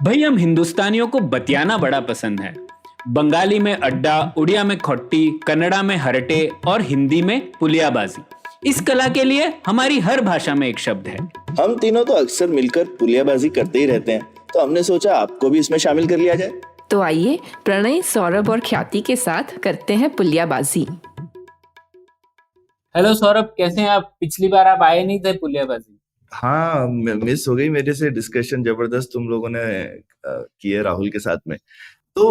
भाई हम हिंदुस्तानियों को बतियाना बड़ा पसंद है। बंगाली में अड्डा, उड़िया में खोट्टी, कन्नड़ा में हरटे और हिंदी में पुलियाबाजी। इस कला के लिए हमारी हर भाषा में एक शब्द है। हम तीनों तो अक्सर मिलकर पुलियाबाजी करते ही रहते हैं, तो हमने सोचा आपको भी इसमें शामिल कर लिया जाए। तो आइए प्रणय, सौरभ और ख्याति के साथ करते हैं पुलियाबाजी। हेलो सौरभ, कैसे हैं आप? पिछली बार आप आए नहीं थे पुलियाबाजी। हाँ, मिस हो गई मेरे से डिस्कशन, जबरदस्त तुम लोगों ने की है राहुल के साथ में। तो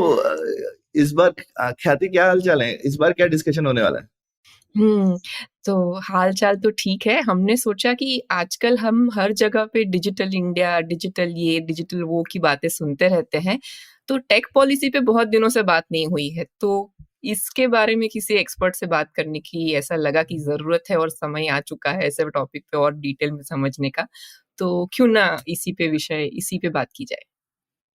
इस बार ख्याति क्या हाल चाल है? इस बार क्या डिस्कशन होने वाला है? तो हाल चाल तो ठीक है। हमने सोचा कि आजकल हम हर जगह पे डिजिटल इंडिया, डिजिटल ये, डिजिटल वो की बातें सुनते रहते हैं, तो टेक पॉलिसी पे बहुत दिनों से बात नहीं हुई है। तो इसके बारे में किसी एक्सपर्ट से बात करने की ऐसा लगा कि ज़रूरत है और समय आ चुका है ऐसे टॉपिक पे और डिटेल में समझने का। तो क्यों ना इसी पे बात की जाए।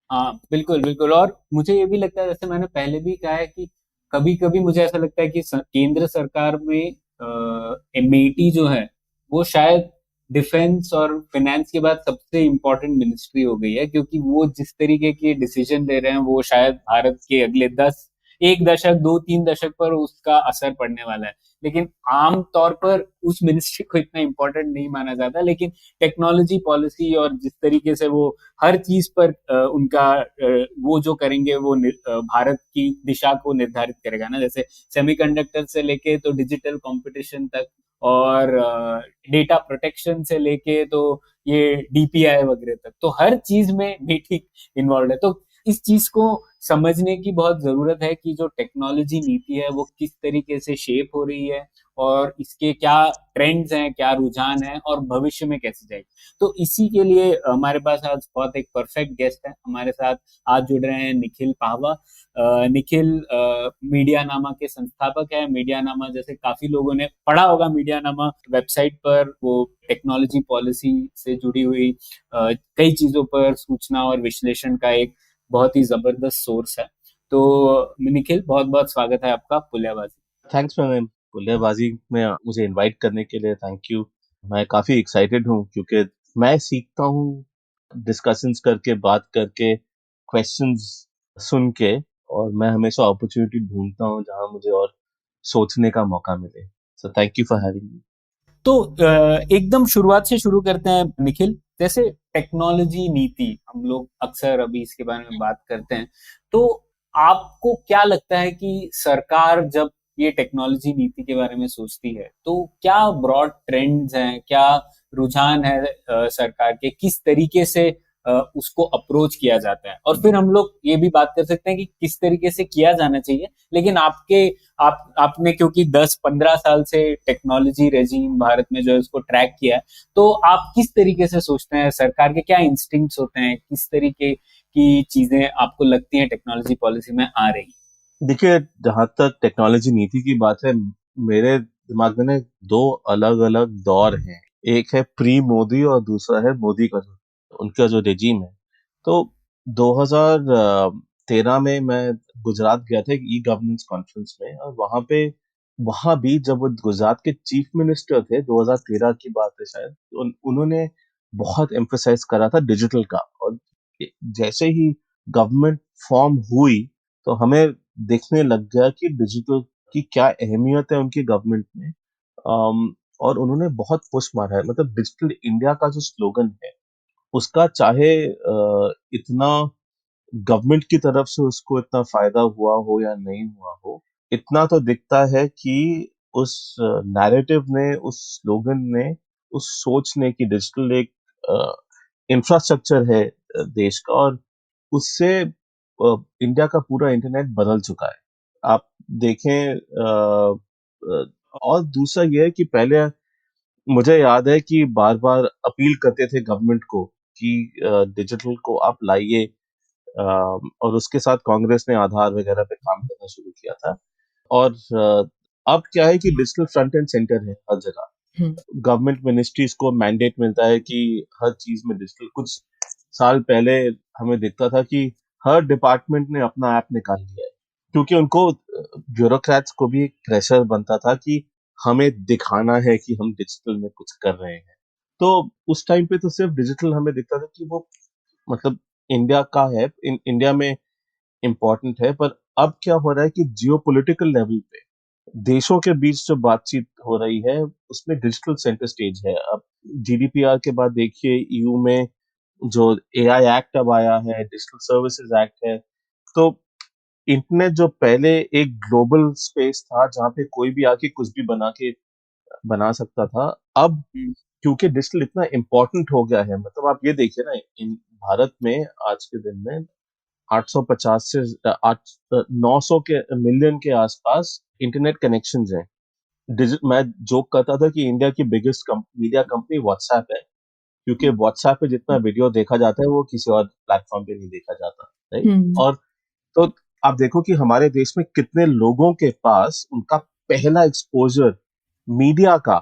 हाँ, बिल्कुल बिल्कुल। और मुझे ये भी लगता है, जैसे मैंने पहले भी कहा है, कि कभी कभी मुझे ऐसा लगता है कि केंद्र सरकार में एमएटी जो है वो शायद डिफेंस और फाइनेंस के बाद सबसे इम्पोर्टेंट मिनिस्ट्री हो गई है, क्योंकि वो जिस तरीके के डिसीजन ले रहे हैं वो शायद भारत के अगले 1 दशक 2-3 दशक पर उसका असर पड़ने वाला है। लेकिन आम तौर पर उस मिनिस्ट्री को इतना इम्पोर्टेंट नहीं माना जाता, लेकिन टेक्नोलॉजी पॉलिसी और जिस तरीके से वो हर चीज पर उनका वो जो करेंगे वो भारत की दिशा को निर्धारित करेगा ना। जैसे सेमीकंडक्टर से लेके तो डिजिटल कंपटीशन तक, और डेटा प्रोटेक्शन से लेके तो ये डीपीआई वगैरह तक, तो हर चीज में मीठी इन्वॉल्व है। तो इस चीज को समझने की बहुत जरूरत है कि जो टेक्नोलॉजी नीति है वो किस तरीके से शेप हो रही है, और इसके क्या ट्रेंड्स हैं, क्या रुझान है, और भविष्य में कैसे जाएगी। तो इसी के लिए हमारे पास आज बहुत एक परफेक्ट गेस्ट है। हमारे साथ आज जुड़ रहे हैं निखिल पाहवा। निखिल मीडिया नामा के संस्थापक है। मीडिया नामा, जैसे काफी लोगों ने पढ़ा होगा, मीडिया नामा वेबसाइट पर वो टेक्नोलॉजी पॉलिसी से जुड़ी हुई कई चीजों पर सूचना और विश्लेषण का एक बहुत ही जबरदस्त सोर्स है। तो निखिल, बहुत बहुत स्वागत है आपका पुलियाबाजी। थैंक्स मैम, पुलियाबाजी में मुझे इनवाइट करने के लिए थैंक यू। मैं काफ़ी एक्साइटेड हूँ क्योंकि मैं सीखता हूँ डिस्कशंस करके, बात करके, क्वेश्चंस सुन के, और मैं हमेशा अपॉर्चुनिटी ढूंढता हूँ जहाँ मुझे और सोचने का मौका मिले। So thank you for having me. तो एकदम शुरुआत से शुरू करते हैं निखिल। जैसे टेक्नोलॉजी नीति हम लोग अक्सर अभी इसके बारे में बात करते हैं, तो आपको क्या लगता है कि सरकार जब ये टेक्नोलॉजी नीति के बारे में सोचती है तो क्या ब्रॉड ट्रेंड्स हैं, क्या रुझान है सरकार के, किस तरीके से उसको अप्रोच किया जाता है? और फिर हम लोग ये भी बात कर सकते हैं कि किस तरीके से किया जाना चाहिए। लेकिन आपने क्योंकि 10-15 साल से टेक्नोलॉजी रेजिम भारत में जो है उसको ट्रैक किया है, तो आप किस तरीके से सोचते हैं, सरकार के क्या इंस्टिंक्ट्स होते हैं, किस तरीके की चीजें आपको लगती हैं टेक्नोलॉजी पॉलिसी में आ रही? देखिए, जहाँ तक टेक्नोलॉजी नीति की बात है, मेरे दिमाग में ना दो अलग अलग दौर हैं। एक है प्री मोदी और दूसरा है मोदी का उनका जो रेजीम है। तो 2013 में मैं गुजरात गया था एक ई गवर्नेंस कॉन्फ्रेंस में, और वहां भी जब वो गुजरात के चीफ मिनिस्टर थे, 2013 की बात है शायद, उन्होंने बहुत एम्फसाइज करा था डिजिटल का। और जैसे ही गवर्नमेंट फॉर्म हुई तो हमें देखने लग गया कि डिजिटल की क्या अहमियत है उनकी गवर्नमेंट में। और उन्होंने बहुत पुश मारा है। मतलब डिजिटल इंडिया का जो स्लोगन है उसका, चाहे इतना गवर्नमेंट की तरफ से उसको इतना फायदा हुआ हो या नहीं हुआ हो, इतना तो दिखता है कि उस नैरेटिव ने, उस स्लोगन ने, उस सोच ने कि डिजिटल एक इंफ्रास्ट्रक्चर है देश का, और उससे इंडिया का पूरा इंटरनेट बदल चुका है। आप देखें, और दूसरा यह है कि पहले मुझे याद है कि बार बार अपील करते थे गवर्नमेंट को कि डिजिटल को आप लाइए, और उसके साथ कांग्रेस ने आधार वगैरह पे काम करना शुरू किया था। और अब क्या है कि डिजिटल फ्रंट एंड सेंटर है हर जगह। गवर्नमेंट मिनिस्ट्रीज को मैंडेट मिलता है कि हर चीज में डिजिटल। कुछ साल पहले हमें दिखता था कि हर डिपार्टमेंट ने अपना ऐप निकाल लिया है, क्योंकि उनको, ब्यूरोक्रेट्स को भी प्रेशर बनता था कि हमें दिखाना है कि हम डिजिटल में कुछ कर रहे हैं। तो उस टाइम पे तो सिर्फ डिजिटल हमें दिखता था कि वो, मतलब इंडिया का है, इंडिया में इम्पोर्टेंट है, पर अब क्या हो रहा है कि जियोपॉलिटिकल लेवल पे देशों के बीच जो बातचीत हो रही है उसमें डिजिटल सेंटर स्टेज है। अब जीडीपीआर के बाद देखिए ईयू में जो एआई एक्ट अब आया है, डिजिटल सर्विसेज एक्ट है, तो इंटरनेट जो पहले एक ग्लोबल स्पेस था जहाँ पे कोई भी आके कुछ भी बना सकता था, अब क्योंकि डिजिटल इतना इम्पोर्टेंट हो गया है, मतलब आप ये देखिए ना, इन भारत में आज के दिन में 850 से 900 के मिलियन के आसपास इंटरनेट कनेक्शंस हैं। मैं जोक करता था कि इंडिया की बिगेस्ट मीडिया कंपनी व्हाट्सएप है, क्योंकि व्हाट्सएप पे जितना वीडियो देखा जाता है वो किसी और प्लेटफॉर्म पे नहीं देखा जाता, राइट? और तो आप देखो कि हमारे देश में कितने लोगों के पास उनका पहला एक्सपोजर मीडिया का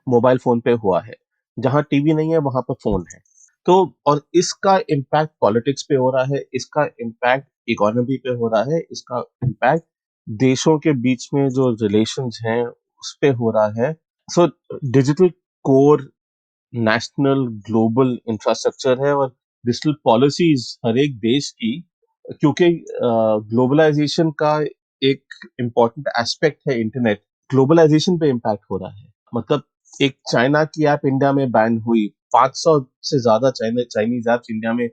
मोबाइल फोन पे हुआ है। जहां टीवी नहीं है वहां पर फोन है। तो और इसका इम्पैक्ट पॉलिटिक्स पे हो रहा है, इसका इम्पैक्ट इकोनॉमी पे हो रहा है, इसका इम्पैक्ट देशों के बीच में जो रिलेशंस हैं उस पे हो रहा है। So digital core national global infrastructure है, और डिजिटल पॉलिसीज हर एक देश की, क्योंकि ग्लोबलाइजेशन का एक इम्पॉर्टेंट एस्पेक्ट है इंटरनेट, ग्लोबलाइजेशन पे इम्पैक्ट हो रहा है। मतलब एक चाइना की ऐप इंडिया में बैन हुई, 500 से ज्यादा चाइनीज ऐप्स इंडिया में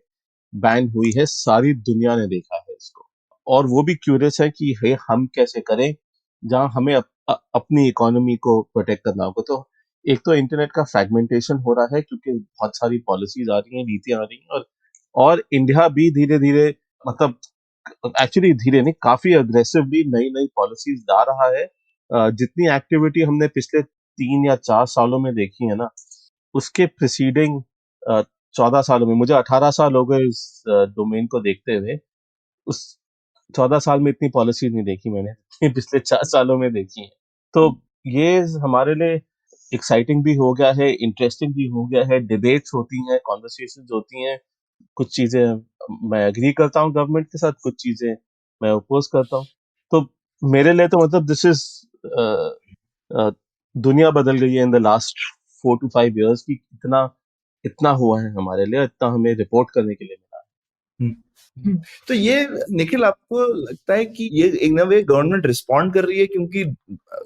बैन हुई है, सारी दुनिया ने देखा है इसको, और वो भी क्यूरियस है कि हे हम कैसे करें जहां हमें अपनी इकोनॉमी को प्रोटेक्ट करना होगा। तो एक तो इंटरनेट का फ्रेगमेंटेशन हो रहा है क्योंकि बहुत सारी पॉलिसीज आ रही हैं, नीतियां आ रही हैं, और इंडिया भी धीरे धीरे, मतलब एक्चुअली धीरे नहीं, काफी अग्रेसिवली नई नई पॉलिसीज ला रहा है। जितनी एक्टिविटी हमने पिछले 3 या 4 सालों में देखी है ना, उसके प्रिसीडिंग 14 सालों में, मुझे 18 साल हो गए इस डोमेन को देखते हुए, उस 14 साल में इतनी पॉलिसी नहीं देखी मैंने जितनी पिछले 4 सालों में देखी है। तो ये हमारे लिए एक्साइटिंग भी हो गया है, इंटरेस्टिंग भी हो गया है, डिबेट्स होती हैं, कॉन्वर्सेशंस होती हैं, कुछ चीजें मैं एग्री करता हूँ गवर्नमेंट के साथ, कुछ चीजें मैं अपोज करता हूँ। तो मेरे लिए तो मतलब दिस इज दुनिया बदल गई है in the last 4 to 5 years की, इतना इतना हुआ है हमारे लिए, इतना हमें रिपोर्ट करने के लिए मिला। तो ये निखिल, आपको लगता है कि ये एक ना वे गवर्नमेंट रिस्पॉन्ड कर रही है क्योंकि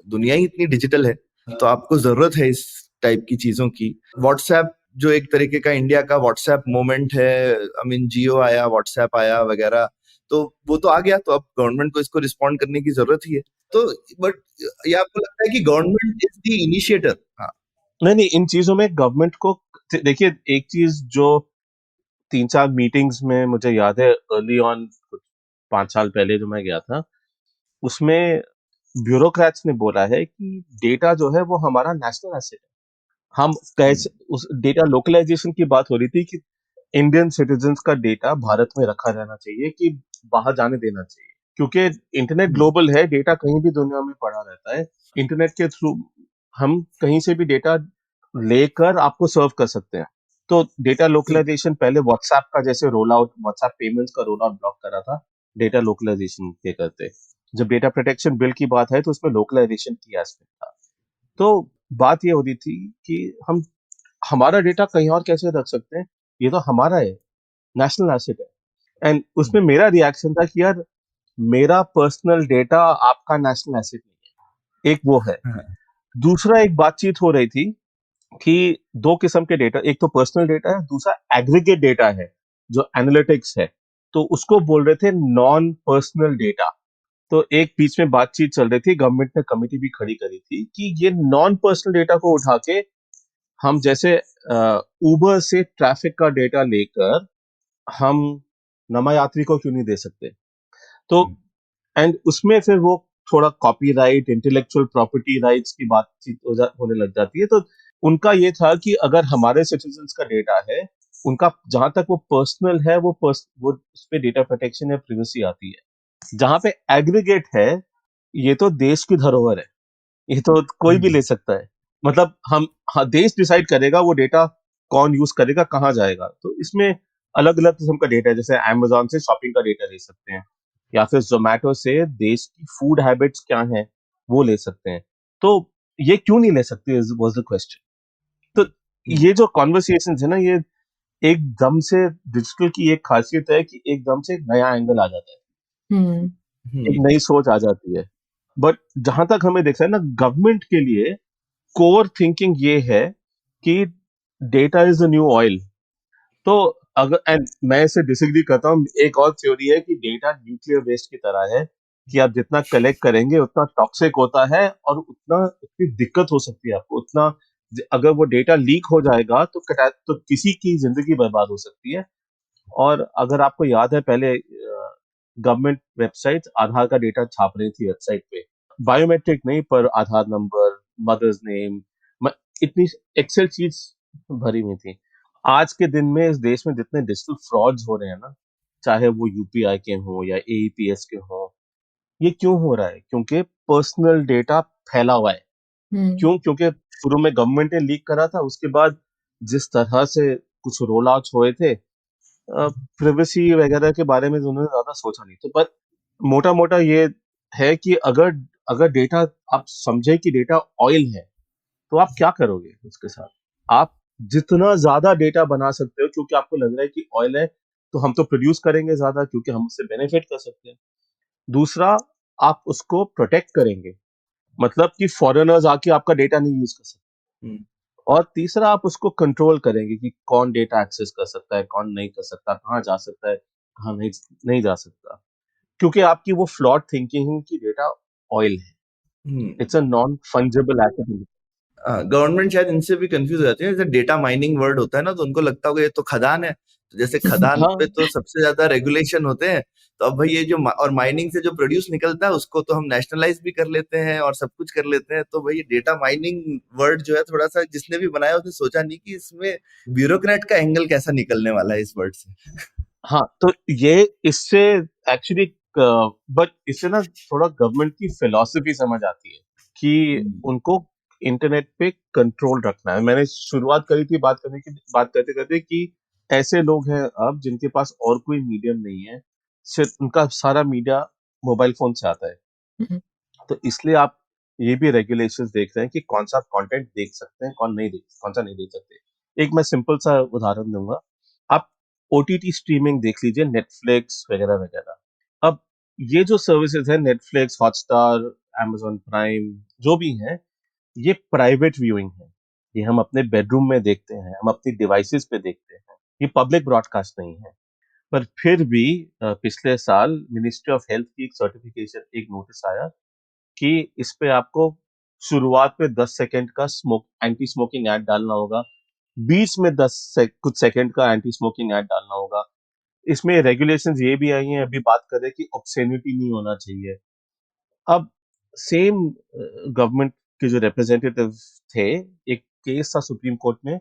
दुनिया ही इतनी डिजिटल है, तो आपको जरूरत है इस टाइप की चीजों की? व्हाट्सएप जो एक तरीके का इंडिया का व्हाट्सएप मोमेंट है, आई मीन जियो आया, व्हाट्सएप आया वगैरह, तो वो तो आ गया, तो अब गवर्नमेंट को इसको रिस्पॉन्ड करने की जरूरत ही है। तो बट ये आपको लगता है कि गवर्नमेंट इज द इनिशिएटर? हाँ, नहीं, इन चीजों में गवर्नमेंट को देखिए, एक चीज जो 3-4 मीटिंग्स में मुझे याद है अर्ली ऑन, 5 साल पहले जो मैं गया था, उसमें ब्यूरोक्रेट्स ने बोला है कि डेटा जो है वो हमारा नेशनल एसेट है। हम कैसे, उस डेटा लोकलाइजेशन की बात हो रही थी कि इंडियन सिटीजन्स का डेटा भारत में रखा रहना चाहिए कि बाहर जाने देना चाहिए, क्योंकि इंटरनेट ग्लोबल है, डेटा कहीं भी दुनिया में पड़ा रहता है। इंटरनेट के थ्रू हम कहीं से भी डेटा लेकर आपको सर्व कर सकते हैं। तो डेटा लोकलाइजेशन पहले व्हाट्सएप का जैसे रोल आउट, व्हाट्सएप पेमेंट्स का रोल आउट ब्लॉक करा था डेटा लोकलाइजेशन के करते। जब डेटा प्रोटेक्शन बिल की बात है तो उसमें लोकलाइजेशन की एस्पेक्ट था। तो बात ये हो रही थी कि हम हमारा डेटा कहीं और कैसे रख सकते हैं, ये तो हमारा है, नेशनल एसेट है। एंड उसमें मेरा रिएक्शन था कि यार, मेरा पर्सनल डेटा आपका नेशनल एसेट नहीं है, एक वो है। दूसरा, एक बातचीत हो रही थी कि दो किस्म के डेटा, एक तो पर्सनल डेटा है, दूसरा एग्रीगेट डेटा है जो एनालिटिक्स है, तो उसको बोल रहे थे नॉन पर्सनल डेटा। तो एक बीच में बातचीत चल रही थी, गवर्नमेंट ने कमेटी भी खड़ी करी थी कि ये नॉन पर्सनल डेटा को उठा के हम जैसे उबर से ट्रैफिक का डेटा लेकर हम नमा यात्री को क्यों नहीं दे सकते। तो एंड उसमें फिर वो थोड़ा कॉपीराइट, इंटेलेक्चुअल प्रॉपर्टी राइट्स की बातचीत होने लग जाती है। तो उनका ये था कि अगर हमारे सिटीजन्स का डेटा है, उनका जहां तक वो पर्सनल है, वो उस पे डेटा प्रोटेक्शन या प्रिवेसी आती है। जहां पे एग्रीगेट है, ये तो देश की धरोहर है, ये तो कोई भी ले सकता है। मतलब देश डिसाइड करेगा वो डेटा कौन यूज करेगा, कहाँ जाएगा। तो इसमें अलग अलग किस्म का डेटा है, जैसे अमेजोन से शॉपिंग का डेटा ले सकते हैं, या फिर जोमेटो से देश की फूड हैबिट्स क्या हैं वो ले सकते हैं। तो ये क्यों नहीं ले सकते वाज द क्वेश्चन। तो ये जो कॉन्वर्सेशन है ना, एकदम से डिजिटल की एक खासियत है कि एकदम से एक नया एंगल आ जाता है, हम्म एक नई सोच आ जाती है। बट जहां तक हमें दिखता है ना, गवर्नमेंट के लिए कोर थिंकिंग ये है कि data is the new oil. तो अगर, एंड मैं इससे डिसएग्री करता हूँ, एक और थ्योरी है कि डेटा न्यूक्लियर वेस्ट की तरह है, कि आप जितना कलेक्ट करेंगे उतना टॉक्सिक होता है और उतना उतनी दिक्कत हो सकती है आपको, उतना अगर वो डेटा लीक हो जाएगा तो तो किसी की जिंदगी बर्बाद हो सकती है। और अगर आपको याद है, पहले गवर्नमेंट वेबसाइट आधार का डेटा छाप रही थी वेबसाइट पे, बायोमेट्रिक नहीं पर आधार नंबर, मदर्स नेम, इतनी एक्सेल चीज भरी हुई थी। आज के दिन में इस देश में जितने डिजिटल फ्रॉड्स हो रहे हैं ना, चाहे वो यूपीआई के हो या एईपीएस के हो, ये क्यों हो रहा है? क्योंकि पर्सनल डेटा फैला हुआ है। हम्म क्यों? क्योंकि शुरू में गवर्नमेंट ने लीक करा था, उसके बाद जिस तरह से कुछ रोल आउट हुए थे, प्रिवेसी वगैरह के बारे में तो उन्होंने ज्यादा सोचा नहीं। तो पर मोटा मोटा ये है कि अगर अगर डेटा, आप समझे कि डेटा ऑयल है, तो आप क्या करोगे उसके साथ? आप जितना ज्यादा डेटा बना सकते हो, क्योंकि आपको लग रहा है कि ऑयल है, तो हम तो प्रोड्यूस करेंगे ज्यादा क्योंकि हम उससे बेनिफिट कर सकते हैं। दूसरा, आप उसको प्रोटेक्ट करेंगे, मतलब कि फॉरेनर्स आके आपका डेटा नहीं यूज कर सकते। हम्म, और तीसरा, आप उसको कंट्रोल करेंगे कि कौन डेटा एक्सेस कर सकता है, कौन नहीं कर सकता, कहाँ जा सकता है, कहाँ नहीं नहीं जा सकता, क्योंकि आपकी वो फ्लॉड थिंकिंग है कि डेटा ऑयल है, hmm. It's a non fungible asset. Government शायद इनसे भी कंफ्यूज हो जाती है, जैसे डेटा माइनिंग वर्ड होता है ना, तो उनको लगता होगा ये तो खदान है, तो जैसे खदान हाँ, पे तो सबसे ज्यादा रेगुलेशन होते हैं, तो अब भाई ये जो और माइनिंग से जो प्रोड्यूस निकलता है उसको तो हम नेशनलाइज भी कर लेते हैं और सब कुछ कर लेते हैं, तो भाई डेटा माइनिंग वर्ड जो है, थोड़ा सा जिसने भी बनाया उसने सोचा नहीं कि इसमें ब्यूरोक्रेट का एंगल कैसा निकलने वाला है इस वर्ड से। हाँ, तो ये इससे एक्चुअली, बट इससे ना थोड़ा गवर्नमेंट की फिलॉसफी समझ आती है कि हम्म, उनको इंटरनेट पे कंट्रोल रखना है। मैंने शुरुआत करी थी बात करते करते कि ऐसे लोग हैं अब जिनके पास और कोई मीडियम नहीं है, सिर्फ उनका सारा मीडिया मोबाइल फोन से आता है। हम्म तो इसलिए आप ये भी रेगुलेशंस देख रहे हैं कि कौन सा कंटेंट देख सकते हैं, कौन सा नहीं देख सकते। एक मैं सिंपल सा उदाहरण दूंगा, आप ओटीटी स्ट्रीमिंग देख लीजिए, नेटफ्लिक्स वगैरह वगैरह। अब ये जो सर्विसेज है, नेटफ्लिक्स, हॉटस्टार, amazon प्राइम, जो भी है, ये प्राइवेट व्यूइंग है। ये हम अपने बेडरूम में देखते हैं, हम अपनी डिवाइसेस पे देखते हैं, ये पब्लिक ब्रॉडकास्ट नहीं है। पर फिर भी पिछले साल मिनिस्ट्री ऑफ हेल्थ की एक सर्टिफिकेशन, एक नोटिस आया कि इस पे आपको शुरुआत में 10 सेकंड का एंटी स्मोकिंग ऐड डालना होगा, बीच में कुछ सेकंड का एंटी स्मोकिंग ऐड डालना होगा। इसमें रेगुलेशंस ये भी आई हैं, अभी बात कर रहे हैं कि ऑब्ससेनिटी नहीं होना चाहिए। अब सेम गवर्नमेंट के जो रिप्रेजेंटेटिव थे, एक केस था सुप्रीम कोर्ट में,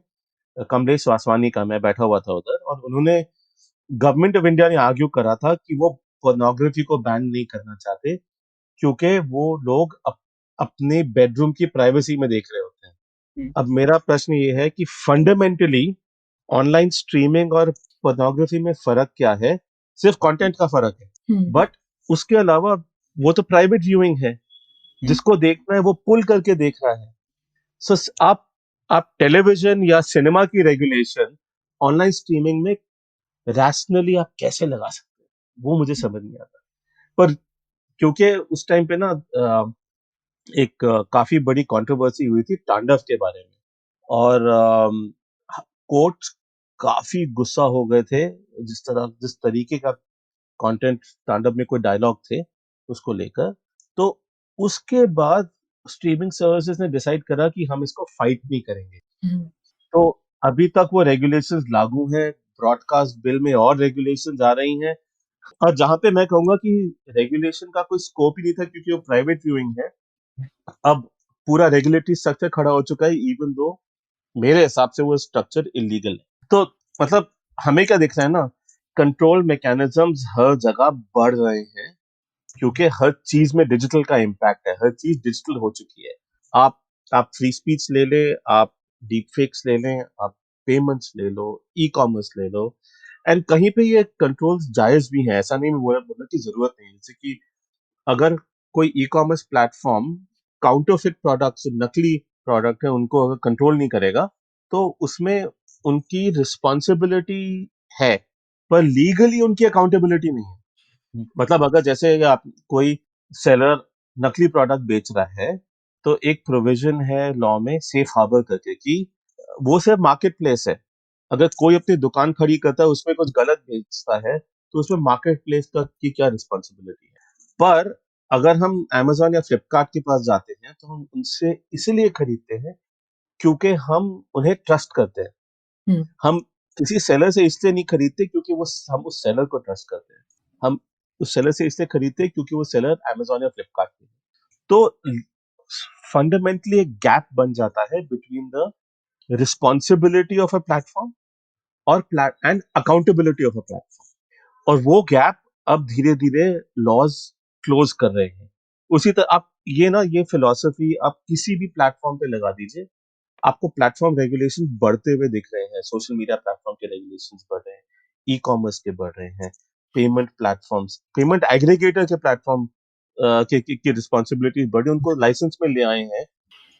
कमलेश वासवानी का, मैं बैठा हुआ था उधर, और उन्होंने, गवर्नमेंट ऑफ इंडिया ने आर्ग्यू करा था कि वो पोर्नोग्राफी को बैन नहीं करना चाहते, क्योंकि वो लोग अपने बेडरूम की प्राइवेसी में देख रहे होते हैं। हम्म अब मेरा प्रश्न ये है कि फंडामेंटली ऑनलाइन स्ट्रीमिंग और पोर्नोग्राफी में फर्क क्या है? सिर्फ कंटेंट का फर्क है, हम्म बट उसके अलावा वो तो प्राइवेट व्यूइंग है, जिसको देखना है वो पुल करके देख रहा है। सो आप टेलीविजन या सिनेमा की रेगुलेशन ऑनलाइन स्ट्रीमिंग में रैशनली आप कैसे लगा सकते हैं, वो मुझे समझ नहीं आता। पर क्योंकि उस टाइम पे ना एक काफी बड़ी कंट्रोवर्सी हुई थी तांडव के बारे में, और कोर्ट काफी गुस्सा हो गए थे, जिस तरीके का कंटेंट तांडव में कोई डायलॉग थे उसको लेकर। तो उसके बाद स्ट्रीमिंग सर्विसेज ने डिसाइड करा कि हम इसको फाइट नहीं करेंगे। हम्म तो अभी तक वो रेगुलेशंस लागू हैं, ब्रॉडकास्ट बिल में और रेगुलेशंस आ रही हैं। और जहां पे मैं कहूंगा कि रेगुलेशन का कोई स्कोप ही नहीं था, क्योंकि वो प्राइवेट व्यूइंग है, अब पूरा रेगुलेटरी स्ट्रक्चर खड़ा हो चुका है, इवन दो मेरे हिसाब से वो स्ट्रक्चर इलीगल है। तो मतलब हमें क्या दिख रहा है ना, कंट्रोल मैकेनिज्म्स हर जगह बढ़ रहे हैं, क्योंकि हर चीज में डिजिटल का इम्पैक्ट है, हर चीज डिजिटल हो चुकी है। आप आप फ्री स्पीच ले ले, आप डीप फेक्स ले लें, आप पेमेंट्स ले लो, ई कॉमर्स ले लो, एंड कहीं पे ये कंट्रोल्स जायज भी हैं, ऐसा नहीं बोला बोला कि जरूरत नहीं है। जैसे कि अगर कोई e commerce platform counterfeit products, नकली प्रोडक्ट है, उनको अगर कंट्रोल नहीं करेगा, तो उसमें उनकी रिस्पॉन्सिबिलिटी है, पर लीगली उनकी अकाउंटेबिलिटी नहीं है। मतलब अगर जैसे आप कोई सेलर नकली प्रोडक्ट बेच रहा है, तो एक प्रोविजन है लॉ में सेफ हार्बर करके कि वो सिर्फ मार्केट प्लेस है। अगर कोई अपनी दुकान खड़ी करता है उसमें कुछ गलत बेचता है, तो उसमें मार्केट प्लेस का की क्या रिस्पॉन्सिबिलिटी है। पर अगर हम Amazon या फ्लिपकार्ट के पास जाते हैं तो हम उनसे इसीलिए खरीदते हैं क्योंकि हम उन्हें ट्रस्ट करते हैं। हम्म हम किसी सेलर से इसलिए नहीं खरीदते क्योंकि वो हम उस सेलर को ट्रस्ट करते हैं। हम उस सेलर से इसलिए खरीदते हैं क्योंकि वो सेलर Amazon या फ्लिपकार्ट पे है। तो फंडामेंटली एक गैप बन जाता है between the responsibility of a platform और and accountability of a platform, और वो गैप अब धीरे धीरे लॉज क्लोज कर रहे हैं। उसी तरह आप ये फिलॉसफी आप किसी भी प्लेटफॉर्म पे लगा दीजिए, आपको प्लेटफॉर्म रेगुलेशन बढ़ते हुए दिख रहे हैं। सोशल मीडिया प्लेटफॉर्म के रेगुलेशंस बढ़ रहे हैं, ई कॉमर्स के बढ़ रहे हैं, पेमेंट प्लेटफॉर्म्स, पेमेंट एग्रीगेटर के प्लेटफॉर्म की रिस्पॉन्सिबिलिटी बढ़ी, उनको लाइसेंस में ले आए हैं।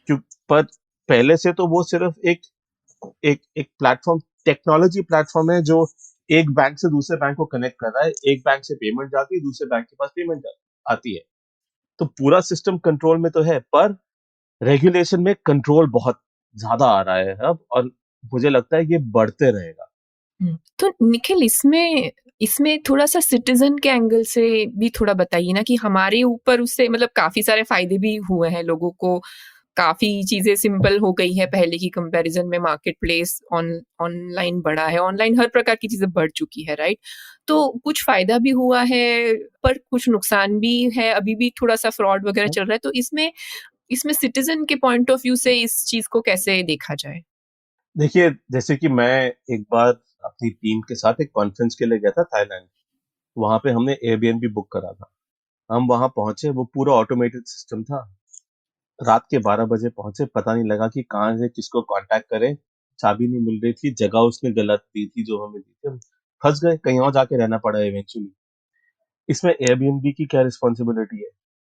क्यों? पर पहले से तो वो सिर्फ एक एक एक प्लेटफॉर्म, टेक्नोलॉजी प्लेटफॉर्म है जो एक बैंक से दूसरे बैंक को कनेक्ट कर रहा है। एक बैंक से पेमेंट जाती है, दूसरे बैंक के पास पेमेंट आती है। तो पूरा सिस्टम कंट्रोल में तो है, पर रेगुलेशन में कंट्रोल बहुत ज्यादा आ रहा है अब, और मुझे लगता है ये बढ़ते रहेगा। तो निखिल, इसमें इसमें थोड़ा सा सिटीजन के एंगल से भी थोड़ा बताइए ना कि हमारे ऊपर उससे मतलब काफी सारे फायदे भी हुए हैं लोगों को, काफी चीजें सिंपल हो गई है पहले की कंपैरिजन में, मार्केट प्लेस ऑनलाइन बढ़ा है, ऑनलाइन हर प्रकार की चीजें बढ़ चुकी है, राइट? तो कुछ फायदा भी हुआ है पर कुछ नुकसान भी है, अभी भी थोड़ा सा फ्रॉड वगैरह चल रहा है। तो इसमें इसमें सिटीजन के पॉइंट ऑफ व्यू से इस चीज को कैसे देखा जाए? देखिए, जैसे कि मैं एक बार अपनी टीम के साथ एक कॉन्फ्रेंस के लिए गया था थाईलैंड। वहां पे हमने एयरबीएनबी बुक करा था। हम वहां पहुंचे, वो पूरा ऑटोमेटेड सिस्टम था। रात के 12 बजे पहुंचे, पता नहीं लगा कि कहाँ से किसको कांटेक्ट करें। चाबी नहीं मिल रही थी, जगह उसने गलत दी थी जो हमें दी थी, हम फंस गए, कहीं और जाके रहना पड़ा इवेंचुअली। इसमें एयरबीएनबी की क्या रिस्पॉन्सिबिलिटी है?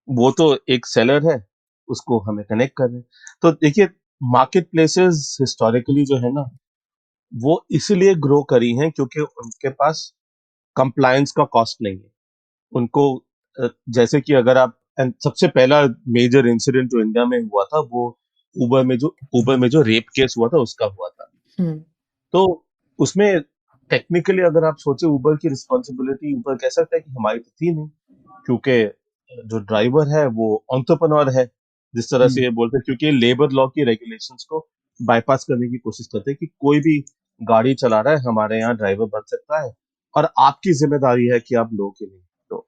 वो तो एक सेलर है, उसको हमें कनेक्ट कर रहे हैं। तो देखिए, मार्केट प्लेसेस हिस्टोरिकली जो है ना, वो इसलिए ग्रो करी हैं क्योंकि उनके पास कंप्लायंस का कॉस्ट नहीं है उनको। जैसे कि अगर आप, सबसे पहला मेजर इंसिडेंट जो इंडिया में हुआ था वो उबर में जो रेप केस हुआ था उसका हुआ था। हम्म तो उसमें टेक्निकली अगर आप सोचे, उबर की रिस्पॉन्सिबिलिटी उबर कह सकता है कि हमारी तो थी नहीं, क्योंकि जो ड्राइवर है वो एंटरप्रेन्योर है, जिस तरह से ये बोलते हैं, क्योंकि लेबर लॉ की रेगुलेशंस को बाईपास करने की कोशिश करते हैं कि कोई भी गाड़ी चला रहा है हमारे यहाँ ड्राइवर बन सकता है, और आपकी जिम्मेदारी है कि आप लो कि नहीं। तो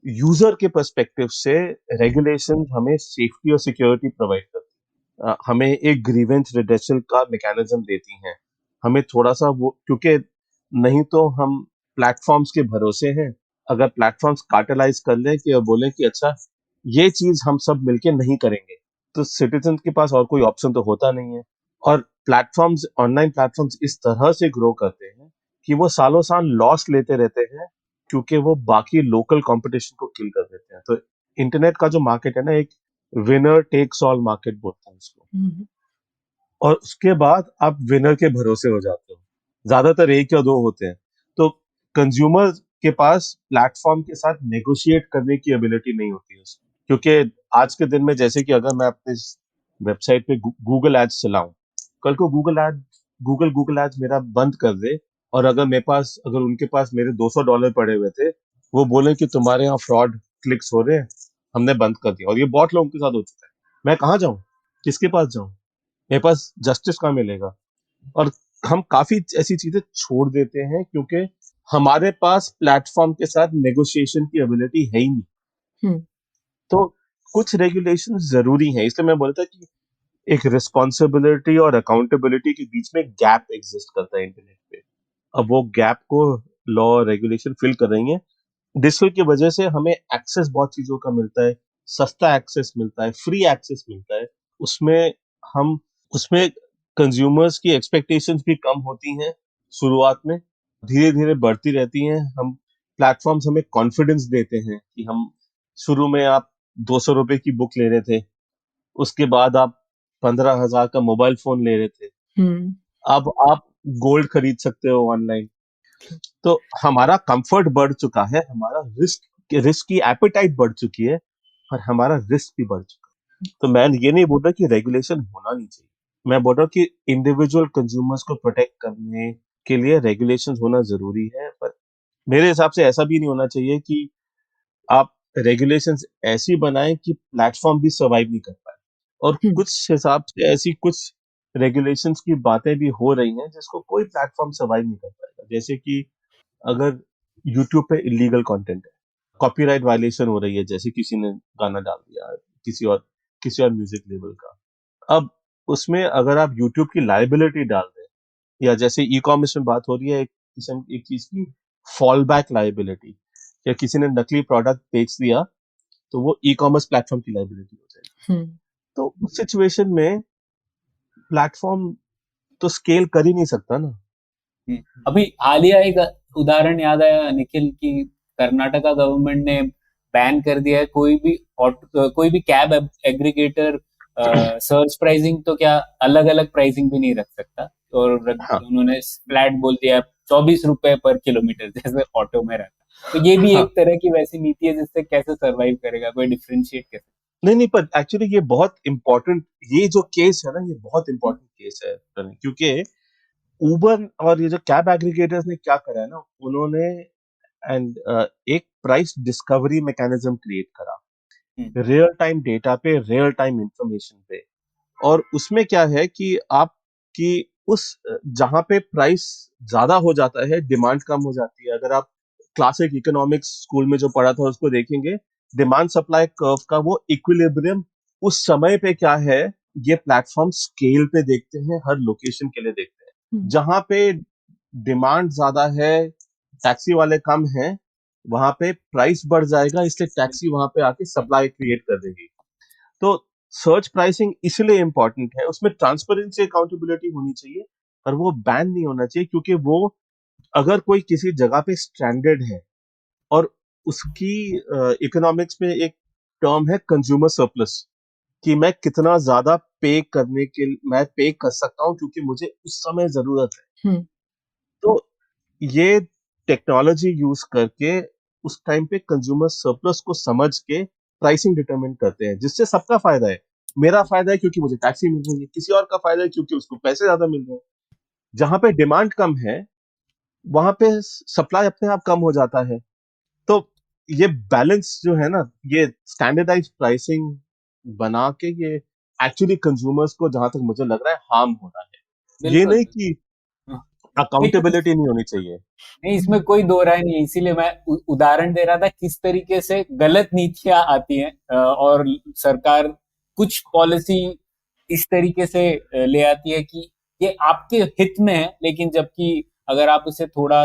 यूजर के पर्सपेक्टिव से रेगुलेशन हमें सेफ्टी और सिक्योरिटी प्रोवाइड करती है। हमें एक ग्रीवेंस रिडक्शन का मैकेनिज्म देती हैं। हमें थोड़ा सा वो, क्योंकि नहीं तो हम प्लेटफॉर्म्स के भरोसे हैं। अगर प्लेटफॉर्म्स कार्टेलाइज कर लें कि बोले कि अच्छा ये चीज हम सब मिलके नहीं करेंगे, तो सिटीजन के पास और कोई ऑप्शन तो होता नहीं है। और प्लेटफॉर्म्स, ऑनलाइन प्लेटफॉर्म्स इस तरह से ग्रो करते हैं कि वो सालों साल लॉस लेते रहते हैं, क्योंकि वो बाकी लोकल कंपटीशन को किल कर देते हैं। तो इंटरनेट का जो मार्केट है ना, एक विनर टेक्स ऑल मार्केट बोलते हैं उसको, हम्म और उसके बाद आप विनर के भरोसे हो जाते हो। ज्यादातर एक या दो होते हैं। तो कंज्यूमर के पास प्लेटफॉर्म के साथ नेगोशिएट करने की एबिलिटी नहीं होती है, क्योंकि आज के दिन में जैसे कि अगर मैं अपने वेबसाइट पे गूगल एड्स चलाऊं, कल को गूगल एड्स मेरा बंद कर दे, और अगर उनके पास मेरे $200 पड़े हुए थे, वो बोले कि तुम्हारे यहाँ फ्रॉड क्लिक्स हो रहे हैं, हमने बंद कर दिया, और ये बहुत लोगों के साथ हो चुका है। मैं कहाँ जाऊं, किसके पास जाऊं? मेरे पास जस्टिस कहाँ मिलेगा? और हम काफी ऐसी चीजें छोड़ देते हैं क्योंकि हमारे पास प्लेटफॉर्म के साथ नेगोशिएशन की एबिलिटी है ही नहीं। हम्म तो कुछ रेगुलेशन जरूरी हैं, इसलिए मैं बोलता कि एक रिस्पॉन्सिबिलिटी और अकाउंटेबिलिटी के बीच में गैप एग्जिस्ट करता है इंटरनेट पे। अब वो गैप को लॉ और रेगुलेशन फिल कर रही है। डिजिटल की वजह से हमें एक्सेस बहुत चीजों का मिलता है, सस्ता एक्सेस मिलता है, फ्री एक्सेस मिलता है। उसमें हम उसमें कंज्यूमर्स की एक्सपेक्टेशंस भी कम होती हैं शुरुआत में, धीरे धीरे बढ़ती रहती हैं। हम प्लेटफॉर्म्स हमें कॉन्फिडेंस देते हैं कि हम, शुरू में आप ₹200 की बुक ले रहे थे, उसके बाद आप 15,000 का मोबाइल फोन ले रहे थे, हम्म अब आप गोल्ड खरीद सकते हो ऑनलाइन। तो हमारा कंफर्ट बढ़ चुका है, हमारा रिस्क की एपेटाइट बढ़ चुकी है, और हमारा रिस्क भी बढ़ चुका है। तो मैं ये नहीं बोल रहा कि रेगुलेशन होना नहीं चाहिए, मैं बोल रहा हूँ कि इंडिविजुअल कंज्यूमर्स को प्रोटेक्ट करने के लिए रेगुलेशन होना जरूरी है, पर मेरे हिसाब से ऐसा भी नहीं होना चाहिए कि आप रेगुलेशंस ऐसी बनाएं कि प्लेटफॉर्म भी सर्वाइव नहीं कर पाए। और हम्म, कुछ हिसाब से ऐसी कुछ रेगुलेशंस की बातें भी हो रही हैं जिसको कोई प्लेटफॉर्म सर्वाइव नहीं कर पाएगा। जैसे कि अगर यूट्यूब पे इलीगल कंटेंट है, कॉपीराइट वायलेशन हो रही है, जैसे किसी ने गाना डाल दिया किसी और म्यूजिक लेबल का, अब उसमें अगर आप यूट्यूब की लाइबिलिटी डाल दें, या जैसे ई कॉमर्स में बात हो रही है एक चीज की फॉल बैक लाइबिलिटी, या किसी ने नकली प्रोडक्ट बेच दिया तो वो ई कॉमर्स प्लेटफॉर्म की लाइबिलिटी हो जाएगी। हम्म, तो उस सिचुएशन में प्लेटफॉर्म तो स्केल कर ही नहीं सकता ना। अभी हालिया एक उदाहरण याद आया निखिल की, कर्नाटका गवर्नमेंट ने बैन कर दिया है कोई भी कैब एग्रीगेटर सर्च प्राइसिंग तो क्या अलग अलग प्राइसिंग भी नहीं रख सकता, और हाँ उन्होंने फ्लैट बोल दिया 24 रुपए पर किलोमीटर जैसे ऑटो में रहता। तो ये भी हाँ, एक तरह की वैसी नीति है जिससे कैसे सरवाइव करेगा कोई, डिफरेंशिएट कैसे। नहीं पर एक्चुअली ये बहुत इंपॉर्टेंट, ये जो केस है ना, ये बहुत इंपॉर्टेंट केस है प्रणय, क्योंकि उबर और ये जो कैब एग्रीगेटर्स ने क्या करा है ना, उन्होंने एक प्राइस डिस्कवरी मैकेनिज्म क्रिएट करा, रियल टाइम डेटा पे, रियल टाइम इंफॉर्मेशन पे। और उसमें क्या है कि आपकी उस जहां पे प्राइस ज्यादा हो जाता है, डिमांड कम हो जाती है। अगर आप क्लासिक इकोनॉमिक्स स्कूल में जो पढ़ा था उसको देखेंगे, डिमांड सप्लाई कर्व का वो इक्विलिब्रियम उस समय पे क्या है, ये प्लेटफॉर्म स्केल पे देखते हैं, हर लोकेशन के लिए देखते हैं। हम्म, जहां पे डिमांड ज्यादा है, टैक्सी वाले कम हैं, वहां पे प्राइस बढ़ जाएगा, इसलिए टैक्सी वहां पे आके सप्लाई क्रिएट कर देगी। तो सर्च प्राइसिंग इसलिए इंपॉर्टेंट है, उसमें ट्रांसपेरेंसी अकाउंटेबिलिटी होनी चाहिए, पर वो बैन नहीं होना चाहिए, क्योंकि वो अगर कोई किसी जगह पे स्ट्रैंडेड है, और उसकी इकोनॉमिक्स में एक टर्म है कंज्यूमर सरप्लस, कि मैं कितना ज्यादा मैं पे कर सकता हूँ क्योंकि मुझे उस समय जरूरत है। हम्म, तो ये टेक्नोलॉजी यूज करके उस टाइम पे कंज्यूमर सरप्लस को समझ के प्राइसिंग डिटरमिन करते हैं, जिससे सबका फायदा है। मेरा फायदा है क्योंकि मुझे टैक्सी मिल रही है, किसी और का फायदा है क्योंकि उसको पैसे ज्यादा मिल रहे हैं। जहां पे डिमांड कम है, वहां पे सप्लाई अपने आप कम हो जाता है। तो ये बैलेंस जो है ना, ये स्टैंडर्डाइज प्राइसिंग बना के, ये एक्चुअली कंज्यूमर्स को, जहां तक मुझे लग रहा है, हार्म हो रहा है। ये बिल्कुल। नहीं कि अकाउंटेबिलिटी नहीं होनी चाहिए। नहीं, इसमें कोई दो राय नहीं है, इसीलिए मैं उदाहरण दे रहा था किस तरीके से गलत नीतियां आती हैं, और सरकार कुछ पॉलिसी इस तरीके से ले आती है कि ये आपके हित में है, लेकिन जबकि अगर आप उसे थोड़ा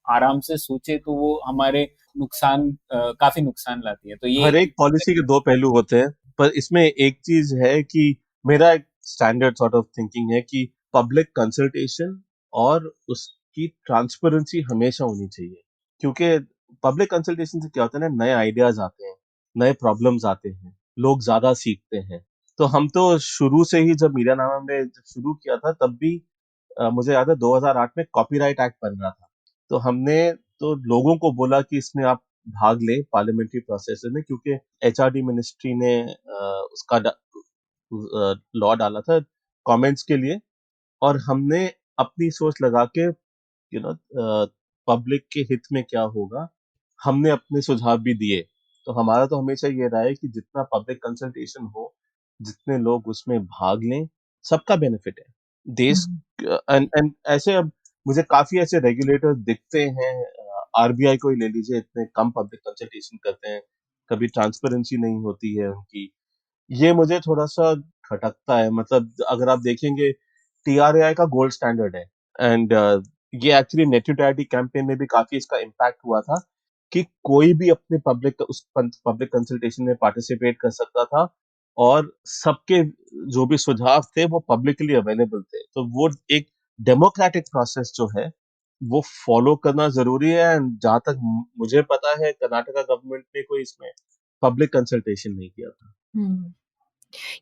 आराम से सोचे तो वो हमारे काफी नुकसान लाती है। तो ये हर एक पॉलिसी के दो पहलू होते हैं, पर इसमें एक चीज है कि मेरा एक स्टैंडर्ड सॉर्ट ऑफ थिंकिंग है कि पब्लिक कंसल्टेशन और उसकी ट्रांसपेरेंसी हमेशा होनी चाहिए। क्योंकि पब्लिक कंसल्टेशन से क्या होता है ना, नए आइडियाज आते हैं, नए प्रॉब्लम्स आते हैं, लोग ज्यादा सीखते हैं। तो हम तो शुरू से ही, जब मीडिया नामा में जब शुरू किया था, तब भी मुझे याद है 2008 में कॉपीराइट एक्ट बन रहा था। तो हमने तो लोगों को बोला कि इसमें आप भाग लें पार्लियामेंट्री प्रोसेस में, क्योंकि एचआरडी मिनिस्ट्री ने उसका लॉ डाला था कमेंट्स के लिए। और हमने अपनी सोच लगा के, यू नो, पब्लिक के हित में क्या होगा, हमने अपने सुझाव भी दिए। तो हमारा तो हमेशा ये रहा है कि जितना पब्लिक कंसल्टेशन हो, जितने लोग उसमें भाग लें, सबका बेनिफिट है। देश हम्म, एंड ऐसे, अब मुझे काफी ऐसे रेगुलेटर दिखते हैं, आरबीआई को ही ले लीजिए, इतने कम पब्लिक कंसल्टेशन करते हैं, कभी ट्रांसपेरेंसी नहीं होती है उनकी। ये मुझे थोड़ा सा खटकता है। मतलब अगर आप देखेंगे, टीआरएआई का गोल्ड स्टैंडर्ड है, एंड ये एक्चुअली नेट न्यूट्रलिटी कैंपेन में भी काफी इसका इम्पैक्ट हुआ था, कि कोई भी अपने पब्लिक कंसल्टेशन में पार्टिसिपेट कर सकता था, और सबके जो भी सुझाव थे वो पब्लिकली अवेलेबल थे। तो वो एक डेमोक्रेटिक प्रोसेस जो है, वो फॉलो करना जरूरी है। एंड जहां तक मुझे पता है, कर्नाटका गवर्नमेंट ने कोई इसमें पब्लिक कंसल्टेशन नहीं किया था। हम्म।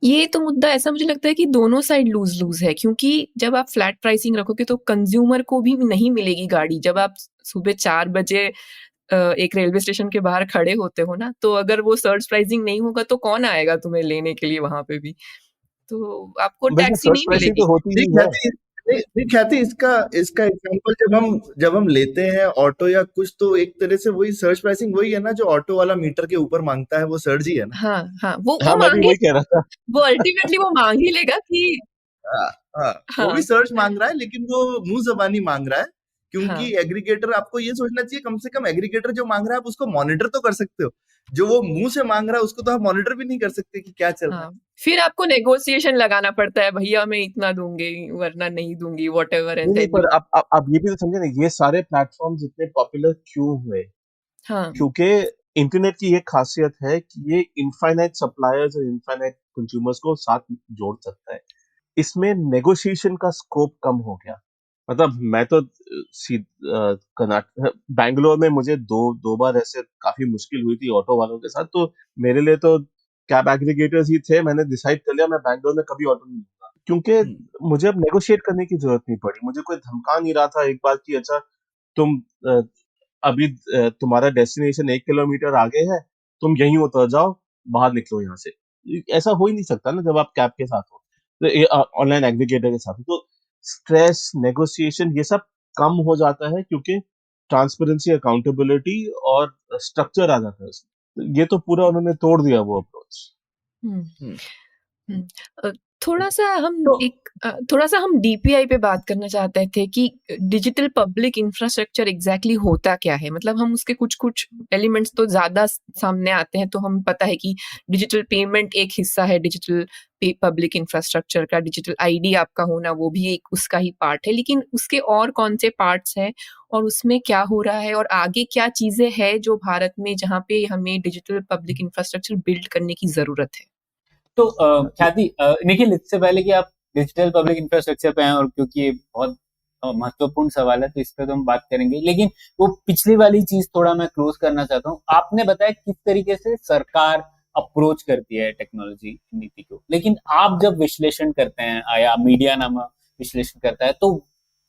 ये तो मुद्दा ऐसा मुझे लगता है कि दोनों साइड लूज़-लूज़ है, क्योंकि जब आप फ्लैट प्राइसिंग रखोगे तो कंज़्यूमर को भी नहीं मिलेगी गाड़ी। जब आप सुबह 4 बजे एक रेलवे स्टेशन के बाहर खड़े होते हो ना, तो अगर वो सर्ज प्राइसिंग नहीं होगा तो कौन आएगा तुम्हें लेने के लिए वहाँ पे भी? तो आपको वैसे टैक्सी सर्च नहीं प्राइसिंग मिलेगी। तो होती नहीं ही है। ख्याति, नहीं ख्याति, इसका इसका एग्जांपल जब हम लेते हैं ऑटो या कुछ, तो एक तरह से वही सर्च प्राइसिंग वही है ना, जो ऑटो वाला मीटर के ऊपर मांगता है, वो सर्ज ही है ना। हाँ, हाँ, वो हाँ, मैं भी माँगे वही कह रहा था। वो अल्टीमेटली वो माँग ही लेगा कि हाँ, हाँ, वो भी हाँ, सर्च मांग रहा है, लेकिन वो मुंह जबानी मांग रहा है, क्योंकि हाँ। एग्रीगेटर, आपको ये सोचना चाहिए, कम से कम एग्रीगेटर जो मांग रहा है आप उसको मॉनिटर तो कर सकते हो। जो वो मुंह से मांग रहा है उसको तो आप मॉनिटर भी नहीं कर सकते कि क्या चल रहा है। हाँ, फिर आपको नेगोशिएशन लगाना पड़ता है, भैया मैं इतना दूँगी वरना नहीं दूँगी, व्हाटएवर एंड नहीं, देन पर यू आप ये भी तो समझे ना, ये सारे प्लेटफॉर्म्स इतने पॉपुलर क्यों हुए? हाँ, क्योंकि इंटरनेट की ये खासियत है कि ये इनफाइनाइट सप्लायर्स और इनफाइनाइट कंज्यूमर्स को साथ जोड़ सकता है। इसमें नेगोशिएशन का स्कोप कम हो गया। मतलब मैं तो कर्नाटक बैंगलोर में मुझे दो बार ऐसे काफी मुश्किल हुई थी ऑटो वालों के साथ, तो मेरे लिए तो कैब एग्रीगेटर्स ही थे। मैंने डिसाइड कर लिया मैं बैंगलोर में कभी ऑटो नहीं लूंगा, क्योंकि हम्म, मुझे अब नेगोशिएट करने की जरूरत नहीं पड़ी। मुझे कोई धमका नहीं रहा था एक बार कि अच्छा तुम अभी तुम्हारा डेस्टिनेशन 1 किलोमीटर आगे है, तुम यहीं उतर जाओ, बाहर निकलो यहाँ से। ऐसा हो ही नहीं सकता ना जब आप कैब के साथ हो, तो ऑनलाइन एग्रीगेटर के साथ हो। तो स्ट्रेस, नेगोशिएशन, ये सब कम हो जाता है क्योंकि ट्रांसपेरेंसी, अकाउंटेबिलिटी और स्ट्रक्चर आ जाता है उसमें। तो ये तो पूरा उन्होंने तोड़ दिया वो अप्रोच। हुँ। हम्म, हुँ। अ, तो थोड़ा-सा हम डीपीआई पे बात करना चाहते थे कि डिजिटल पब्लिक इंफ्रास्ट्रक्चर एग्ज़ैक्टली होता क्या है? मतलब हम उसके कुछ-कुछ एलिमेंट्स तो ज़्यादा सामने आते हैं, तो हमें पता है कि डिजिटल पेमेंट एक हिस्सा है डिजिटल पब्लिक इंफ्रास्ट्रक्चर का, डिजिटल आईडी आपका होना वो भी एक उसका ही पार्ट है। लेकिन उसके और कौन से पार्ट्स हैं और उसमें क्या हो रहा है और आगे क्या चीज़ें हैं जो भारत में जहाँ पे हमें डिजिटल पब्लिक इंफ्रास्ट्रक्चर बिल्ड करने की ज़रूरत है? तो ख्याति, निखिल, इससे पहले कि आप डिजिटल पब्लिक इंफ्रास्ट्रक्चर पे आए, और क्योंकि ये बहुत महत्वपूर्ण सवाल है तो इस पे तो हम बात करेंगे, लेकिन वो पिछली वाली चीज थोड़ा मैं क्लोज करना चाहता हूँ। आपने बताया किस तरीके से सरकार अप्रोच करती है टेक्नोलॉजी नीति को, लेकिन आप जब विश्लेषण करते हैं या मीडिया नामा विश्लेषण करता है, तो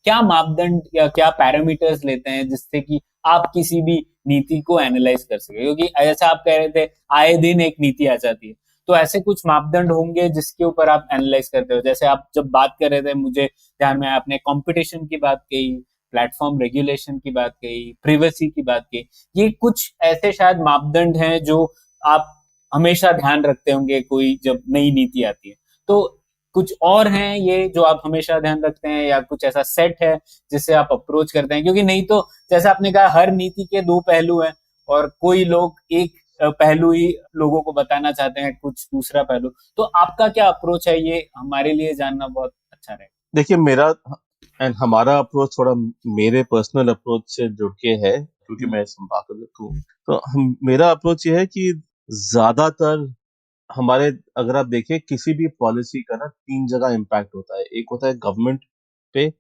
क्या मापदंड या क्या पैरामीटर्स लेते हैं जिससे कि आप किसी भी नीति को एनालाइज कर सके? क्योंकि जैसा आप कह रहे थे, आए दिन एक नीति आ जाती है, तो ऐसे कुछ मापदंड होंगे जिसके ऊपर आप एनालाइज करते हो। जैसे आप जब बात कर रहे थे, मुझे ध्यान में आया, आपने कंपटीशन की बात कही, प्लेटफॉर्म रेगुलेशन की बात कही, प्रिवेसी की बात कही। ये कुछ ऐसे शायद मापदंड हैं जो आप हमेशा ध्यान रखते होंगे कोई जब नई नीति आती है। तो कुछ और हैं ये जो आप हमेशा ध्यान रखते हैं, या कुछ ऐसा सेट है जिससे आप अप्रोच करते हैं? क्योंकि नहीं तो जैसे आपने कहा, हर नीति के दो पहलू हैं, और कोई लोग एक पहलू ही लोगों को बताना चाहते हैं, कुछ दूसरा पहलू। तो आपका क्या अप्रोच है, ये हमारे लिए जानना बहुत अच्छा रहेगा। देखिए, मेरा एंड हमारा अप्रोच थोड़ा मेरे पर्सनल अप्रोच से जुड़ के है, क्योंकि मैं संपादक हूँ। तो मेरा अप्रोच ये है कि ज्यादातर हमारे, अगर आप देखें किसी भी पॉलिसी का ना, 3 जगह इम्पैक्ट होता है। एक होता है गवर्नमेंट पे,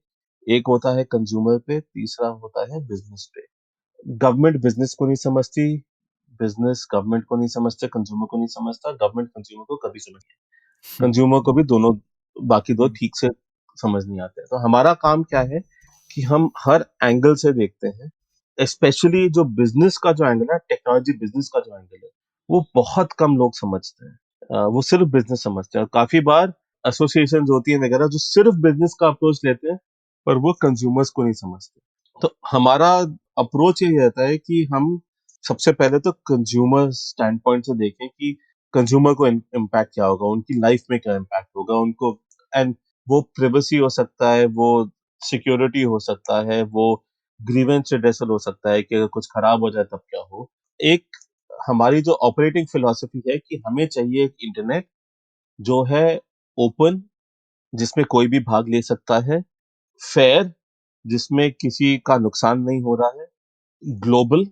एक होता है कंज्यूमर पे, तीसरा होता है बिजनेस पे। गवर्नमेंट बिजनेस को नहीं समझती, बिजनेस गवर्नमेंट को नहीं समझते, कंज्यूमर को नहीं समझता, गवर्नमेंट कंज्यूमर को कभी समझ नहीं, कंज्यूमर को भी दोनों, बाकी दो ठीक से समझ नहीं आते। तो हमारा काम क्या है कि हम हर एंगल से देखते हैं। स्पेशली जो बिजनेस का जो एंगल है, टेक्नोलॉजी बिजनेस का जो एंगल है, वो बहुत कम लोग समझते हैं। वो सिर्फ बिजनेस समझते हैं, और काफी बार एसोसिएशंस होती है वगैरह जो सिर्फ बिजनेस का अप्रोच लेते हैं, पर वो कंज्यूमर्स को नहीं समझते। तो हमारा अप्रोच ये रहता है कि हम सबसे पहले तो कंज्यूमर स्टैंड पॉइंट से देखें कि कंज्यूमर को इम्पैक्ट क्या होगा, उनकी लाइफ में क्या इम्पैक्ट होगा उनको। एंड वो प्रिवेसी हो सकता है, वो सिक्योरिटी हो सकता है, वो ग्रीवेंस रिड्रेसल हो सकता है कि अगर कुछ खराब हो जाए तब क्या हो। एक हमारी जो ऑपरेटिंग फिलॉसफी है कि हमें चाहिए एक इंटरनेट जो है ओपन, जिसमें कोई भी भाग ले सकता है, फेयर, जिसमें किसी का नुकसान नहीं हो रहा है, ग्लोबल,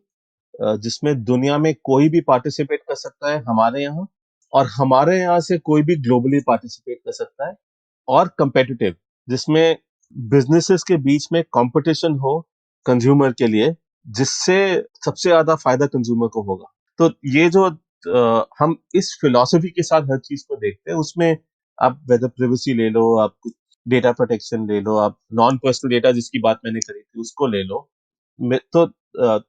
जिसमें दुनिया में कोई भी पार्टिसिपेट कर सकता है हमारे यहाँ, और हमारे यहाँ से कोई भी ग्लोबली पार्टिसिपेट कर सकता है, और competitive, जिसमें बिजनेसेस के बीच में कंपटीशन हो कंज्यूमर के लिए, जिससे सबसे ज्यादा फायदा कंज्यूमर को होगा। तो ये जो हम इस फिलॉसफी के साथ हर चीज को देखते हैं। उसमें आप वेदर प्रिवेसी ले लो, आप डेटा प्रोटेक्शन ले लो, आप नॉन पर्सनल डेटा जिसकी बात मैंने करी थी उसको ले लो। तो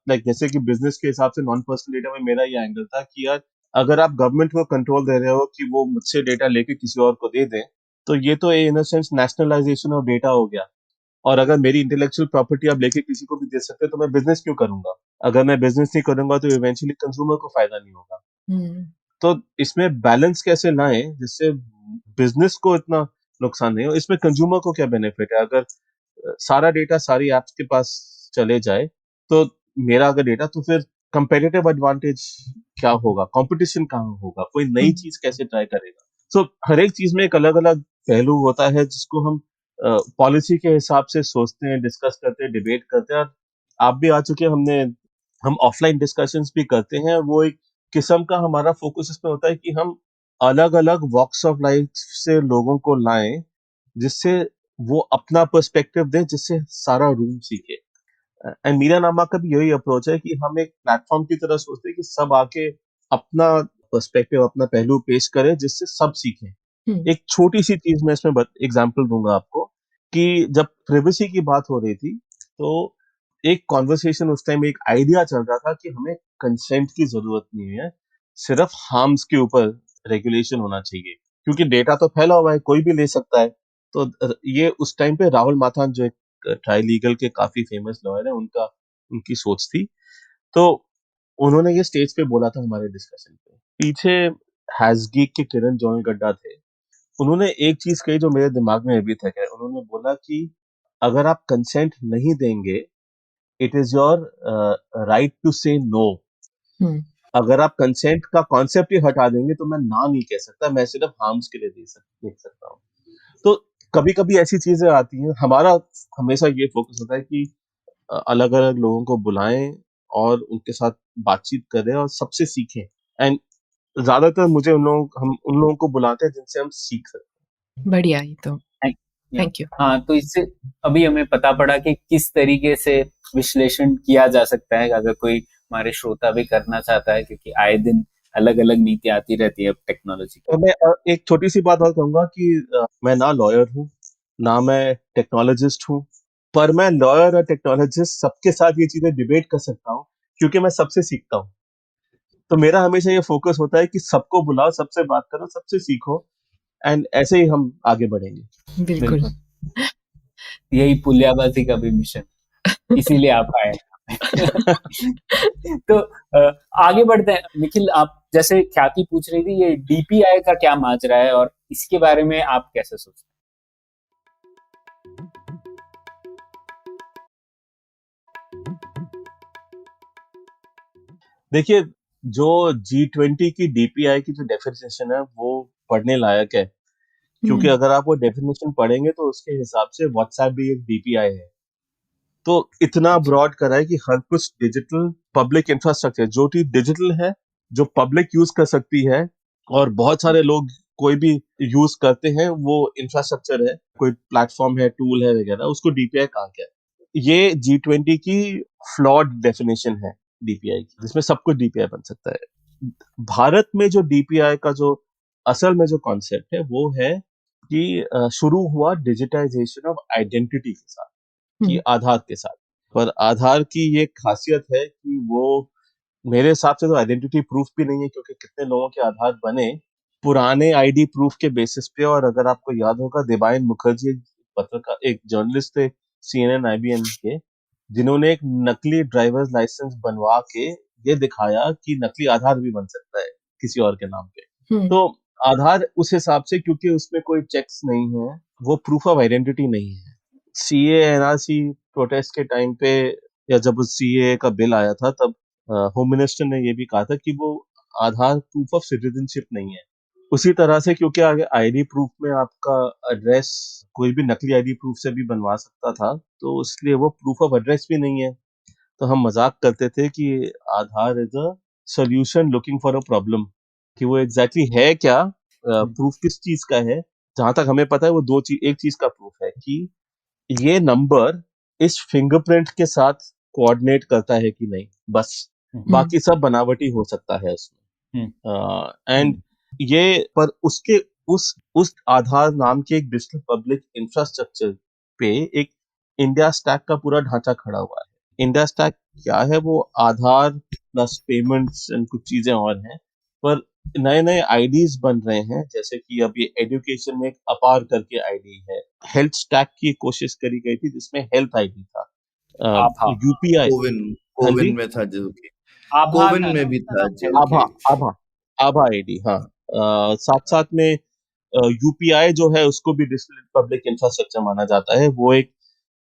लाइक जैसे कि बिजनेस के हिसाब से नॉन पर्सनल डेटा में मेरा ये एंगल था कि यार अगर आप गवर्नमेंट को कंट्रोल दे रहे हो कि वो मुझसे डेटा लेके किसी और को दे दें, तो ये तो in a sense nationalisation of data हो गया। और अगर मेरी इंटेलेक्चुअल प्रॉपर्टी आप लेके किसी को भी दे सकते हो तो मैं बिजनेस क्यों करूंगा? अगर मैं बिजनेस नहीं करूंगा तो इवेंचुअली कंज्यूमर को फायदा नहीं होगा। हम्म तो इसमें बैलेंस कैसे लाएं जिससे बिजनेस को इतना नुकसान नहीं हो, इसमें कंज्यूमर को क्या बेनिफिट है? अगर सारा डेटा सारी एप्स के पास चले जाए तो मेरा अगर डेटा, तो फिर कंपेटिटिव एडवांटेज क्या होगा? कंपटीशन कहाँ होगा? कोई नई चीज कैसे ट्राई करेगा? सो हर एक चीज में एक अलग अलग पहलू होता है जिसको हम पॉलिसी के हिसाब से सोचते हैं, डिस्कस करते हैं, डिबेट करते हैं। और आप भी आ चुके हैं, हम ऑफलाइन डिस्कशंस भी करते हैं। वो एक किस्म का हमारा फोकस इसमें होता है कि हम अलग अलग वॉक्स ऑफ लाइफ से लोगों को लाएं जिससे वो अपना पर्सपेक्टिव दें, जिससे सारा रूम सीखे। एंड मीरा नामा का भी यही अप्रोच है कि हम एक प्लेटफॉर्म की तरह सोचते हैं कि सब आके अपना पर्सपेक्टिव, अपना पहलू पेश करें जिससे सब सीखें। एक छोटी सी चीज मैं इसमें एग्जांपल दूंगा आपको कि जब प्रिवेसी की बात हो रही थी तो एक कॉन्वर्सेशन उस टाइम, एक आइडिया चल रहा था कि हमें कंसेंट की जरूरत नहीं है, सिर्फ हार्म्स के ऊपर रेगुलेशन होना चाहिए क्योंकि डेटा तो फैला हुआ है, कोई भी ले सकता है। तो ये उस टाइम पे राहुल माथान जो एक ट्राई लीगल के काफी फेमस लॉयर है, उनकी सोच थी। तो उन्होंने ये स्टेज पे बोला था हमारे डिस्कशन पे। पीछे हैजगीक के किरण जॉन गड्ढा थे, उन्होंने एक चीज कही जो मेरे दिमाग में अभी तक है। उन्होंने बोला कि अगर आप कंसेंट नहीं देंगे, it is your right to say no. अगर आप कंसेंट का कॉन्सेप्ट ही हटा देंगे तो मैं ना नहीं कह सकता, मैं सिर्फ हार्म्स के लिए देख सकता हूँ। तो कभी कभी ऐसी चीजें आती हैं, हमारा हमेशा ये फोकस होता है कि अलग अलग लोगों को बुलाएं और उनके साथ बातचीत करें और सबसे सीखें। एंड ज्यादातर हम उन लोगों को बुलाते हैं जिनसे हम सीख सकते बढ़िया, ये तो Thank- थैंक यू। हाँ, तो इससे अभी हमें पता पड़ा कि किस तरीके से विश्लेषण किया जा सकता है, अगर कोई हमारे श्रोता भी करना चाहता है, क्योंकि आए दिन अलग अलग नीति आती रहती है टेक्नोलॉजी की। हैं। और मैं एक छोटी सी बात और कहूंगा कि मैं ना लॉयर हूँ, ना मैं टेक्नोलॉजिस्ट हूँ, पर मैं लॉयर और टेक्नोलॉजिस्ट सबके साथ ये चीजें डिबेट कर सकता हूँ क्योंकि मैं सबसे सीखता हूँ। तो मेरा हमेशा ये फोकस होता है कि सबको बुलाओ, सबसे बात करो, सबसे सीखो, एंड ऐसे ही हम आगे बढ़ेंगे। बिल्कुल। यही पुलियाबाजी का भी मिशन, इसीलिए आप आए। तो आगे बढ़ते हैं। निखिल, आप जैसे ख्याति पूछ रही थी, ये डीपीआई का क्या माजरा है और इसके बारे में आप कैसे सोचते देखिए, जो G20 की डीपीआई की जो डेफिनेशन है वो पढ़ने लायक है, क्योंकि अगर आप वो डेफिनेशन पढ़ेंगे तो उसके हिसाब से व्हाट्सएप भी एक डीपीआई है। तो इतना ब्रॉड करा है कि हर कुछ डिजिटल पब्लिक इंफ्रास्ट्रक्चर, जो चीज डिजिटल है, जो पब्लिक यूज कर सकती है और बहुत सारे लोग कोई भी यूज करते हैं, वो इंफ्रास्ट्रक्चर है, कोई प्लेटफॉर्म है, टूल है वगैरह, उसको डीपीआई कहा गया है। ये G20 की फ्लॉड डेफिनेशन है डीपीआई की, जिसमें सब कुछ डीपीआई बन सकता है। भारत में जो डीपीआई का जो असल में जो कॉन्सेप्ट है वो है कि शुरू हुआ डिजिटाइजेशन ऑफ आइडेंटिटी के साथ, कि आधार के साथ। पर आधार की ये खासियत है कि वो मेरे हिसाब से तो आइडेंटिटी प्रूफ भी नहीं है, क्योंकि कितने लोगों के आधार बने पुराने आईडी प्रूफ के बेसिस पे। और अगर आपको याद होगा, दिबाइन मुखर्जी एक पत्रकार, एक जर्नलिस्ट थे CNN IBN के, जिन्होंने एक नकली ड्राइवर्स लाइसेंस बनवा के ये दिखाया कि नकली आधार भी बन सकता है किसी और के नाम पे। तो आधार उस हिसाब से, क्योंकि उसमें कोई चेक्स नहीं है, वो प्रूफ ऑफ आइडेंटिटी नहीं है। CA NRC प्रोटेस्ट के टाइम पे, या जब उस CA का बिल आया था, तब होम मिनिस्टर ने ये भी कहा था कि वो आधार प्रूफ ऑफ सिटीजनशिप नहीं है। उसी तरह से, क्योंकि आगे आईडी प्रूफ में आपका एड्रेस कोई भी नकली आईडी प्रूफ से भी बनवा सकता था, तो इसलिए वो प्रूफ ऑफ एड्रेस भी नहीं है। तो हम मजाक करते थे कि Aadhaar is a solution looking for a problem, कि वो एग्जैक्टली है क्या, प्रूफ किस चीज का है। जहां तक हमें पता है वो एक चीज का प्रूफ है कि ये नंबर इस फिंगरप्रिंट के साथ कोऑर्डिनेट करता है कि नहीं, बस। बाकी सब बनावटी हो सकता है उसमें। एंड ये पर उसके उस आधार नाम के एक डिजिटल पब्लिक इंफ्रास्ट्रक्चर पे एक इंडिया स्टैक का पूरा ढांचा खड़ा हुआ है। इंडिया स्टैक क्या है? वो आधार प्लस पेमेंट्स एंड कुछ चीजें और हैं, पर नए नए आईडीज बन रहे हैं। जैसे कि अब ये एजुकेशन में एक अपार करके आईडी है। हेल्थ स्टैक की कोशिश करी गई थी जिसमें हेल्थ आईडी था, आभा यूपीआई। कोविन हाँ जी, कोविन में था जो कि आभा कोविन था में ना भी उसका था नाम, जो हेल्थ आभा कि आभा आभा आईडी, हाँ। साथ साथ में यूपीआई जो है उसको भी डिजिटल पब्लिक इंफ्रास्ट्रक्चर माना जाता है। वो एक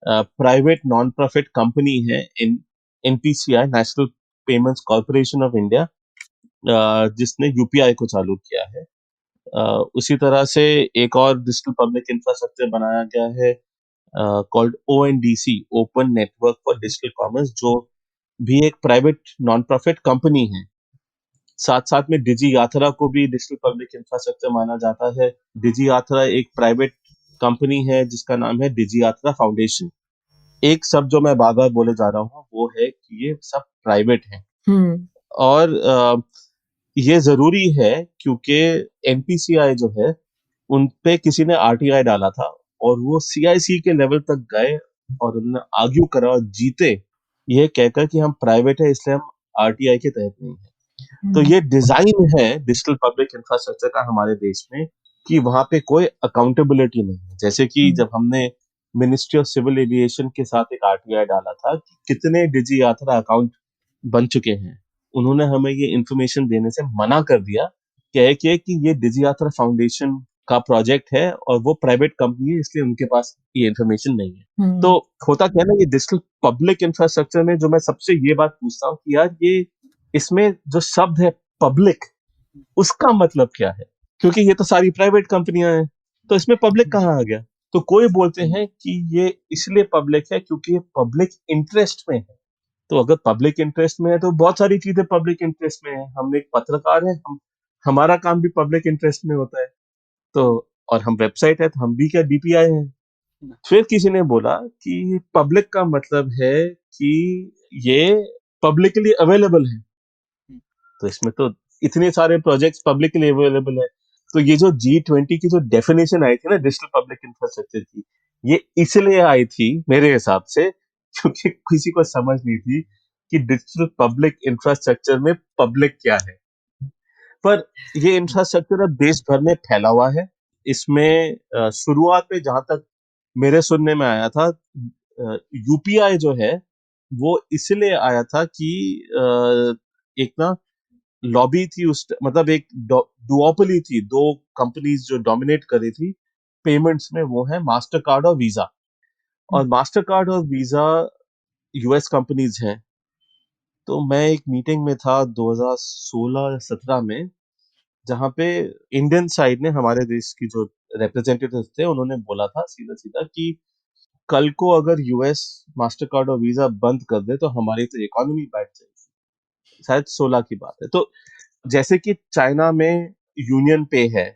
प्राइवेट नॉन प्रॉफिट कंपनी है, in NPCI, national payments corporation of India, जिसने यूपीआई को चालू किया है। उसी तरह से एक और डिजिटल पब्लिक इंफ्रास्ट्रक्चर बनाया गया है called ONDC, open network for digital commerce, जो भी एक प्राइवेट नॉन प्रॉफिट कंपनी है। साथ साथ में डिजी यात्रा को भी डिजिटल पब्लिक इंफ्रास्ट्रक्चर माना जाता है। डिजी यात्रा एक प्राइवेट कंपनी है जिसका नाम है डिजी यात्रा फाउंडेशन। एक शब्द जो मैं बार बार बोले जा रहा हूँ वो है कि ये सब प्राइवेट है, हम्म और ये जरूरी है क्योंकि एनपीसीआई जो है उन पे किसी ने आरटीआई डाला था, और वो सीआईसी के लेवल तक गए और उन्होंने आर्ग्यू करा और जीते, ये कहकर कि हम प्राइवेट है इसलिए हम आरटीआई के तहत नहीं है। तो ये डिजाइन है डिजिटल पब्लिक इंफ्रास्ट्रक्चर का हमारे देश में कि वहां पे कोई अकाउंटेबिलिटी नहीं है। जैसे कि जब हमने मिनिस्ट्री ऑफ सिविल एविएशन के साथ एक आरटीआई डाला था कि कितने डिजी यात्रा अकाउंट बन चुके हैं, उन्होंने हमें ये इंफॉर्मेशन देने से मना कर दिया, कह के कि ये डिजी यात्रा फाउंडेशन का प्रोजेक्ट है और वो प्राइवेट कंपनी है इसलिए उनके पास ये इंफॉर्मेशन नहीं है। तो होता क्या है ना, ये डिजिटल पब्लिक इंफ्रास्ट्रक्चर में जो मैं सबसे ये बात पूछता हूँ कि यार ये इसमें जो शब्द है पब्लिक, उसका मतलब क्या है? क्योंकि ये तो सारी प्राइवेट कंपनियां हैं, तो इसमें पब्लिक कहाँ आ गया? तो कोई बोलते हैं कि ये इसलिए पब्लिक है क्योंकि ये पब्लिक इंटरेस्ट में है। तो अगर पब्लिक इंटरेस्ट में है तो बहुत सारी चीजें पब्लिक इंटरेस्ट में है। हम एक पत्रकार है, हम हमारा काम भी पब्लिक इंटरेस्ट में होता है। तो और हम वेबसाइट है तो हम भी क्या डीपीआई हैं। फिर किसी ने बोला कि पब्लिक का मतलब है कि ये पब्लिकली अवेलेबल है। तो इसमें तो इतने सारे प्रोजेक्ट्स पब्लिकली अवेलेबल है। तो ये जो G20 की जो डेफिनेशन आई थी ना डिजिटल पब्लिक इंफ्रास्ट्रक्चर की, ये इसलिए आई थी मेरे हिसाब से क्योंकि किसी को समझ नहीं थी कि डिजिटल पब्लिक इंफ्रास्ट्रक्चर में पब्लिक क्या है। पर ये इंफ्रास्ट्रक्चर अब देश भर में फैला हुआ है। इसमें शुरुआत में जहां तक मेरे सुनने में आया था, यूपीआई जो है वो इसलिए आया था कि एक ना लॉबी थी मतलब एक डुओपोली थी, दो कंपनीज जो डोमिनेट कर रही थी पेमेंट्स में, वो है मास्टर कार्ड और वीजा। और मास्टर कार्ड और वीजा यूएस कंपनीज हैं। तो मैं एक मीटिंग में था 2016 या 17 में, जहां पे इंडियन साइड ने, हमारे देश की जो रिप्रेजेंटेटिव थे, उन्होंने बोला था सीधा सीधा कि कल को अगर यूएस मास्टर कार्ड और वीजा बंद कर दे तो हमारी तो इकोनॉमी बैठ जाएगी। शायद 16 की बात है। तो जैसे कि चाइना में यूनियन पे है,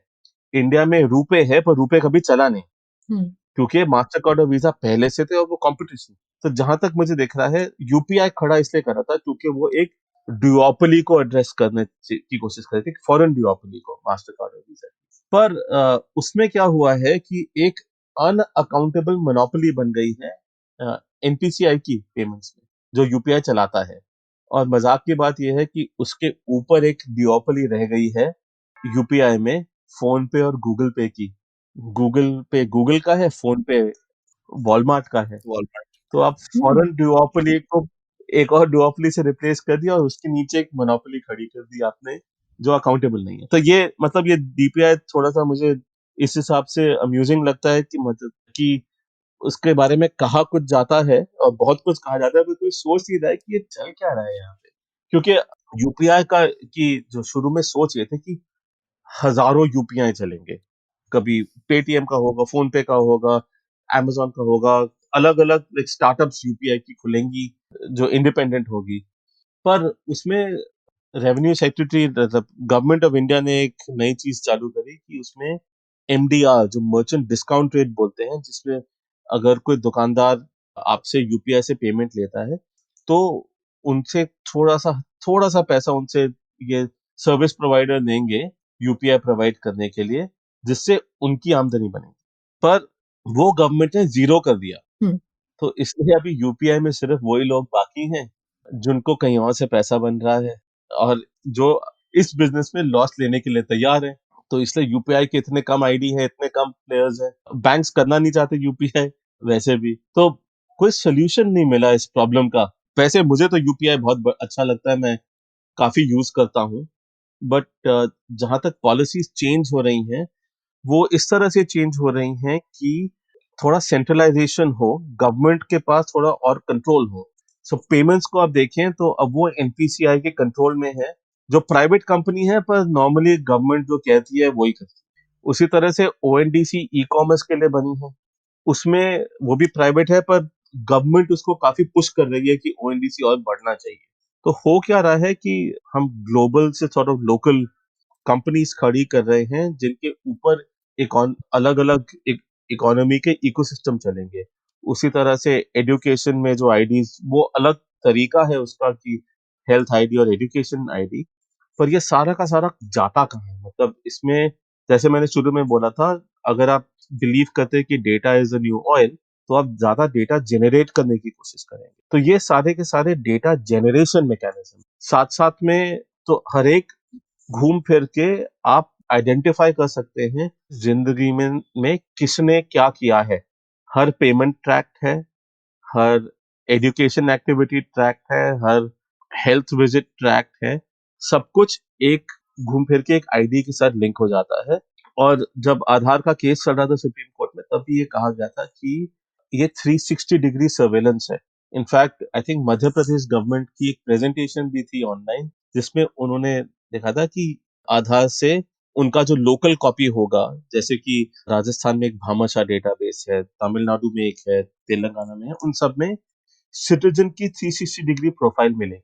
इंडिया में रुपे है, पर रुपे कभी चला नहीं क्योंकि मास्टर कार्ड और वीजा पहले से थे और वो कंपटीशन। तो जहां तक मुझे दिख रहा है यूपीआई खड़ा इसलिए करा था क्योंकि वो एक ड्यूओपोली को एड्रेस करने की कोशिश कर रही थी, फॉरेन ड्यूओपोली को, मास्टर कार्ड और वीजा। पर उसमें क्या हुआ है कि एक अनअकाउंटेबल मोनोपोली बन गई है एनपीसीआई की पेमेंट्स में, जो यूपीआई चलाता है। और मजाक की बात यह है कि उसके ऊपर एक डिओपोली रह गई है यूपीआई में, फोन पे और गूगल पे की। गूगल पे गूगल का है, फोन पे वॉलमार्ट का है। वॉलमार्ट। तो आप फॉरेन डुओपोली को एक और डुओपोली से रिप्लेस कर दिया और उसके नीचे एक मोनोपोली खड़ी कर दी आपने, जो अकाउंटेबल नहीं है। तो ये मतलब ये डीपीआई थोड़ा सा मुझे इस हिसाब से अम्यूजिंग लगता है कि मतलब कि उसके बारे में कहा कुछ जाता है और बहुत कुछ कहा जाता है, पर कोई सोच नहीं रहा है कि ये चल क्या रहा है यहाँ पे। क्योंकि यूपीआई का की जो शुरू में सोच ये थे कि हजारों यूपीआई चलेंगे, कभी पेटीएम का होगा, फोन पे का होगा, अमेजोन का होगा, अलग अलग स्टार्टअप्स यूपीआई की खुलेंगी जो इंडिपेंडेंट होगी। पर उसमें रेवेन्यू सेक्रेटरी, मतलब गवर्नमेंट ऑफ इंडिया ने एक नई चीज चालू करी कि उसमें एमडीआर, जो मर्चेंट डिस्काउंट रेट बोलते हैं, जिसमें अगर कोई दुकानदार आपसे यूपीआई से पेमेंट लेता है तो उनसे थोड़ा सा पैसा उनसे ये सर्विस प्रोवाइडर देंगे यूपीआई प्रोवाइड करने के लिए, जिससे उनकी आमदनी बनेगी। पर वो गवर्नमेंट ने जीरो कर दिया। हम्म। तो इसलिए अभी यूपीआई में सिर्फ वही लोग बाकी हैं जिनको कहीं और से पैसा बन रहा है, और जो इस बिजनेस में लॉस लेने के लिए तैयार है। तो इसलिए यूपीआई के इतने कम आईडी है, इतने कम प्लेयर्स हैं, बैंक्स करना नहीं चाहते यूपीआई वैसे भी। तो कोई सोल्यूशन नहीं मिला इस प्रॉब्लम का। वैसे मुझे तो यूपीआई बहुत अच्छा लगता है, मैं काफी यूज करता हूँ। बट जहां तक पॉलिसीज चेंज हो रही हैं, वो इस तरह से चेंज हो रही हैं कि थोड़ा सेंट्रलाइजेशन हो, गवर्नमेंट के पास थोड़ा और कंट्रोल हो। सो पेमेंट्स को आप देखें तो अब वो एनपीसीआई के कंट्रोल में है, जो प्राइवेट कंपनी है, पर नॉर्मली गवर्नमेंट जो कहती है वही करती है। उसी तरह से ओएनडीसी ई कॉमर्स के लिए बनी है, उसमें वो भी प्राइवेट है, पर गवर्नमेंट उसको काफी पुश कर रही है कि ओएनडीसी और बढ़ना चाहिए। तो हो क्या रहा है कि हम ग्लोबल से सॉर्ट ऑफ लोकल कंपनीज खड़ी कर रहे हैं, जिनके ऊपर एक अलग अलग इकोनॉमी के इकोसिस्टम चलेंगे। उसी तरह से एजुकेशन में जो आईडीज, वो अलग तरीका है उसका कि हेल्थ आईडी और एजुकेशन आईडी। पर ये सारा का सारा जाता कहाँ है? मतलब इसमें, जैसे मैंने शुरू में बोला था, अगर आप बिलीव करते हैं कि data is the new oil, तो आप ज्यादा डेटा जनरेट करने की कोशिश करेंगे। तो ये सारे के सारे डेटा जनरेशन मैकेनिज्म साथ साथ में, तो हर एक घूम फिर के आप आइडेंटिफाई कर सकते हैं जिंदगी में किसने क्या किया है। हर पेमेंट ट्रैक है, हर एजुकेशन एक्टिविटी ट्रैक है, हर हेल्थ विजिट ट्रैक है। सब कुछ एक घूम फिर के एक आईडी के साथ लिंक हो जाता है। और जब आधार का केस चल रहा था सुप्रीम कोर्ट में, तब भी ये कहा गया था कि ये 360 डिग्री सर्वेलेंस है। In fact I think Madhya Pradesh government की एक प्रेजेंटेशन भी थी ऑनलाइन, जिसमें उन्होंने देखा था कि आधार से उनका जो लोकल कॉपी होगा, जैसे कि राजस्थान में एक भामाशाह डेटाबेस है, तमिलनाडु में एक है, तेलंगाना में है, उन सब में सिटीजन की 360 डिग्री प्रोफाइल मिलेगी।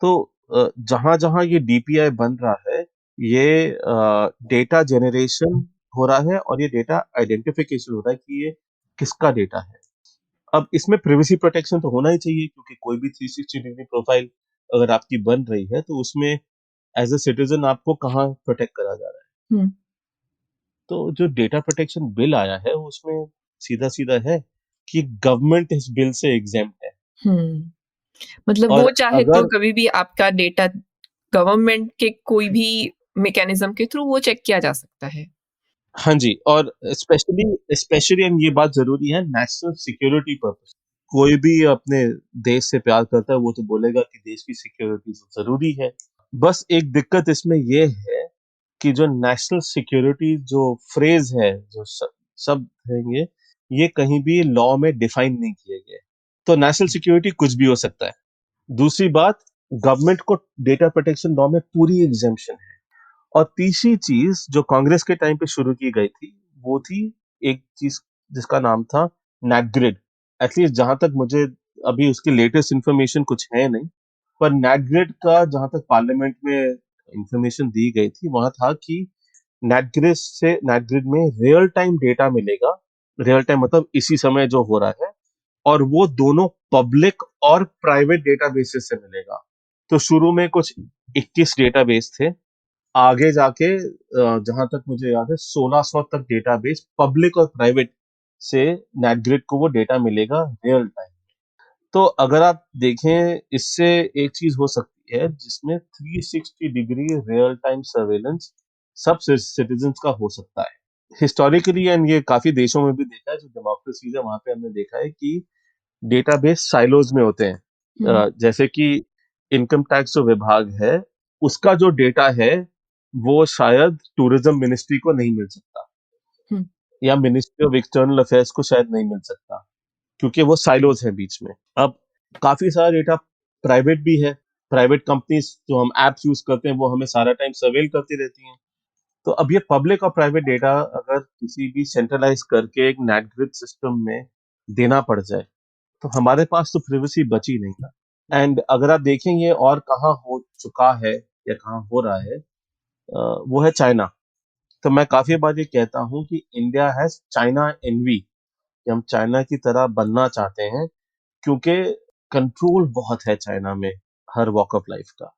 तो जहां जहां ये डीपीआई बन रहा है, ये डेटा जनरेशन हो रहा है और ये डेटा आइडेंटिफिकेशन हो रहा है कि ये किसका डेटा है। अब इसमें प्रिवेसी प्रोटेक्शन तो होना ही चाहिए, क्योंकि कोई भी 360 डिग्री प्रोफाइल अगर आपकी बन रही है, तो उसमें एज ए सिटीजन आपको कहाँ प्रोटेक्ट करा जा रहा है। हम्म। तो जो डेटा प्रोटेक्शन बिल आया है, उसमें सीधा सीधा है कि गवर्नमेंट इस बिल से एग्जेम्प्ट है। हम्म। मतलब और वो चाहे तो अगर, कभी भी आपका डेटा गवर्नमेंट के कोई भी मैकेनिज्म के थ्रू वो चेक किया जा सकता है। हाँ जी, और स्पेशली स्पेशली ये बात जरूरी है नेशनल सिक्योरिटी पर्पस। कोई भी अपने देश से प्यार करता है, वो तो बोलेगा कि देश की सिक्योरिटी जरूरी है। बस एक दिक्कत इसमें ये है कि जो नेशनल सिक्योरिटी जो फ्रेज है, जो शब्द है, ये कहीं भी लॉ में डिफाइन नहीं किए गए। तो नेशनल सिक्योरिटी कुछ भी हो सकता है। दूसरी बात, गवर्नमेंट को डेटा प्रोटेक्शन लॉ में पूरी एग्जेम्पशन है। और तीसरी चीज जो कांग्रेस के टाइम पे शुरू की गई थी, वो थी एक चीज जिसका नाम था नेटग्रिड। एटलीस्ट जहां तक मुझे अभी उसकी लेटेस्ट इंफॉर्मेशन कुछ है नहीं, पर नेटग्रिड का जहां तक पार्लियामेंट में इंफॉर्मेशन दी गई थी, वहां था कि नेटग्रिड में रियल टाइम डेटा मिलेगा। रियल टाइम मतलब इसी समय जो हो रहा है, और वो दोनों पब्लिक और प्राइवेट डेटाबेसेस से मिलेगा। तो शुरू में कुछ 21 डेटाबेस थे, आगे जाके जहां तक मुझे याद है 1600 तक डेटाबेस पब्लिक और प्राइवेट से नेटग्रिड को वो डेटा मिलेगा रियल टाइम। तो अगर आप देखें, इससे एक चीज हो सकती है जिसमें 360 डिग्री रियल टाइम सर्वेलेंस सब सिटीजन्स का हो सकता है। हिस्टोरिकली, एंड ये काफी देशों में भी देखा है, जो डेमोक्रेसीज है वहां पे हमने देखा है कि डेटाबेस साइलोज में होते हैं। जैसे कि इनकम टैक्स जो विभाग है, उसका जो डेटा है वो शायद टूरिज्म मिनिस्ट्री को नहीं मिल सकता, हम्म। या मिनिस्ट्री ऑफ एक्सटर्नल अफेयर्स को शायद नहीं मिल सकता, क्योंकि वो साइलोज हैं बीच में। अब काफी सारा डेटा प्राइवेट भी है। प्राइवेट कंपनीज जो हम एप्स यूज करते हैं, वो हमें सारा टाइम सर्वेल करती रहती हैं। तो अब ये पब्लिक और प्राइवेट डेटा अगर किसी भी सेंट्रलाइज करके एक नेटग्रिड सिस्टम में देना पड़ जाए, तो हमारे पास तो प्रिवेसी बची नहीं ना। एंड अगर आप देखें ये और कहाँ हो चुका है या कहाँ हो रहा है, वो है चाइना। तो मैं काफी बार ये कहता हूँ कि इंडिया हैज चाइना एनवी, कि हम चाइना की तरह बनना चाहते हैं, क्योंकि कंट्रोल बहुत है चाइना में हर वॉक ऑफ लाइफ का।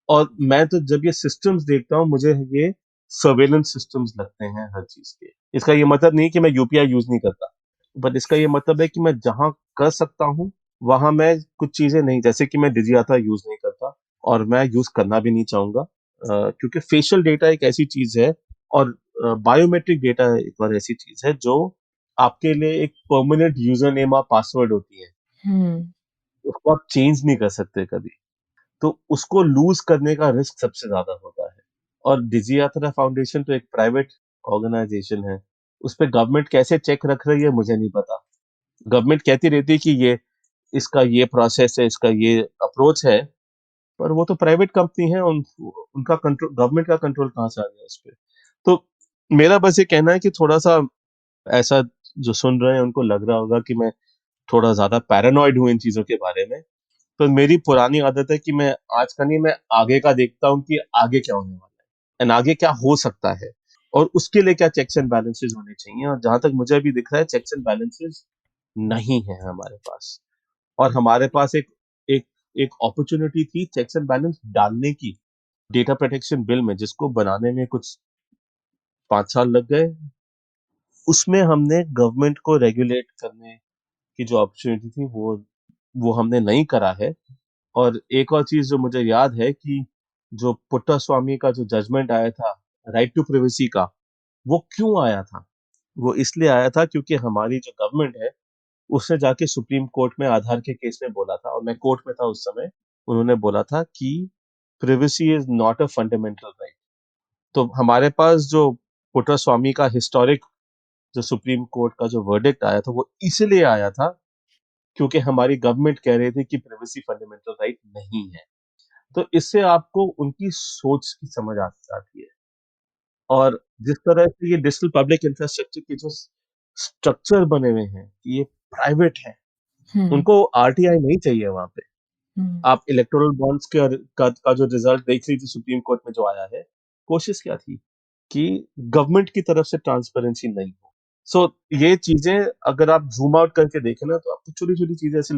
और मैं तो जब ये सिस्टम्स देखता हूँ मुझे ये सर्वेलेंस सिस्टम्स लगते हैं हर चीज के। इसका ये मतलब नहीं कि मैं यूपीआई यूज नहीं करता, बट इसका ये मतलब है कि मैं जहां कर सकता हूँ वहां मैं कुछ चीजें नहीं, जैसे कि मैं डिजियाता यूज नहीं करता और मैं यूज करना भी नहीं चाहूंगा, क्योंकि फेशियल डेटा एक ऐसी चीज है और बायोमेट्रिक डेटा एक और ऐसी चीज है जो आपके लिए एक परमानेंट यूजर नेम और पासवर्ड होती है, हम्म उसको आप चेंज नहीं कर सकते कभी। तो उसको लूज करने का रिस्क सबसे ज्यादा होता है। और डिजियात्रा फाउंडेशन तो एक प्राइवेट ऑर्गेनाइजेशन है, उस पर गवर्नमेंट कैसे चेक रख रही है मुझे नहीं पता। गवर्नमेंट कहती रहती है कि ये इसका ये प्रोसेस है, इसका ये अप्रोच है, पर वो तो प्राइवेट कंपनी है, उनका कंट्रोल, गवर्नमेंट का कंट्रोल कहाँ से आ गया उस पर। तो मेरा बस ये कहना है कि थोड़ा सा ऐसा जो सुन रहे हैं उनको लग रहा होगा कि मैं थोड़ा ज्यादा पैरानॉइड हूँ इन चीजों के बारे में। तो मेरी पुरानी आदत है कि मैं आज का नहीं, मैं आगे का देखता हूँ कि आगे क्या होने वाला है एंड आगे क्या हो सकता है और उसके लिए क्या चेक्स एंड बैलेंसेस होने चाहिए। और जहां तक मुझे अभी दिख रहा है चेक्स एंड बैलेंसेस नहीं है हमारे पास। और हमारे पास एक एक अपॉर्चुनिटी थी चेक्स एंड बैलेंस डालने की डेटा प्रोटेक्शन बिल में, जिसको बनाने में कुछ 5 साल लग गए। उसमें हमने गवर्नमेंट को रेगुलेट करने की जो अपॉर्चुनिटी थी वो हमने नहीं करा है। और एक और चीज जो मुझे याद है कि जो पुट्टास्वामी का जो जजमेंट आया था राइट टू प्राइवेसी का, वो क्यों आया था? वो इसलिए आया था क्योंकि हमारी जो गवर्नमेंट है उसने जाके सुप्रीम कोर्ट में आधार के केस में बोला था, और मैं कोर्ट में था उस समय, उन्होंने बोला था कि privacy is not a fundamental right. तो हमारे पास जो पुट्टास्वामी का हिस्टोरिक जो सुप्रीम कोर्ट का जो वर्डिक्ट आया था वो इसलिए आया था क्योंकि हमारी गवर्नमेंट कह रही थी कि प्राइवेसी फंडामेंटल राइट नहीं है। तो इससे आपको उनकी सोच की समझ आ जाती है। और जिस तरह से ये डिजिटल पब्लिक इंफ्रास्ट्रक्चर के जो स्ट्रक्चर बने हुए हैं ये प्राइवेट है, हम्म उनको आरटीआई नहीं चाहिए वहां पे। हम्म आप इलेक्टोरल बॉन्ड्स के का जो रिजल्ट देख रही थी सुप्रीम कोर्ट में जो आया है, कोशिश क्या थी कि गवर्नमेंट की तरफ से ट्रांसपेरेंसी नहीं हो। सो ये चीजें अगर आप जूम आउट करके देखें ना तो आपको छोटी छोटी चीजें ऐसे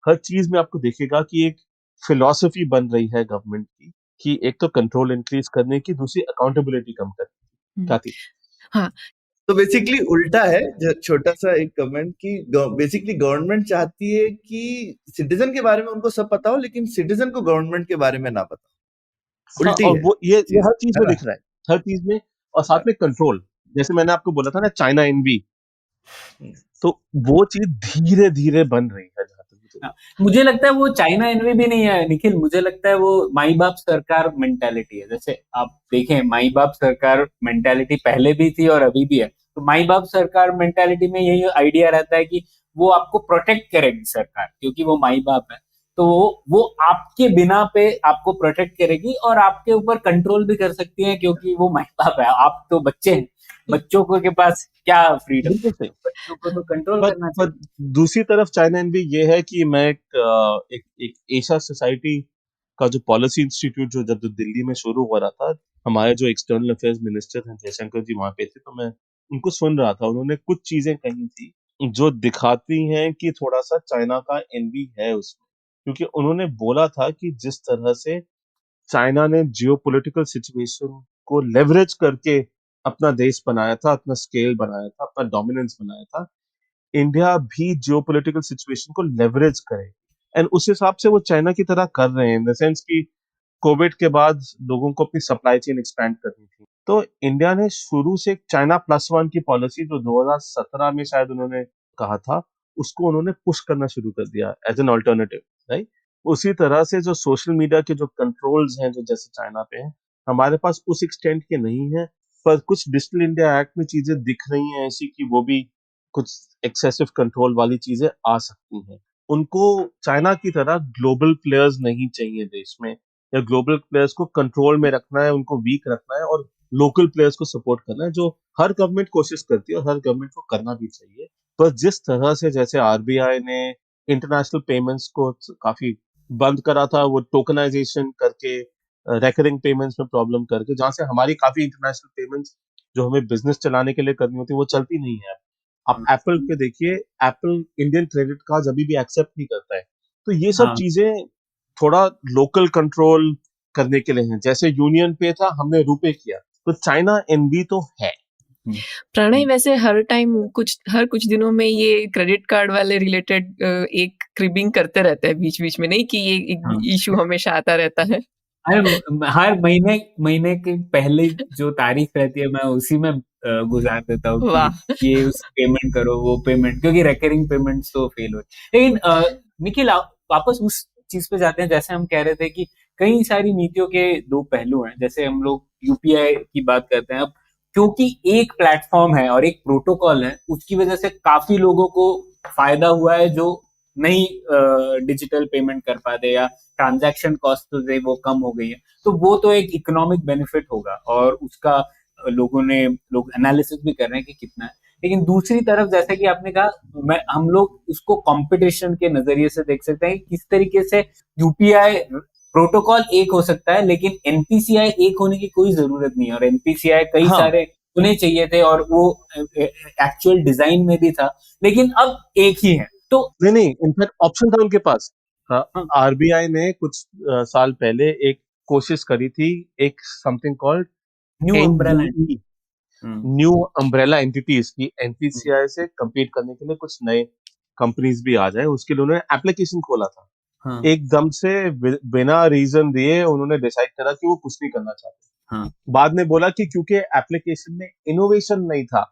हर चीज में आपको देखेगा कि एक फिलॉसफी बन रही है गवर्नमेंट की कि एक तो कंट्रोल इंक्रीज करने की, दूसरी अकाउंटेबिलिटी कम करने की। हम्म, क्या थी? हाँ तो बेसिकली उल्टा है, जो छोटा सा एक कमेंट कि बेसिकली गवर्नमेंट चाहती है कि सिटीजन के बारे में उनको सब पता हो, लेकिन सिटीजन को गवर्नमेंट के बारे में ना पता हो। हाँ, उल्टी और है वो ये चीज, हर चीज है में ना? दिख रहा है, हर चीज में। और साथ हाँ। में कंट्रोल, जैसे मैंने आपको बोला था ना चाइना एनवी, तो वो चीज धीरे धीरे बन रही है जहां तक मुझे हाँ, लगता मुझे लगता है वो चाइना एनवी भी नहीं है निखिल, मुझे लगता है वो माई बाप सरकार मेंटालिटी है। जैसे आप देखें माई बाप सरकार मेंटालिटी पहले भी थी और अभी भी है। तो माई बाप सरकार मेंटालिटी में यही आइडिया रहता है कि वो आपको प्रोटेक्ट करेगी सरकार, क्योंकि वो माई बाप है। तो वो आपके बिना पे आपको प्रोटेक्ट करेगी और आपके ऊपर कंट्रोल भी कर सकती है, क्योंकि वो माई बाप है, आप तो बच्चे हैं। बच्चों को के पास क्या है। फ्रीडम, बिल्कुल सही। बच्चों को तो कंट्रोल करना पर चाहिए। दूसरी तरफ चाइना एनवी ये है कि मैं एक एशिया सोसाइटी का जो पॉलिसी इंस्टीट्यूट जो जब दिल्ली में शुरू हो रहा था, हमारे जो एक्सटर्नल अफेयर्स मिनिस्टर हैं जयशंकर जी वहां पे थे, तो मैं उनको सुन रहा था। उन्होंने कुछ चीजें कही थी जो दिखाती हैं कि थोड़ा सा चाइना का एनवी है उसमें। क्योंकि उन्होंने बोला था कि जिस तरह से चाइना ने जियोपॉलिटिकल सिचुएशन को लेवरेज करके अपना देश बनाया था, अपना स्केल बनाया था, अपना डोमिनेंस बनाया था, इंडिया भी जियोपॉलिटिकल सिचुएशन को लेवरेज करे। एंड उस हिसाब से वो चाइना की तरह कर रहे हैं, इन द सेंस कि कोविड के बाद लोगों को अपनी सप्लाई चेन एक्सपैंड करनी थी, तो इंडिया ने शुरू से चाइना प्लस वन की पॉलिसी जो 2017 में शायद उन्होंने कहा था, उसको उन्होंने पुश करना शुरू कर दिया एज एन ऑल्टरनेटिव, राइट। उसी तरह से जो सोशल मीडिया के जो कंट्रोल्स हैं जो जैसे चाइना पे हैं, हमारे पास उस एक्सटेंट के नहीं है। पर कुछ डिजिटल इंडिया एक्ट में चीजें दिख रही हैं ऐसी कि वो भी कुछ एक्सेसिव कंट्रोल वाली चीजें आ सकती हैं। उनको चाइना की तरह ग्लोबल प्लेयर्स नहीं चाहिए देश में, या ग्लोबल प्लेयर्स को कंट्रोल में रखना है, उनको वीक रखना है और लोकल प्लेयर्स को सपोर्ट करना है, जो हर गवर्नमेंट कोशिश करती है और हर गवर्नमेंट को करना भी चाहिए। पर जिस तरह से जैसे आरबीआई ने इंटरनेशनल पेमेंट्स को काफी बंद करा था, वो टोकनाइजेशन करके, रेकरिंग पेमेंट्स में प्रॉब्लम करके, जहां से हमारी काफी इंटरनेशनल पेमेंट्स जो हमें बिजनेस चलाने के लिए करनी होती है वो चलती नहीं है। आप एप्पल पे देखिए, एप्पल इंडियन क्रेडिट कार्ड अभी भी एक्सेप्ट नहीं करता है। तो ये सब हाँ चीजें थोड़ा लोकल कंट्रोल करने के लिए हैं। जैसे यूनियन पे था, हमने रुपए किया, तो चाइना एनबी तो है। प्रणय वैसे हर कुछ दिनों में ये क्रेडिट कार्ड वाले रिलेटेड एक क्रिबिंग करते रहते हैं बीच बीच में, नहीं कि ये एक हाँ। इशू हमेशा आता रहता है। हर महीने की पहले जो तारीख रहती है, मैं उसी में गुजार देता हूँ वाह। कि ये उस पेमेंट करो, वो पेमेंट, क्योंकि रेकरिंग पेमेंट्स तो फेल हो। लेकिन निखिल, आप वापस उस चीज पे जाते हैं, जैसे हम कह रहे थे कि कई सारी नीतियों के दो पहलू हैं। जैसे हम लोग यूपीआई की बात करते हैं, अब क्योंकि एक प्लेटफॉर्म है और एक प्रोटोकॉल है, उसकी वजह से काफी लोगों को फायदा हुआ है जो नहीं डिजिटल पेमेंट कर पाते, या ट्रांजैक्शन कॉस्ट तो वो कम हो गई है। तो वो तो एक इकोनॉमिक बेनिफिट होगा, और उसका लोग एनालिसिस भी कर रहे हैं कि कितना है। लेकिन दूसरी तरफ, जैसे कि आपने कहा, हम लोग उसको कंपटीशन के नजरिए से देख सकते हैं कि किस तरीके से यूपीआई प्रोटोकॉल एक हो सकता है, लेकिन एनपीसीआई एक होने की कोई जरूरत नहीं है। और एनपीसीआई कई हाँ। सारे होने चाहिए थे, और वो एक्चुअल डिजाइन में भी था, लेकिन अब एक ही है। तो नहीं, इनफैक्ट ऑप्शन था उनके पास। हाँ, आरबीआई ने कुछ साल पहले एक कोशिश करी थी, एक something called new umbrella. NUE, new umbrella entities की, एनपीसीआई से compete करने के लिए कुछ नए कंपनीज भी आ जाए, उसके लिए उन्होंने एप्लीकेशन खोला था। हाँ, एकदम से बिना रीजन दिए उन्होंने डिसाइड करा कि वो कुछ नहीं करना चाहते। हाँ, बाद में बोला कि क्योंकि एप्लीकेशन में इनोवेशन नहीं था।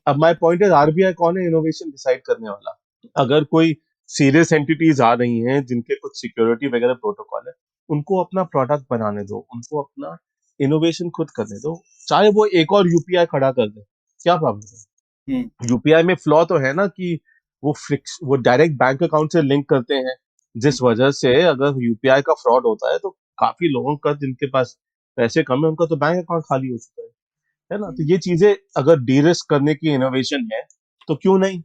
अब माय पॉइंट है, आरबीआई कौन है इनोवेशन डिसाइड करने वाला? अगर कोई सीरियस एंटिटीज आ रही हैं जिनके कुछ सिक्योरिटी वगैरह प्रोटोकॉल है, उनको अपना प्रोडक्ट बनाने दो, उनको अपना इनोवेशन खुद करने दो, चाहे वो एक और यूपीआई खड़ा कर दे, क्या प्रॉब्लम है? यूपीआई में फ्लॉ तो है ना कि वो डायरेक्ट बैंक अकाउंट से लिंक करते हैं, जिस वजह से अगर यूपीआई का फ्रॉड होता है तो काफी लोगों का, जिनके पास पैसे कम है, उनका तो बैंक अकाउंट खाली हो चुका है ना? तो ये चीजें अगर डी रिस्क करने की इनोवेशन है तो क्यों नहीं?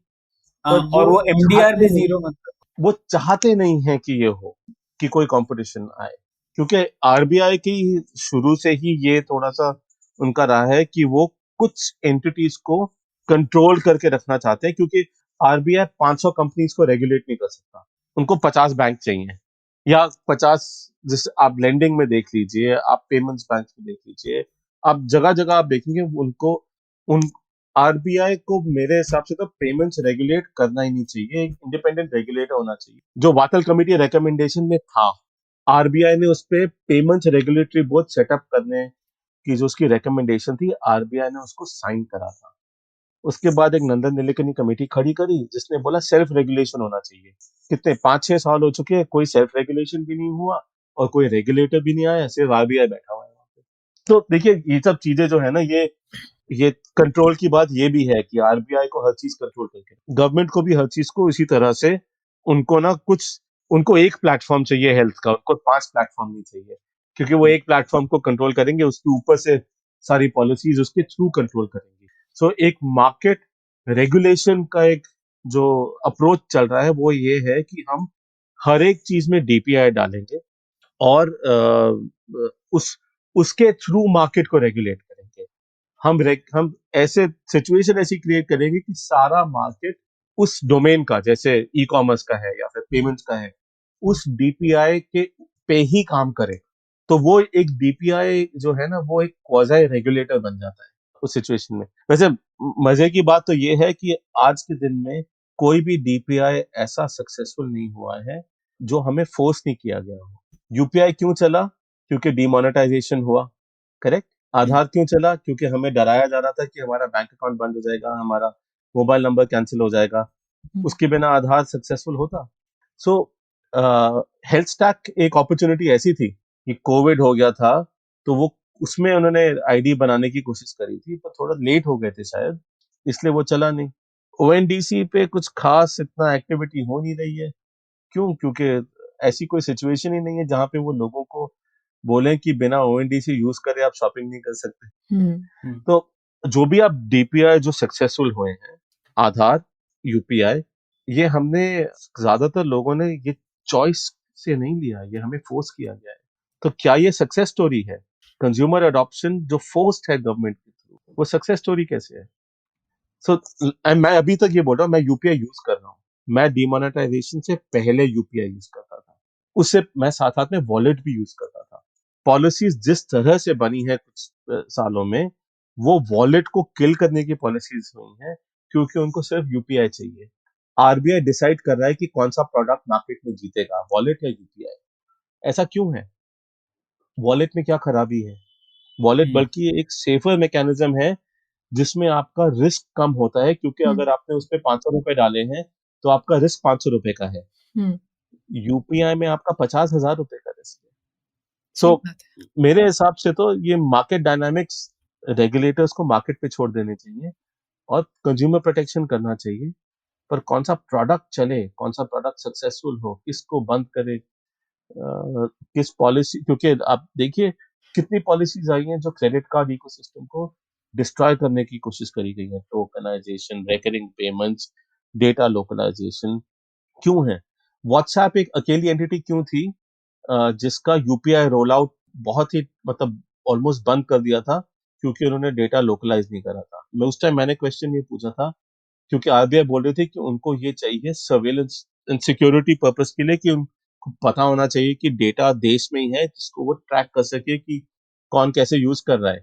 पर और वो वो एमडीआर चाहते भी नहीं, जीरो मतलब। वो चाहते नहीं है कि ये हो, कि कोई कंपटीशन आए, क्योंकि आरबीआई की शुरू से ही ये थोड़ा सा उनका रहा है कि वो कुछ एंटिटीज को कंट्रोल करके रखना चाहते हैं, क्योंकि आरबीआई 500 कंपनीज को रेगुलेट नहीं कर सकता, उनको 50 बैंक चाहिए, या 50, जैसे आप लेंडिंग में देख लीजिए, आप पेमेंट्स बैंक में देख लीजिए, आप जगह जगह आप देखेंगे उनको, उन आरबीआई को मेरे हिसाब से तो पेमेंट्स रेगुलेट करना ही नहीं चाहिए, एक इंडिपेंडेंट रेगुलेटर होना चाहिए, जो वातल कमेटी रिकमेंडेशन में था। आरबीआई ने उस पे पेमेंट्स रेगुलेटरी बोर्ड सेटअप करने की जो उसकी रिकमेंडेशन थी, आरबीआई ने उसको साइन करा था। उसके बाद एक नंदन नीलेकनी कमेटी खड़ी करी, जिसने बोला सेल्फ रेगुलेशन होना चाहिए। कितने 5-6 साल हो चुके हैं, कोई सेल्फ रेगुलेशन भी नहीं हुआ और कोई रेगुलेटर भी नहीं आया, सिर्फ आरबीआई बैठा हुआ है वहाँ पे। तो देखिए, ये सब चीजें जो है ना, ये कंट्रोल की बात ये भी है कि आरबीआई को हर चीज कंट्रोल करके, गवर्नमेंट को भी हर चीज को इसी तरह से, उनको ना कुछ, उनको एक प्लेटफॉर्म चाहिए हेल्थ का, उनको 5 प्लेटफॉर्म नहीं चाहिए, क्योंकि वो एक प्लेटफॉर्म को कंट्रोल करेंगे, उसके ऊपर से सारी पॉलिसीज उसके थ्रू कंट्रोल करेंगे। सो एक मार्केट रेगुलेशन का एक जो अप्रोच चल रहा है वो ये है कि हम हर एक चीज में डीपीआई डालेंगे, और उस उसके थ्रू मार्केट को रेगुलेट करेंगे। हम ऐसे सिचुएशन ऐसी क्रिएट करेंगे कि सारा मार्केट उस डोमेन का, जैसे ई कॉमर्स का है या फिर पेमेंट्स का है, उस डीपीआई के पे ही काम करे। तो वो एक डीपीआई जो है ना, वो एक क्वाज़ी रेगुलेटर बन जाता है उस सिचुएशन में। वैसे मजे की बात तो ये है कि आज के दिन में कोई भी डीपीआई ऐसा सक्सेसफुल नहीं हुआ है जो हमें फोर्स नहीं किया गया हो। यूपीआई क्यों चला? क्योंकि डिमोनेटाइजेशन हुआ, करेक्ट। आधार क्यों चला? क्योंकि हमें डराया जा रहा था कि हमारा बैंक अकाउंट बंद हो जाएगा, हमारा मोबाइल नंबर कैंसिल हो जाएगा, उसके बिना आधार सक्सेसफुल होता। सो हेल्थ स्टैक एक अपॉर्चुनिटी ऐसी थी कि कोविड हो गया था, तो वो उसमें उन्होंने आईडी बनाने की कोशिश करी थी, पर थोड़ा लेट हो गए थे शायद, इसलिए वो चला नहीं। ओएनडीसी पे कुछ खास इतना एक्टिविटी हो नहीं रही है। क्यों? क्योंकि ऐसी कोई सिचुएशन ही नहीं है जहां पे वो लोगों को बोले कि बिना ओएनडीसी यूज करे आप शॉपिंग नहीं कर सकते। तो जो भी आप डीपीआई जो सक्सेसफुल हुए हैं, आधार, यूपीआई, ये हमने, ज्यादातर लोगों ने ये चॉइस से नहीं लिया, ये हमें फोर्स किया गया है। तो क्या ये सक्सेस स्टोरी है? कंज्यूमर अडॉप्शन जो फोर्स्ड है गवर्नमेंट के थ्रू, वो सक्सेस स्टोरी कैसे है? सो मैं अभी तक ये बोल रहा हूँ, मैं यूपीआई यूज कर रहा हूँ, मैं डिमोनेटाइजेशन से पहले यूपीआई यूज करता था, उससे मैं साथ साथ में वॉलेट भी यूज करता था। पॉलिसीज जिस तरह से बनी है कुछ सालों में, वो वॉलेट को किल करने की पॉलिसीज हुई हैं, क्योंकि उनको सिर्फ यूपीआई चाहिए। आरबीआई डिसाइड कर रहा है कि कौन सा प्रोडक्ट मार्केट में जीतेगा, वॉलेट या यूपीआई। ऐसा क्यों है? वॉलेट में क्या खराबी है? वॉलेट बल्कि एक सेफर मैकेनिज्म है जिसमें आपका रिस्क कम होता है, क्योंकि हम्म अगर आपने उसमें 500 रुपए डाले हैं तो आपका रिस्क 500 रुपए का है। हम्म यूपीआई में आपका 50,000 रुपए का रिस्क है। सही सो बात है। मेरे हिसाब से तो ये मार्केट डायनामिक्स रेगुलेटर्स को मार्केट पे छोड़ देने चाहिए और कंज्यूमर प्रोटेक्शन करना चाहिए। पर कौन सा प्रोडक्ट चले, कौन सा प्रोडक्ट सक्सेसफुल हो, किसको बंद करे, किस पॉलिसी, क्योंकि आप देखिए कितनी पॉलिसीज आई हैं जो क्रेडिट कार्ड इकोसिस्टम को डिस्ट्रॉय करने की कोशिश करी गई है। Tokenisation, recurring payments, data localisation क्यों है? व्हाट्सएप एक अकेली एंटिटी क्यों थी जिसका यूपीआई रोल आउट बहुत ही मतलब ऑलमोस्ट बंद कर दिया था, क्योंकि उन्होंने डेटा लोकलाइज नहीं करा था। मैं उस टाइम मैंने क्वेश्चन ये पूछा था, क्योंकि आरबीआई बोल रही थी कि उनको ये चाहिए सर्वेलेंस एंड सिक्योरिटी पर्पस के लिए, कि उनको पता होना चाहिए कि डेटा देश में ही है जिसको वो ट्रैक कर सके कि कौन कैसे यूज कर रहा है।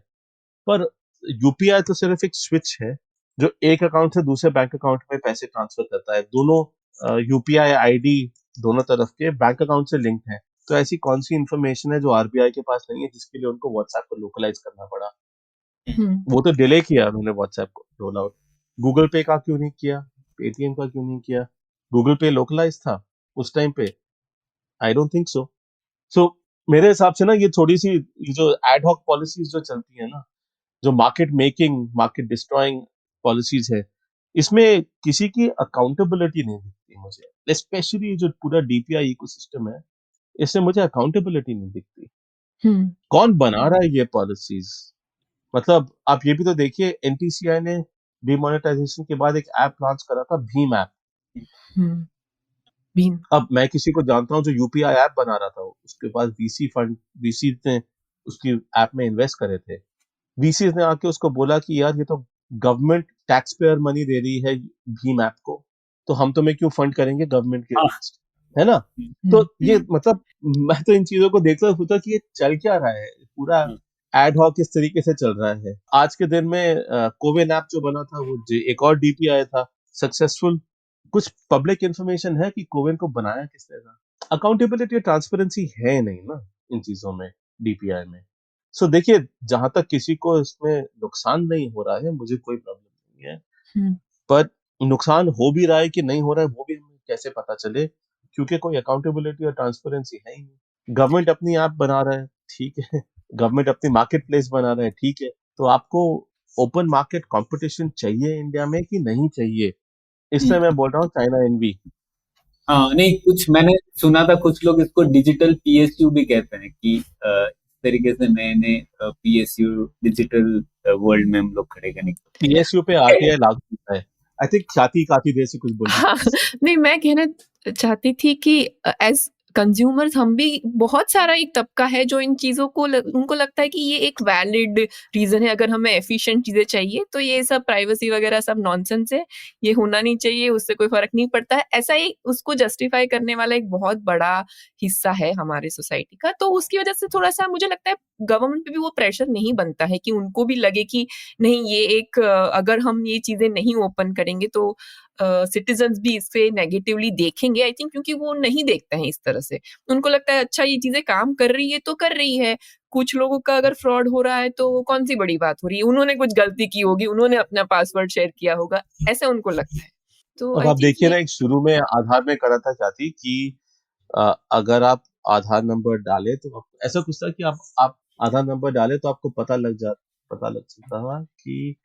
पर यूपीआई तो सिर्फ एक स्विच है जो एक अकाउंट से दूसरे बैंक अकाउंट में पैसे ट्रांसफर करता है। दोनों यूपीआई आईडी दोनों तरफ के बैंक अकाउंट से लिंक्ड है। तो ऐसी कौन सी इंफॉर्मेशन है जो आरबीआई के पास नहीं है जिसके लिए उनको व्हाट्सएप को लोकलाइज करना पड़ा? हम्म वो तो डिले किया उन्होंने व्हाट्सएप को रोल आउट। गूगल पे का क्यों नहीं किया? पेटीएम का क्यों नहीं किया? गूगल पे लोकलाइज था उस टाइम पे? I don't think so. सो मेरे हिसाब से ना ये थोड़ी सी ये जो एडहॉक पॉलिसीज जो चलती है ना, जो market making, market destroying policies है, इसमें किसी की अकाउंटेबिलिटी नहीं दिखती मुझे। स्पेशली जो पूरा डीपीआई इकोसिस्टम है, इससे मुझे अकाउंटेबिलिटी नहीं दिखती। हम्म कौन बना रहा है ये पॉलिसीज? मतलब आप ये भी तो देखिए, एनपीसीआई ने डिमोनेटाइजेशन के बाद एक ऐप लॉन्च करा था, भीम ऐप। हम्म बीन अब मैं किसी को जानता हूँ जो यूपीआई ऐप बना रहा था, उसके पास वीसी ने उसकी ऐप में इन्वेस्ट करे थे। वीसी ने आके उसको बोला कि यार ये तो गवर्नमेंट टैक्स पेयर मनी दे रही है भीम ऐप को, तो हम तुम्हें क्यों फंड करेंगे गवर्नमेंट के हाँ। अगेंस्ट, है ना? तो ये मतलब मैं तो इन चीजों को देखता सोचा कि ये चल क्या रहा है, पूरा एड हॉक इस तरीके से चल रहा है। आज के दिन में कोविन ऐप जो बना था वो एक और डीपीआई था सक्सेसफुल। कुछ पब्लिक इंफॉर्मेशन है कि कोविन को बनाया किसने था? अकाउंटेबिलिटी और ट्रांसपेरेंसी है नहीं ना इन चीजों में, डीपीआई में। सो देखिए, जहां तक किसी को इसमें नुकसान नहीं हो रहा है, मुझे कोई प्रॉब्लम नहीं है। पर नुकसान हो भी रहा है कि नहीं हो रहा है, वो भी हमें कैसे पता चले, क्योंकि कोई अकाउंटेबिलिटी और ट्रांसपेरेंसी है ही नहीं। गवर्नमेंट अपनी ऐप बना रहा है, ठीक है। गवर्नमेंट अपनी मार्केट प्लेस बना रहा है, ठीक है। तो आपको ओपन मार्केट कंपटीशन चाहिए इंडिया में कि नहीं चाहिए? इससे मैं बोल रहा हूँ चाइना एनवी। हाँ, नहीं, कुछ मैंने सुना था, कुछ लोग इसको डिजिटल पीएसयू भी कहते हैं कि इस तरीके से नए नए पीएसयू डिजिटल वर्ल्ड में हम लोग खड़े करने की। पीएसयू पे आरटीआई लागू होता है। आई थिंक ख्याति काफी देर से कुछ बोल रही हाँ, थी। नहीं मैं कहना चाहती थी कि एज कंज्यूमर्स हम भी बहुत सारा एक तबका है जो इन चीज़ों को उनको लगता है कि ये एक वैलिड रीज़न है, अगर हमें एफिशिएंट चीज़ें चाहिए तो ये सब प्राइवेसी वगैरह सब नॉनसेंस है, ये होना नहीं चाहिए, उससे कोई फ़र्क नहीं पड़ता है। ऐसा ही उसको जस्टिफ़ाई करने वाला एक बहुत बड़ा हिस्सा है हमारी सोसाइटी का, तो उसकी वज़ह से थोड़ा-सा मुझे लगता है गवर्नमेंट पे भी वो प्रेशर नहीं बनता है कि उनको भी लगे कि नहीं ये एक अगर हम ये चीज़ें नहीं ओपन करेंगे तो सिटीजन्स भी इससे नेगेटिवली देखेंगे, आई थिंक, क्योंकि वो नहीं देखते हैं इस तरह से। उनको लगता है अच्छा ये चीज़ें काम कर रही है तो कर रही है, कुछ लोगों का अगर फ्रॉड हो रहा है तो कौन-सी बड़ी बात हो रही है, उन्होंने कुछ गलती की होगी, उन्होंने अपना पासवर्ड शेयर किया होगा, ऐसा उनको लगता है। तो अब आई आप थिंक देखिए ये ना, एक शुरू में आधार में करा था क्या थी कि अगर आप आधार नंबर डाले तो ऐसा कुछ था कि आप आधार नंबर डाले तो आपको पता लग सकता था कि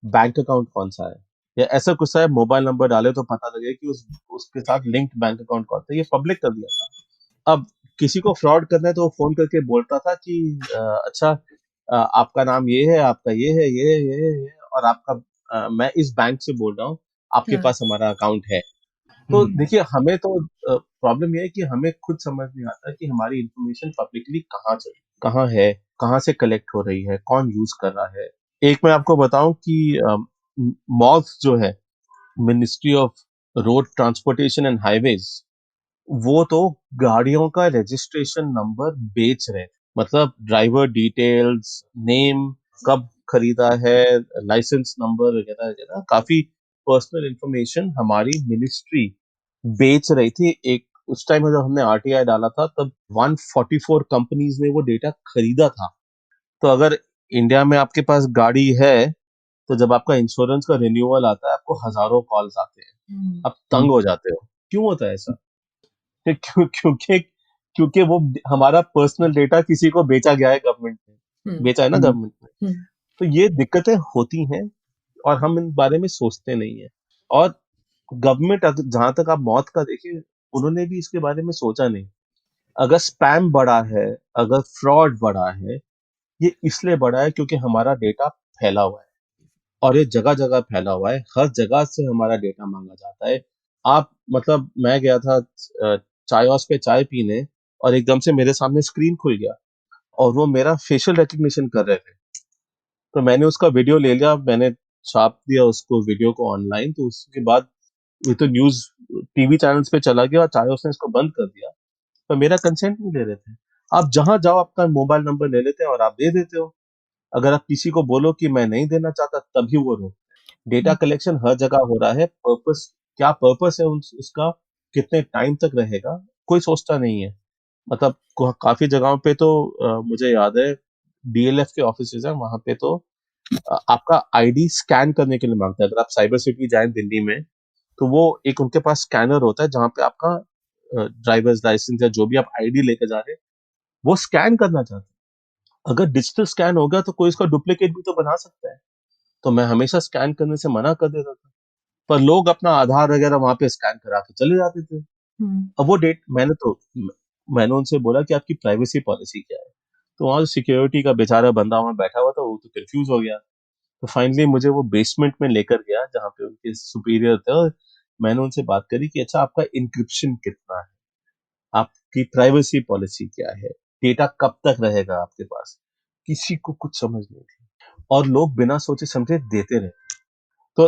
बैंक अकाउंट कौन सा है, या ऐसा कुछ है मोबाइल नंबर डाले तो पता लगे कि उसके साथ लिंक्ड बैंक अकाउंट कौन था। ये पब्लिक कर दिया था। अब किसी को फ्रॉड करना है तो वो फोन करके बोलता था कि अच्छा आपका नाम ये है, आपका ये है, ये है, और आपका मैं इस बैंक से बोल रहा हूँ, आपके हाँ, पास हमारा अकाउंट है। तो देखिए, हमें तो प्रॉब्लम ये है कि हमें खुद समझ नहीं आता कि हमारी इंफॉर्मेशन पब्लिकली कहाँ है, कहाँ से कलेक्ट हो रही है, कौन यूज कर रहा है। एक मैं आपको बताऊं कि मॉल्स जो है, ministry of road transportation and highways, वो तो गाड़ियों का रजिस्ट्रेशन नंबर बेच रहे हैं। मतलब ड्राइवर डिटेल्स, नेम, कब खरीदा है, लाइसेंस नंबर वगैरह वगैरह, काफी पर्सनल इंफॉर्मेशन हमारी मिनिस्ट्री बेच रही थी। एक उस टाइम जब हमने आरटीआई डाला था तब 144 कंपनीज ने वो डेटा खरीदा था। तो अगर इंडिया में आपके पास गाड़ी है तो जब आपका इंश्योरेंस का रिन्यूअल आता है आपको हजारों कॉल्स आते हैं, आप तंग हो जाते हो। क्यों होता है ऐसा? क्योंकि क्योंकि वो हमारा पर्सनल डेटा किसी को बेचा गया है, गवर्नमेंट ने बेचा है ना गवर्नमेंट ने। तो ये दिक्कतें होती हैं और हम इन बारे में सोचते नहीं है। और गवर्नमेंट, जहां तक आप मौत का देखिए, उन्होंने भी इसके बारे में सोचा नहीं। अगर स्पैम बढ़ा है, अगर फ्रॉड बढ़ा है, ये इसलिए बढ़ा है क्योंकि हमारा डेटा फैला हुआ है और ये जगह जगह फैला हुआ है। हर जगह से हमारा डेटा मांगा जाता है। आप मतलब मैं गया था चायोस पे चाय पीने और एकदम से मेरे सामने स्क्रीन खुल गया और वो मेरा फेशियल रिकग्निशन कर रहे थे। तो मैंने उसका वीडियो ले लिया, मैंने छाप दिया उसको वीडियो को ऑनलाइन। तो उसके बाद ये तो न्यूज टीवी चैनल्स पे चला गया और चायोस ने इसको बंद कर दिया। पर मेरा कंसेंट नहीं ले रहे थे। आप जहां जाओ आपका मोबाइल नंबर ले लेते हैं और आप दे देते हो। अगर आप किसी को बोलो कि मैं नहीं देना चाहता तभी वो रोक। डेटा कलेक्शन हर जगह हो रहा है। पर्पस क्या पर्पस है उसका, कितने टाइम तक रहेगा, कोई सोचता नहीं है। मतलब काफी जगहों पे तो मुझे याद है डीएलएफ के ऑफिसेज हैं वहां पे तो आपका आईडी स्कैन करने के लिए मांगता है। अगर आप साइबर सिटी जाए दिल्ली में तो वो एक उनके पास स्कैनर होता है जहां पे आपका ड्राइवर्स लाइसेंस या जो भी आप आईडी लेकर जा रहे हैं वो स्कैन करना चाहते हैं। अगर डिजिटल स्कैन होगा तो कोई इसका डुप्लीकेट भी तो बना सकता है। तो मैं हमेशा स्कैन करने से मना कर देता था, पर लोग अपना आधार वगैरह वहां पे स्कैन करा के चले जाते थे। अब वो डेट मैंने उनसे बोला कि आपकी प्राइवेसी पॉलिसी क्या है। तो वहां सिक्योरिटी का बेचारा बंदा वहां बैठा हुआ था, वो तो कंफ्यूज हो गया। तो फाइनली मुझे वो बेसमेंट में लेकर गया जहाँ पे उनके सुपीरियर थे और मैंने उनसे बात करी कि अच्छा आपका इंक्रिप्शन कितना है, आपकी प्राइवेसी पॉलिसी क्या है, डेटा कब तक रहेगा आपके पास। किसी को कुछ समझ नहीं थी और लोग बिना सोचे समझे देते रहे। तो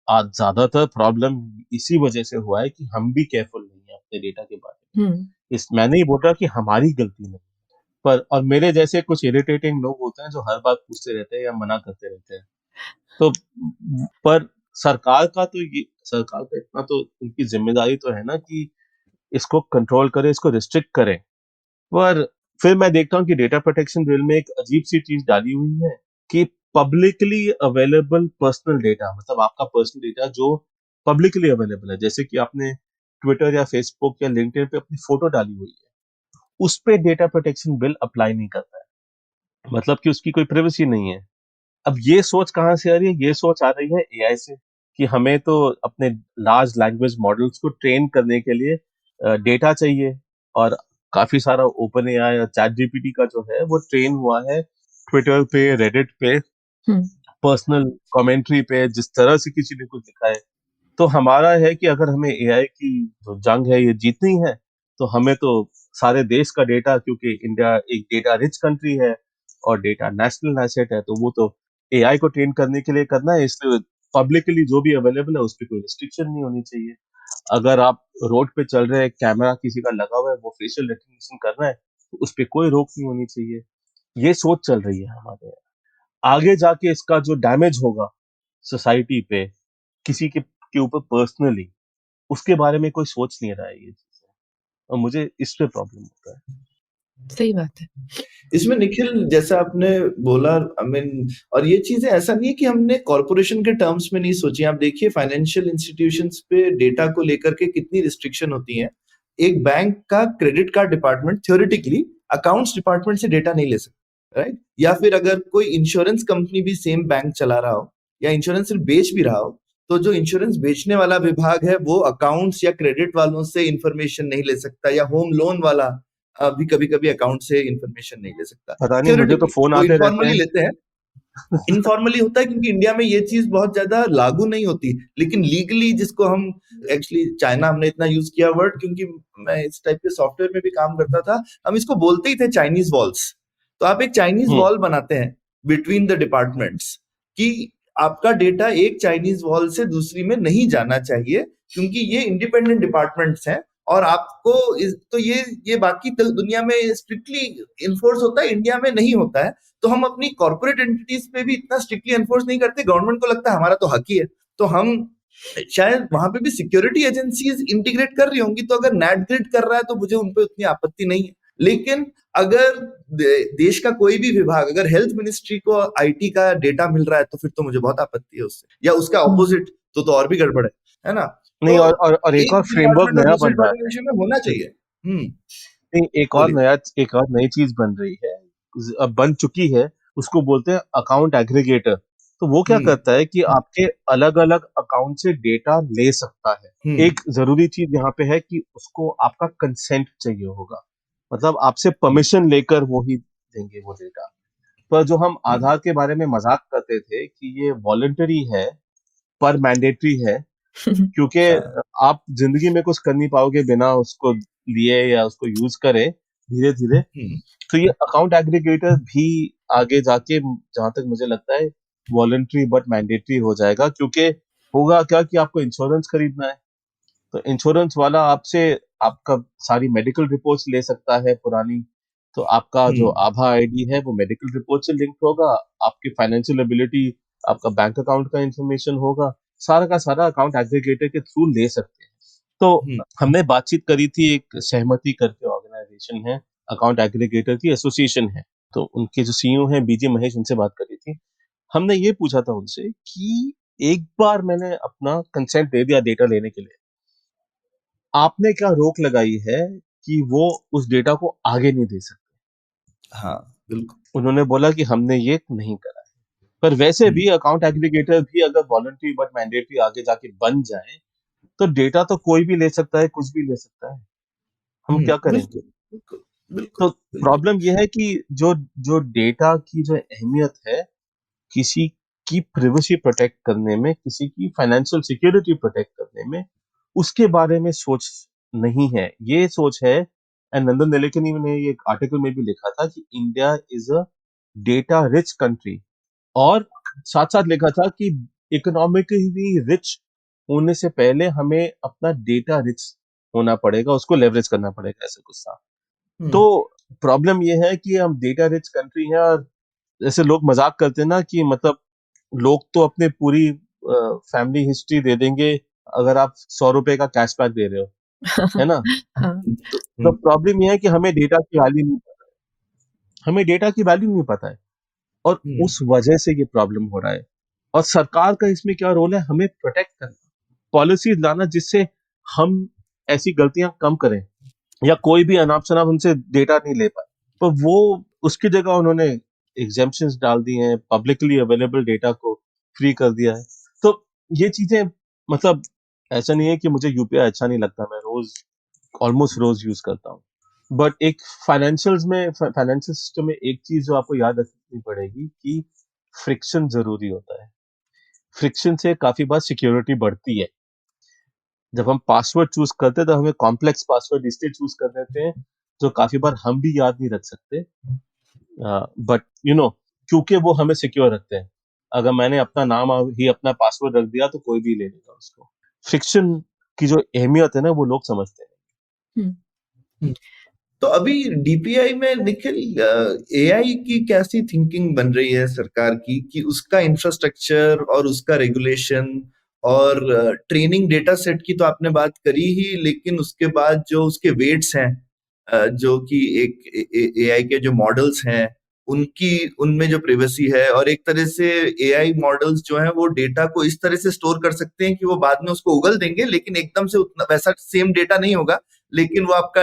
आज ज्यादातर प्रॉब्लम इसी वजह से हुआ है कि हम भी केयरफुल नहीं है अपने डेटा के बारे में। मैं नहीं बोल रहा कि हमारी गलती नहीं, पर और मेरे जैसे कुछ इरिटेटिंग लोग होते हैं जो हर बात पूछते रहते हैं या मना करते रहते हैं। तो पर सरकार का इतना तो उनकी जिम्मेदारी तो है ना कि इसको कंट्रोल करे, इसको रिस्ट्रिक्ट करे। पर फिर मैं देखता हूँ कि डेटा प्रोटेक्शन बिल में एक अजीब सी चीज डाली हुई है कि पब्लिकली अवेलेबल पर्सनल डेटा, मतलब आपका पर्सनल डेटा जो पब्लिकली अवेलेबल है, जैसे कि आपने ट्विटर या फेसबुक या लिंक्डइन पे अपनी फोटो डाली हुई है, उस पे डेटा प्रोटेक्शन बिल अप्लाई नहीं करता है। मतलब कि उसकी कोई प्राइवेसी नहीं है। अब ये सोच कहाँ से आ रही है? ये सोच आ रही है एआई से कि हमें तो अपने लार्ज लैंग्वेज मॉडल्स को ट्रेन करने के लिए डेटा चाहिए। और काफी सारा ओपन एआई और चैट जीपीटी का जो है वो ट्रेन हुआ है ट्विटर पे, रेडिट पे, पर्सनल कमेंट्री पे, जिस तरह से किसी ने कुछ लिखा है। तो हमारा है कि अगर हमें एआई की जो जंग है ये जीतनी है तो हमें तो सारे देश का डेटा, क्योंकि इंडिया एक डेटा रिच कंट्री है और डेटा नेशनल एसेट है, तो वो तो एआई को ट्रेन करने के लिए करना है। इसलिए पब्लिकली जो भी अवेलेबल है उस पर कोई रिस्ट्रिक्शन नहीं होनी चाहिए। अगर आप रोड पे चल रहे हैं, कैमरा किसी का लगा हुआ है, वो फेशियल रिकग्निशन कर रहा है, तो उस पर कोई रोक नहीं होनी चाहिए। ये सोच चल रही है हमारे यहाँ। आगे जाके इसका जो डैमेज होगा सोसाइटी पे, किसी के ऊपर पर्सनली, उसके बारे में कोई सोच नहीं रहा है ये चीजें, और मुझे इस पे प्रॉब्लम होता है। सही बात है। इसमें निखिल जैसा आपने बोला, आई मीन, और ये चीजें ऐसा नहीं है कि हमने कॉर्पोरेशन के टर्म्स में नहीं सोची। आप देखिए फाइनेंशियल इंस्टीट्यूशंस पे डेटा को लेकर के कितनी रिस्ट्रिक्शन होती है। एक बैंक का credit card department theoretically accounts department से डेटा नहीं ले सकता, राइट? या फिर अगर कोई इंश्योरेंस कंपनी भी सेम बैंक चला रहा हो या इंश्योरेंस बेच भी रहा हो, तो जो इंश्योरेंस बेचने वाला विभाग है वो अकाउंट्स या क्रेडिट वालों से इंफॉर्मेशन नहीं ले सकता, या होम लोन वाला भी कभी कभी अकाउंट से इंफॉर्मेशन नहीं ले सकता। पता नहीं, मुझे तो फोन आते रहते इनफॉर्मली हैं। लेते हैं। इनफॉर्मली होता है क्योंकि इंडिया में ये चीज बहुत ज्यादा लागू नहीं होती, लेकिन लीगली जिसको हम एक्चुअली, चाइना हमने इतना यूज किया वर्ड क्योंकि मैं इस टाइप के सॉफ्टवेयर में भी काम करता था, हम इसको बोलते ही थे चाइनीज वॉल्स। तो आप एक चाइनीज वॉल बनाते हैं बिटवीन द डिपार्टमेंट्स कि आपका डेटा एक चाइनीज वॉल से दूसरी में नहीं जाना चाहिए, क्योंकि ये इंडिपेंडेंट डिपार्टमेंट्स हैं और आपको तो ये बाकी दुनिया में स्ट्रिक्टली इन्फोर्स होता है, इंडिया में नहीं होता है। तो हम अपनी कॉर्पोरेट एंटिटीज पे भी इतना स्ट्रिक्टली एनफोर्स नहीं करते, गवर्नमेंट को लगता है हमारा तो हक ही है। तो हम शायद वहां पे भी सिक्योरिटी एजेंसीज इंटीग्रेट कर रही होंगी, तो अगर नेट ग्रिड कर रहा है तो मुझे उनपे उतनी आपत्ति नहीं है। लेकिन अगर देश का कोई भी विभाग, अगर हेल्थ मिनिस्ट्री को आईटी का डेटा मिल रहा है तो फिर तो मुझे बहुत आपत्ति है उससे, या उसका ऑपोजिट तो और भी गड़बड़ है ना। नहीं, तो और एक और फ्रेमवर्क डिपार्टमेंट ऑफ नया डिजिटल बन रहा है। ट्रांसफॉर्मेशन में होना चाहिए। नहीं, बोलिए। एक और नई चीज बन रही है, अब बन चुकी है, उसको बोलते हैं अकाउंट एग्रीगेटर। तो वो क्या हम्म करता है कि आपके अलग अलग अकाउंट से डेटा ले सकता है। हम्म एक जरूरी चीज यहाँ पे है कि उसको आपका कंसेंट चाहिए होगा, मतलब आपसे परमिशन लेकर वो ही देंगे वो डेटा। पर जो हम हम्म आधार के बारे में मजाक करते थे कि ये वॉलंटरी है पर मैंडेटरी है, क्योंकि हाँ, आप जिंदगी में कुछ कर नहीं पाओगे बिना उसको लिए या उसको यूज करे धीरे धीरे। हम्म तो ये अकाउंट एग्रीगेटर भी आगे जाके, जहां तक मुझे लगता है, वॉलंटरी बट मैंडेटरी हो जाएगा। क्योंकि होगा क्या कि आपको इंश्योरेंस खरीदना है, तो इंश्योरेंस वाला आपसे आपका सारी मेडिकल रिपोर्ट्स ले सकता है पुरानी। तो आपका जो हम्म आभा आईडी है वो मेडिकल रिपोर्ट से लिंक होगा, आपकी फाइनेंशियल एबिलिटी, आपका बैंक अकाउंट का इंफॉर्मेशन होगा, सारा का सारा अकाउंट एग्रीगेटर के थ्रू ले सकते हैं। तो हम्म हमने बातचीत करी थी, एक सहमति करके ऑर्गेनाइजेशन है, अकाउंट एग्रीगेटर की एसोसिएशन है, तो उनके जो सीईओ हैं बीजी महेश, उनसे बात करी थी। हमने ये पूछा था उनसे कि एक बार मैंने अपना कंसेंट दे दिया डेटा लेने के लिए, आपने क्या रोक लगाई है कि वो उस डेटा को आगे नहीं दे सकते। हाँ, बिल्कुल। उन्होंने बोला कि हमने ये नहीं करा है। पर वैसे हम्म भी अकाउंट एग्रीगेटर भी अगर वॉलंटरी बट मैंडेटरी आगे जाके बन जाए, तो डेटा तो कोई भी ले सकता है, कुछ भी ले सकता है, हम क्या करेंगे। बिल्कुल बिल्कुल बिल्कुल तो बिल्कुल। प्रॉब्लम ये है कि जो जो डेटा की जो अहमियत है, किसी की प्रिवेसी प्रोटेक्ट करने में, किसी की फाइनेंशियल सिक्योरिटी प्रोटेक्ट करने में, उसके बारे में सोच नहीं है। ये सोच है, एंड नंदन निलेकनी ने ये एक आर्टिकल में भी लिखा था कि India is a data rich country, और साथ साथ लिखा था कि इकोनॉमिकली रिच होने से पहले हमें अपना डेटा रिच होना पड़ेगा, उसको लेवरेज करना पड़ेगा, ऐसा कुछ था। तो हम्म प्रॉब्लम ये है कि हम डेटा रिच कंट्री है, और जैसे लोग मजाक करते हैं ना कि मतलब लोग तो अपने पूरी फैमिली हिस्ट्री दे देंगे अगर आप 100 रुपए का कैशबैक दे रहे हो, है ना। हाँ, तो प्रॉब्लम ये है कि हमें डेटा की वैल्यू नहीं पता है, हमें डेटा की वैल्यू नहीं पता है, और हम्म उस वजह से ये प्रॉब्लम हो रहा है। और सरकार का इसमें क्या रोल है, हमें प्रोटेक्ट करना, पॉलिसीज लाना जिससे हम ऐसी गलतियां कम करें, या कोई भी अनाप शनाप उनसे डेटा नहीं ले पाए। पर वो उसकी जगह उन्होंने एग्जेम्पशंस डाल दी हैं, पब्लिकली अवेलेबल डेटा को फ्री कर दिया है। तो ये चीजें, मतलब ऐसा नहीं है कि मुझे यूपीआई अच्छा नहीं लगता, मैं रोज ऑलमोस्ट रोज यूज करता हूँ। बट एक फाइनेंशियल सिस्टम में एक चीज जो आपको याद रखनी पड़ेगी कि फ्रिक्शन जरूरी होता है। फ्रिक्शन से काफी बार सिक्योरिटी बढ़ती है। जब हम पासवर्ड चूज करते हैं तो हमें कॉम्प्लेक्स पासवर्ड इसलिए चूज कर देते हैं जो काफी बार हम भी याद नहीं रख सकते, बट क्योंकि वो हमें सिक्योर रखते हैं। अगर मैंने अपना नाम ही अपना पासवर्ड रख दिया तो कोई भी ले लेगा उसको। फ्रिक्शन की जो अहमियत है ना, वो लोग समझते हैं। हम्म, हम्म। तो अभी डीपीआई में निखिल, एआई की कैसी थिंकिंग बन रही है सरकार की, कि उसका इंफ्रास्ट्रक्चर और उसका रेगुलेशन और ट्रेनिंग डेटा सेट की तो आपने बात करी ही, लेकिन उसके बाद जो उसके वेट्स हैं, जो कि एक एआई के जो मॉडल्स हैं उनकी, उनमें जो प्राइवेसी है, और एक तरह से एआई मॉडल्स जो हैं वो डेटा को इस तरह से स्टोर कर सकते हैं कि वो बाद में उसको उगल देंगे, लेकिन एकदम से उतना वैसा सेम डेटा नहीं होगा, लेकिन वो आपका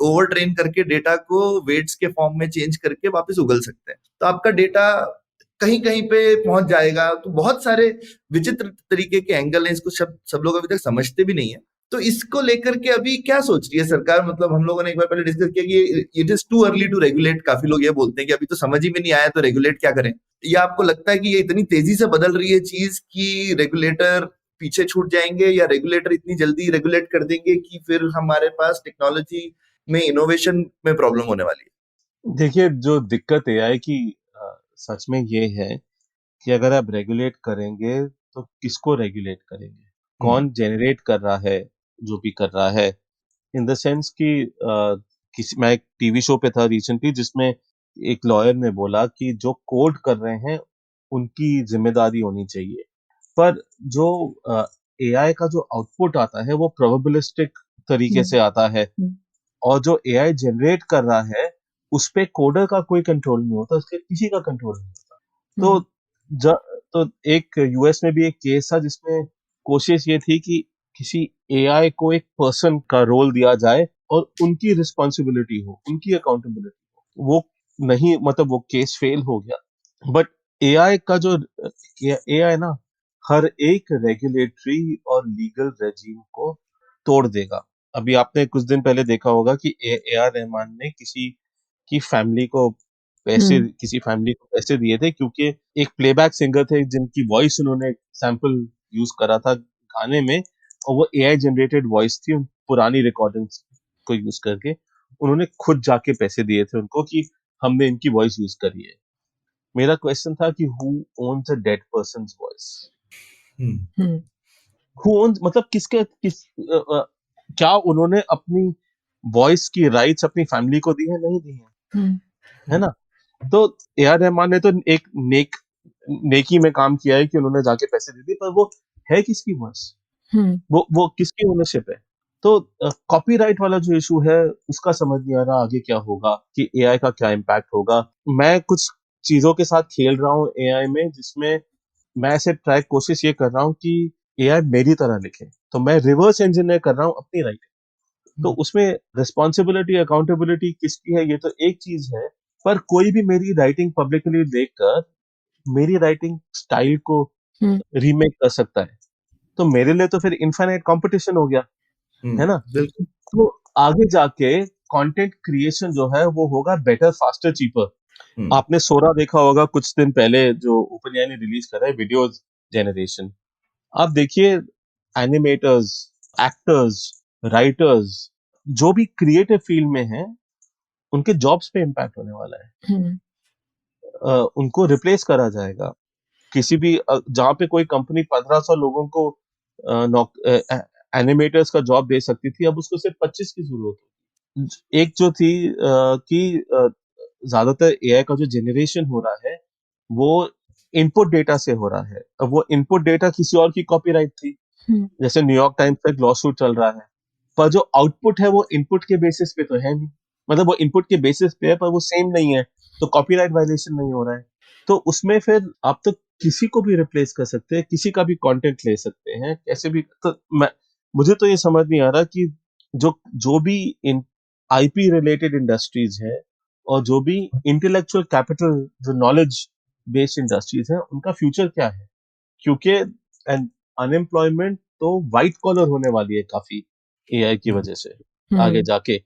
ओवर ट्रेन करके डेटा को वेट्स के फॉर्म में चेंज करके वापस उगल सकते हैं। तो आपका डेटा कहीं कहीं पे पहुंच जाएगा। तो बहुत सारे विचित्र तरीके के एंगल हैं, इसको सब लोग अभी तक समझते भी नहीं है। तो इसको लेकर के अभी क्या सोच रही है सरकार? मतलब हम लोगों ने एक बार पहले डिस्कस किया कि it is too early to regulate. काफी लोग ये बोलते हैं कि अभी तो समझ ही में नहीं आया तो रेगुलेट क्या करें। या आपको लगता है कि ये इतनी तेजी से बदल रही है चीज कि रेगुलेटर पीछे छूट जाएंगे, या रेगुलेटर इतनी जल्दी रेगुलेट कर देंगे कि फिर हमारे पास टेक्नोलॉजी में इनोवेशन में प्रॉब्लम होने वाली है? देखिए, जो दिक्कत एआई की सच में ये है कि अगर आप रेगुलेट करेंगे तो किसको रेगुलेट करेंगे, हम्म कौन जेनरेट कर रहा है जो भी कर रहा है, इन द सेंस कि मैं एक टीवी शो पे था रिसेंटली जिसमें एक लॉयर ने बोला कि जो कोड कर रहे हैं उनकी जिम्मेदारी होनी चाहिए, पर जो एआई का जो आउटपुट आता है वो प्रोबेबिलिस्टिक तरीके से आता है, हम्म, और जो एआई जनरेट कर रहा है उस पे कोडर का कोई कंट्रोल नहीं होता, उसके किसी का कंट्रोल नहीं होता। हम्म, तो ज, तो एक यूएस में भी एक केस था जिसमें कोशिश ये थी कि किसी एआई को एक पर्सन का रोल दिया जाए और उनकी रिस्पॉन्सिबिलिटी हो, उनकी अकाउंटेबिलिटी हो। वो नहीं, मतलब वो केस फेल हो गया। बट एआई का जो एआई ना हर एक रेगुलेटरी और लीगल रेजिम को तोड़ देगा। अभी आपने कुछ दिन पहले देखा होगा कि ए आर रहमान ने हम्म, किसी फैमिली को पैसे दिए थे क्योंकि एक प्लेबैक सिंगर थे जिनकी वॉइस उन्होंने सैंपल यूज करा था गाने में, और वो एआई जनरेटेड वॉइस थी, उन पुरानी रिकॉर्डिंग्स को यूज करके उन्होंने खुद जाके पैसे दिए थे उनको कि हमने इनकी वॉइस यूज करी है। मेरा क्वेश्चन था कि who owns a dead persons voice? Hmm, who owns, मतलब क्या उन्होंने अपनी वॉइस की राइट्स अपनी फैमिली को दी है? नहीं दी है, हम्म, है ना? तो ए आर रहमान ने तो एक नेकी में काम किया है कि उन्होंने जाके पैसे दे दिए, पर वो है किसकी वॉइस? हम्म, वो किसकी ओनरशिप है? तो कॉपीराइट वाला जो इशू है उसका समझ नहीं आ रहा आगे क्या होगा, कि एआई का क्या इम्पैक्ट होगा। मैं कुछ चीजों के साथ खेल रहा हूँ एआई में, जिसमें मैं ऐसे ट्राई कोशिश ये कर रहा हूँ कि एआई मेरी तरह लिखे, तो मैं रिवर्स इंजीनियर कर रहा हूँ अपनी राइटिंग। तो उसमें रिस्पॉन्सिबिलिटी अकाउंटेबिलिटी किसकी है ये तो एक चीज है, पर कोई भी मेरी राइटिंग पब्लिकली देखकर मेरी राइटिंग स्टाइल को हम्म, रीमेक कर सकता है, तो मेरे लिए तो फिर इनफाइनाइट कंपटीशन हो गया, है ना? बिल्कुल। तो आगे जाके कंटेंट क्रिएशन जो है वो होगा बेटर, फास्टर, चीपर। आपने सोरा देखा होगा कुछ दिन पहले, जो ओपन ने रिलीज करा है, वीडियो जनरेशन। आप देखिए, एनिमेटर्स, एक्टर्स, राइटर्स, जो भी क्रिएटिव फील्ड में हैं, उनके जॉब्स पे इम्पैक्ट होने वाला है। हम्म, उनको रिप्लेस करा जाएगा। किसी भी जहाँ पे कोई कंपनी 1500 लोगों को एनिमेटर्स का जॉब दे सकती थी, अब उसको सिर्फ 25 की जरूरत है। एक जो थी कि ज्यादातर एआई का जो जनरेशन हो रहा है वो इनपुट डेटा से हो रहा है। अब वो इनपुट डेटा किसी और की कॉपीराइट थी, हम्म, जैसे न्यूयॉर्क टाइम्स का एक लॉ सूट चल रहा है, पर जो आउटपुट है वो इनपुट के बेसिस पे तो है नहीं, मतलब वो इनपुट के बेसिस पे है पर वो सेम नहीं है, तो कॉपीराइट वायलेशन नहीं हो रहा है। तो उसमें फिर आप तो किसी को भी रिप्लेस कर सकते हैं, किसी का भी कंटेंट ले सकते हैं, कैसे भी। तो मुझे तो ये समझ नहीं आ रहा कि जो जो भी इन आईपी रिलेटेड इंडस्ट्रीज है और जो भी इंटेलेक्चुअल कैपिटल, जो नॉलेज बेस्ड इंडस्ट्रीज है, उनका फ्यूचर क्या है? क्योंकि अनएम्प्लॉयमेंट तो वाइट कॉलर होने वाली है काफी एआई की वजह से आगे हम्म, जाके।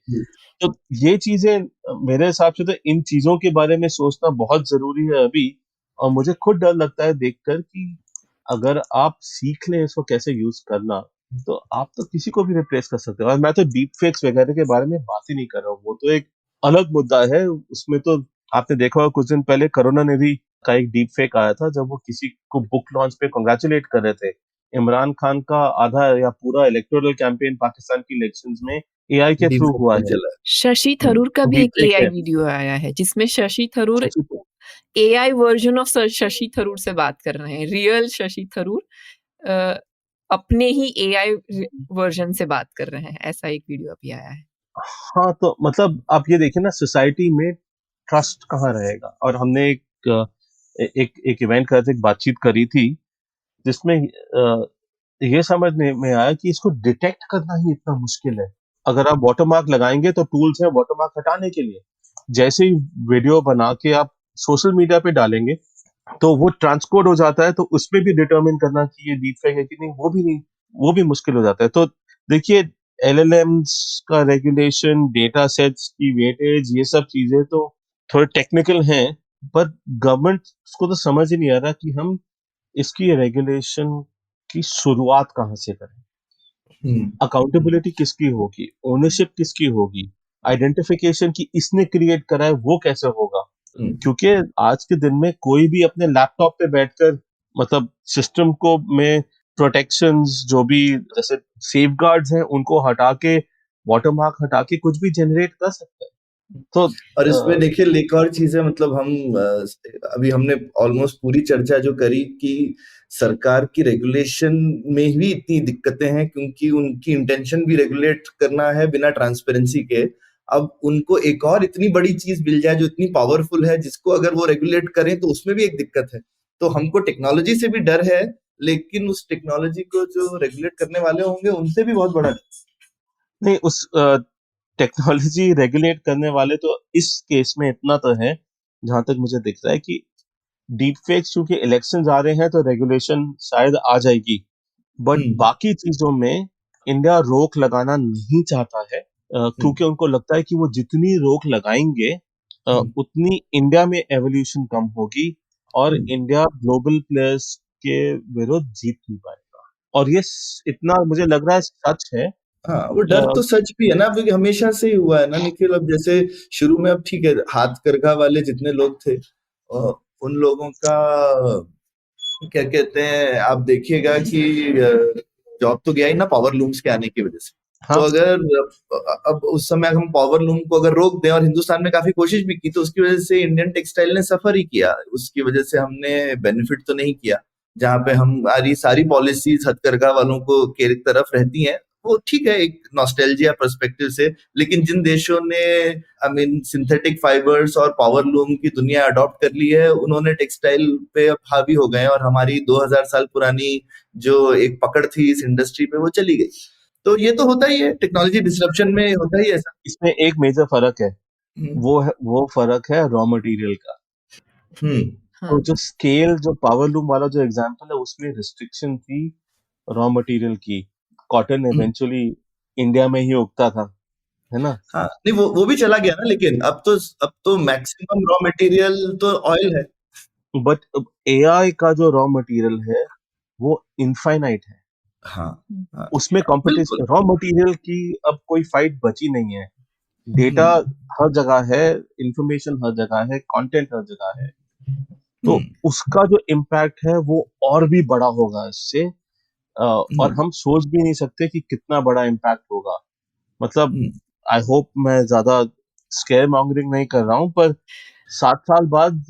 तो ये चीजें, मेरे हिसाब से तो इन चीजों के बारे में सोचना बहुत जरूरी है अभी। और मुझे खुद डर लगता है देखकर कि अगर आप सीख लें इसको कैसे यूज करना, तो आप तो किसी को भी रिप्लेस कर सकते हो। और मैं तो डीप फेक्स वगैरह के बारे में बात ही नहीं कर रहा हूँ, वो तो एक अलग मुद्दा है। उसमें तो आपने देखा होगा कुछ दिन पहले करुणानिधि का एक डीप फेक आया था, जब वो किसी को बुक लॉन्च पे कांग्रेचुलेट कर रहे थे। इमरान खान का आधा या पूरा इलेक्टोरल कैंपेन पाकिस्तान की इलेक्शंस में एआई के थ्रू हुआ है। चला शशि थरूर का भी डीप एक फेक एआई है। वीडियो आया है जिसमें शशि थरूर सच्ची तो AI version of Shashi Tharoor से बात कर रहे हैं। रियल शशि थरूर अ, अपने ही एआई वर्जन से बात कर रहे हैं। ऐसा एक वीडियो अभी आया है। हाँ, तो मतलब आप ये देखिए ना, सोसाइटी में ट्रस्ट कहाँ रहेगा? और हमने एक इवेंट कर एक बातचीत करी थी, जिसमें ये समझने में आया कि इसको डिटेक्ट करना ही इतना मुश्किल है। अगर आप वाटरमार्क लगाएंगे तो टूल्स हैं वाटरमार्क हटाने के लिए। जैसे ही वीडियो बना के आप सोशल मीडिया पे डालेंगे तो वो ट्रांसकोड हो जाता है, तो उसमें भी डिटरमिन करना कि ये डीप फेक है कि नहीं, वो भी नहीं, वो भी मुश्किल हो जाता है। तो देखिए, एलएलएम्स का रेगुलेशन, डेटा सेट्स की वेटेज, ये सब चीजें तो थोड़े टेक्निकल हैं, पर गवर्नमेंट को तो समझ ही नहीं आ रहा कि हम इसकी रेगुलेशन की शुरुआत कहाँ से करें। अकाउंटेबिलिटी किसकी होगी, ओनरशिप किसकी होगी, आइडेंटिफिकेशन की इसने क्रिएट करा है वो कैसे होगा? क्योंकि आज के दिन में कोई भी अपने लैपटॉप पे बैठकर, मतलब सिस्टम को में प्रोटेक्शंस जो भी जैसे सेफगार्ड्स हैं उनको हटा के वाटरमार्क हटा के कुछ भी जनरेट कर सकता है। तो और इसमें देखिए एक और चीज है, मतलब हम अभी हमने ऑलमोस्ट पूरी चर्चा जो करी कि सरकार की रेगुलेशन में ही इतनी दिक्कतें हैं क्योंकि उनकी इंटेंशन भी रेगुलेट करना है बिना ट्रांसपेरेंसी के। अब उनको एक और इतनी बड़ी चीज मिल जाए जो इतनी पावरफुल है, जिसको अगर वो रेगुलेट करें तो उसमें भी एक दिक्कत है। तो हमको टेक्नोलॉजी से भी डर है, लेकिन उस टेक्नोलॉजी को जो रेगुलेट करने वाले होंगे उनसे भी बहुत बड़ा डर। नहीं, उस टेक्नोलॉजी रेगुलेट करने वाले तो इस केस में इतना तो है, जहां तक मुझे दिख रहा है कि डीप फेक्स, क्योंकि इलेक्शंस आ रहे हैं तो रेगुलेशन शायद आ जाएगी, बट बाकी चीजों में इंडिया रोक लगाना नहीं चाहता है, क्योंकि उनको लगता है कि वो जितनी रोक लगाएंगे उतनी इंडिया में एवोल्यूशन कम होगी और इंडिया ग्लोबल प्लेयर्स के विरुद्ध जीत नहीं पाएगा। और ये इतना मुझे लग रहा है सच है। हाँ, वो डर तो सच भी है ना, क्योंकि हमेशा से ही हुआ है ना निखिल। अब जैसे शुरू में, अब ठीक है, हाथ करघा वाले जितने लोग थे उन लोगों का क्या कहते हैं, आप देखिएगा कि जॉब तो गया ही ना पावर लूम्स के आने की वजह से। हाँ। तो अगर अब उस समय हम पावर लूम को अगर रोक दें, और हिंदुस्तान में काफी कोशिश भी की, तो उसकी वजह से इंडियन टेक्सटाइल ने सफर ही किया। उसकी वजह से हमने बेनिफिट तो नहीं किया। जहाँ पे हमारी सारी पॉलिसीज हथकरघा वालों को के तरफ रहती हैं, वो ठीक है एक नॉस्टैल्जिया पर्सपेक्टिव से। लेकिन जिन देशों ने सिंथेटिक फाइबर्स और पावर लूम की दुनिया अडॉप्ट कर ली है, उन्होंने टेक्सटाइल पे अब हावी हो गए हैं, और हमारी 2000 साल पुरानी जो एक पकड़ थी इस इंडस्ट्री पे, वो चली गई। तो ये तो होता ही है, टेक्नोलॉजी डिसरप्शन में होता ही ऐसा। इसमें एक मेजर फर्क है, वो फर्क है रॉ मटेरियल का। तो जो स्केल, जो पावर लूम वाला जो एग्जांपल है, उसमें रिस्ट्रिक्शन थी रॉ मटेरियल की। कॉटन इवेंचुअली इंडिया में ही उगता था, है ना? हाँ, नहीं वो भी चला गया ना, लेकिन अब तो मैक्सिमम रॉ मटेरियल तो ऑयल है। बट एआई का जो रॉ मटेरियल है वो इनफाइनाइट है। हाँ, उसमें कंपटीशन, रॉ मटेरियल की अब कोई फाइट बची नहीं है। डेटा हर जगह है, इंफॉर्मेशन हर जगह है, कंटेंट हर जगह है। तो उसका जो इम्पैक्ट है वो और भी बड़ा होगा इससे, और हम सोच भी नहीं सकते कि कितना बड़ा इम्पैक्ट होगा। मतलब आई होप मैं ज्यादा स्केयर मॉन्गरिंग नहीं कर रहा हूँ, पर 7 साल बाद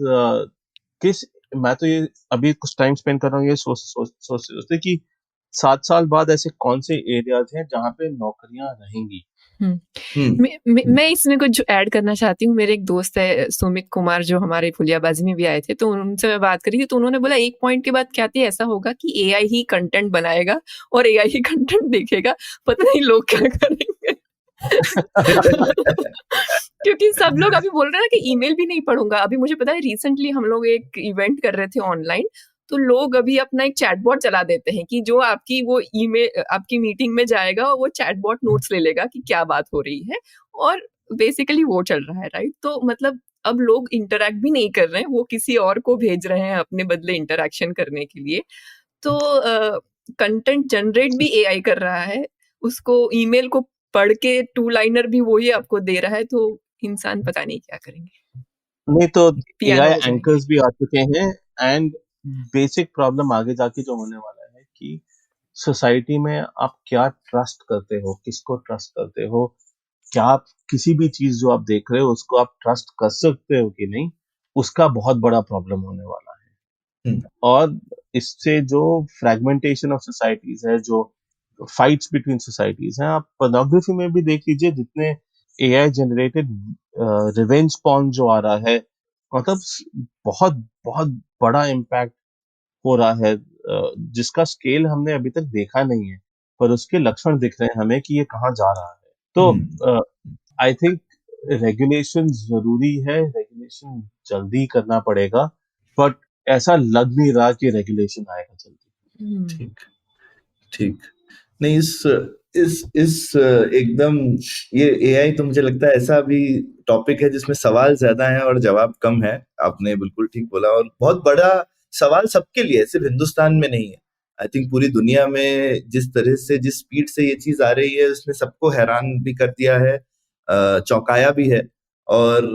मैं तो ये अभी कुछ टाइम स्पेंड कर रहा हूँ ये सोचते कि 7 साल बाद ऐसे कौन से एरियाज हैं जहाँ पे नौकरियां रहेंगी। मैं इसमें कुछ ऐड करना चाहती हूँ। मेरे एक दोस्त है सुमित कुमार, जो हमारे फुलियाबाजी में भी आए थे, तो उनसे मैं बात करी थी, तो उन्होंने बोला एक पॉइंट के बाद क्या थी, ऐसा होगा कि एआई ही कंटेंट बनाएगा और एआई ही कंटेंट देखेगा, पता नहीं लोग क्या करेंगे। क्योंकि सब लोग अभी बोल रहे हैं कि ईमेल भी नहीं पढ़ूंगा। अभी मुझे पता है रिसेंटली हम लोग एक इवेंट कर रहे थे ऑनलाइन, तो लोग अभी अपना एक चैटबॉट चला देते हैं कि जो आपकी वो ईमेल आपकी मीटिंग में जाएगा, वो चैटबॉट नोट्स ले लेगा कि क्या बात हो रही है, और बेसिकली वो चल रहा है, राइट। तो मतलब अब लोग इंटरैक्ट भी नहीं कर रहे हैं, वो किसी और को भेज रहे हैं अपने बदले इंटरैक्शन करने के लिए। तो कंटेंट जनरेट भी एआई कर रहा है, उसको ईमेल को पढ़ के 2 लाइनर भी वही आपको दे रहा है, तो इंसान पता नहीं क्या करेंगे। नहीं तो पियानो एआई हो जाएंगे। एंकर्स भी आ चुके हैं, एंड बेसिक प्रॉब्लम आगे जाके जो होने वाला है कि सोसाइटी में आप क्या ट्रस्ट करते हो, किसको ट्रस्ट करते हो, क्या आप किसी भी चीज जो आप देख रहे हो उसको आप ट्रस्ट कर सकते हो कि नहीं, उसका बहुत बड़ा प्रॉब्लम होने वाला है। और इससे जो फ्रेगमेंटेशन ऑफ सोसाइटीज है, जो फाइट्स बिटवीन सोसाइटीज हैं, आप पोर्नोग्राफी में भी देख लीजिए, जितने एआई जनरेटेड रिवेंज पॉर्न जो आ रहा है, मतलब बहुत बहुत बड़ा इम्पैक्ट हो रहा है, जिसका स्केल हमने अभी तक देखा नहीं है, पर उसके लक्षण दिख रहे हैं हमें कि ये कहाँ जा रहा है। तो आई थिंक रेगुलेशन जरूरी है, रेगुलेशन जल्दी करना पड़ेगा, बट ऐसा लग नहीं रहा कि रेगुलेशन आएगा जल्दी। ठीक। नहीं, इस एकदम ये एआई तो मुझे लगता है ऐसा भी टॉपिक है जिसमें सवाल ज्यादा हैं और जवाब कम है। आपने बिल्कुल ठीक बोला, और बहुत बड़ा सवाल सबके लिए, सिर्फ हिंदुस्तान में नहीं है। आई थिंक पूरी दुनिया में जिस तरह से, जिस स्पीड से ये चीज आ रही है, उसने सबको हैरान भी कर दिया है, चौंकाया भी है, और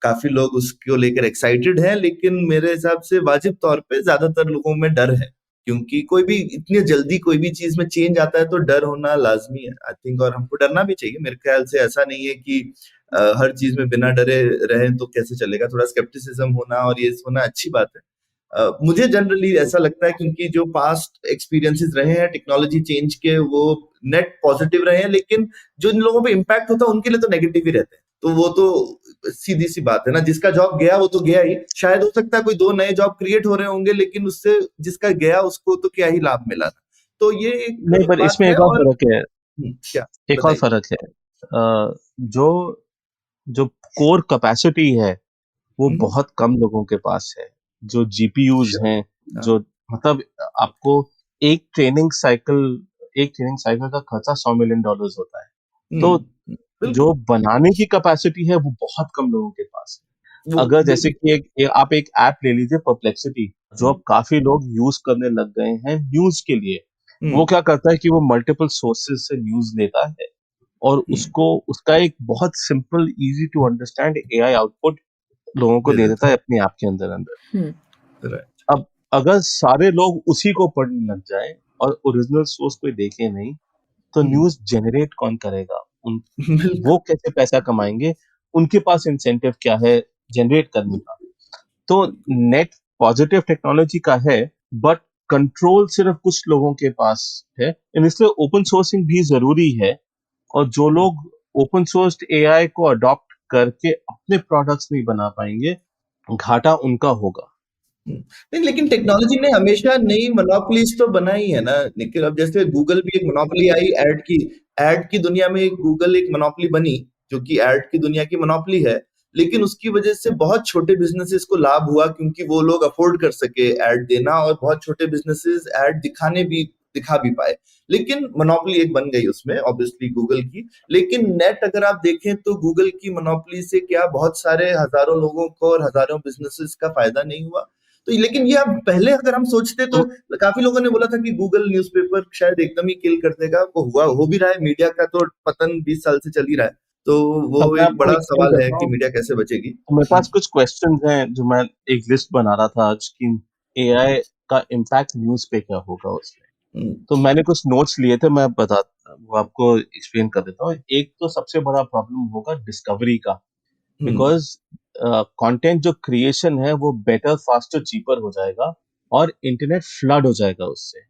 काफी लोग उसको लेकर एक्साइटेड हैं। लेकिन मेरे हिसाब से वाजिब तौर पे ज्यादातर लोगों में डर है, क्योंकि कोई भी इतनी जल्दी कोई भी चीज में चेंज आता है तो डर होना लाजमी है आई थिंक, और हमको डरना भी चाहिए। मेरे ख्याल से ऐसा नहीं है कि हर चीज में बिना डरे रहें तो कैसे चलेगा। थोड़ा स्केप्टिसिज्म होना और ये होना अच्छी बात है। मुझे जनरली ऐसा लगता है क्योंकि जो पास्ट एक्सपीरियंसेस रहे हैं टेक्नोलॉजी चेंज के वो नेट पॉजिटिव रहे हैं, लेकिन जो इन लोगों पे इम्पैक्ट होता है उनके लिए तो नेगेटिव ही रहते हैं। तो वो तो सीधी सी बात है ना, जिसका जॉब गया वो तो गया ही। शायद हो सकता है कोई 2 नए जॉब क्रिएट हो रहे होंगे, लेकिन उससे जिसका गया उसको तो क्या ही लाभ मिला था। तो ये एक नहीं, पर बात इसमें है। एक और और फर्क है, क्या एक और बताइए। फर्क है। जो जो कोर कैपेसिटी है वो बहुत कम लोगों के पास है। जो जीपीयूज श्योर। हैं, हाँ। जो मतलब आपको एक ट्रेनिंग साइकिल का खर्चा $100 मिलियन होता है। तो जो बिल्कुल। बनाने की कैपेसिटी है वो बहुत कम लोगों के पास है। वो अगर जैसे बिल्कुल। कि आप एक ऐप ले लीजिए, परप्लेक्सिटी, जो अब काफी लोग यूज करने लग गए हैं न्यूज के लिए। वो क्या करता है कि वो मल्टीपल सोर्सेज से न्यूज लेता है और उसका एक बहुत simple easy to understand AI output लोगों को दे दे देता देता है अपने ऐप के अंदर अंदर। हम्म है। राइट। अब अगर सारे लोग उसी को पढ़ने लग जाएं और ओरिजिनल सोर्स कोई देखे नहीं, तो न्यूज जेनरेट कौन करेगा? बिल्कुल। वो कैसे पैसा कमाएंगे? उनके पास इंसेंटिव क्या है जनरेट करने का? तो नेट पॉजिटिव टेक्नोलॉजी का है, बट कंट्रोल सिर्फ कुछ लोगों के पास है, इसलिए ओपन सोर्सिंग भी जरूरी है। और जो लोग ओपन सोर्स्ड एआई को अडॉप्ट करके अपने प्रोडक्ट्स नहीं बना पाएंगे, घाटा उनका होगा। नहीं, लेकिन टेक्नोलॉजी ने हमेशा नई मोनोपोलीज तो बनाई है ना निखिल। अब जैसे गूगल भी एक मोनोपोली आई एड की दुनिया में गूगल एक मोनोपोली बनी, जो कि एड की दुनिया की मोनोपोली है। लेकिन उसकी वजह से बहुत छोटे बिजनेसेस को लाभ हुआ क्योंकि वो लोग अफोर्ड कर सके एड देना, और बहुत छोटे बिजनेसेस एड दिखा भी पाए। लेकिन मोनोपोली एक बन गई उसमें ऑब्वियसली गूगल की। लेकिन नेट अगर आप देखें तो गूगल की मोनोपोली से क्या बहुत सारे हजारों लोगों को और हजारों बिजनेसेस का फायदा नहीं हुआ। तो लेकिन ये अब पहले अगर हम सोचते तो काफी लोगों ने बोला था कि गूगल न्यूज़पेपर शायद एकदम ही किल कर देगा। वो हो भी रहा है। मीडिया का तो पतन 20 साल से चल ही रहा है। तो वो अब मैं एक आपको बड़ा एक्सप्लेन सवाल है करता कि हूँ। मीडिया कैसे बचेगी। तो मेरे पास कुछ क्वेश्चंस हैं जो मैं एक लिस्ट बना रहा था आज की, एआई का इम्पैक्ट न्यूज पे क्या होगा उसमें। हम्म। तो मैंने कुछ नोट्स लिए थे, मैं वो आपको एक्सप्लेन कर देता हूँ। एक तो सबसे बड़ा प्रॉब्लम होगा डिस्कवरी का, हम्म। बिकॉज कंटेंट जो क्रिएशन है वो बेटर, फास्टर, चीपर हो जाएगा और इंटरनेट फ्लड हो जाएगा उससे।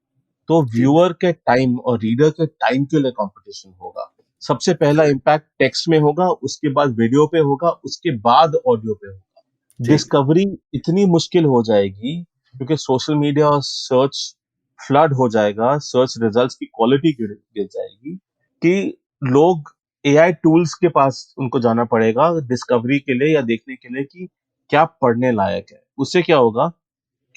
तो ठीक। व्यूअर के टाइम और रीडर के टाइम के लिए कंपटीशन होगा। सबसे पहला इम्पैक्ट टेक्स्ट में होगा, उसके बाद वीडियो पे होगा, उसके बाद ऑडियो पे होगा। ठीक। डिस्कवरी इतनी मुश्किल हो जाएगी क्योंकि सोशल मीडिया और सर्च फ्लड हो जाएगा, सर्च रिजल्ट्स की क्वालिटी गिर गिर जाएगी कि लोग एआई टूल्स के पास उनको जाना पड़ेगा डिस्कवरी के लिए या देखने के लिए कि क्या पढ़ने लायक है। उससे क्या होगा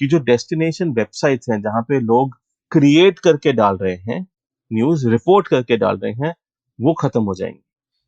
कि जो डेस्टिनेशन वेबसाइट्स हैं जहां पे लोग क्रिएट करके डाल रहे हैं, न्यूज रिपोर्ट करके डाल रहे हैं, वो खत्म हो जाएंगे।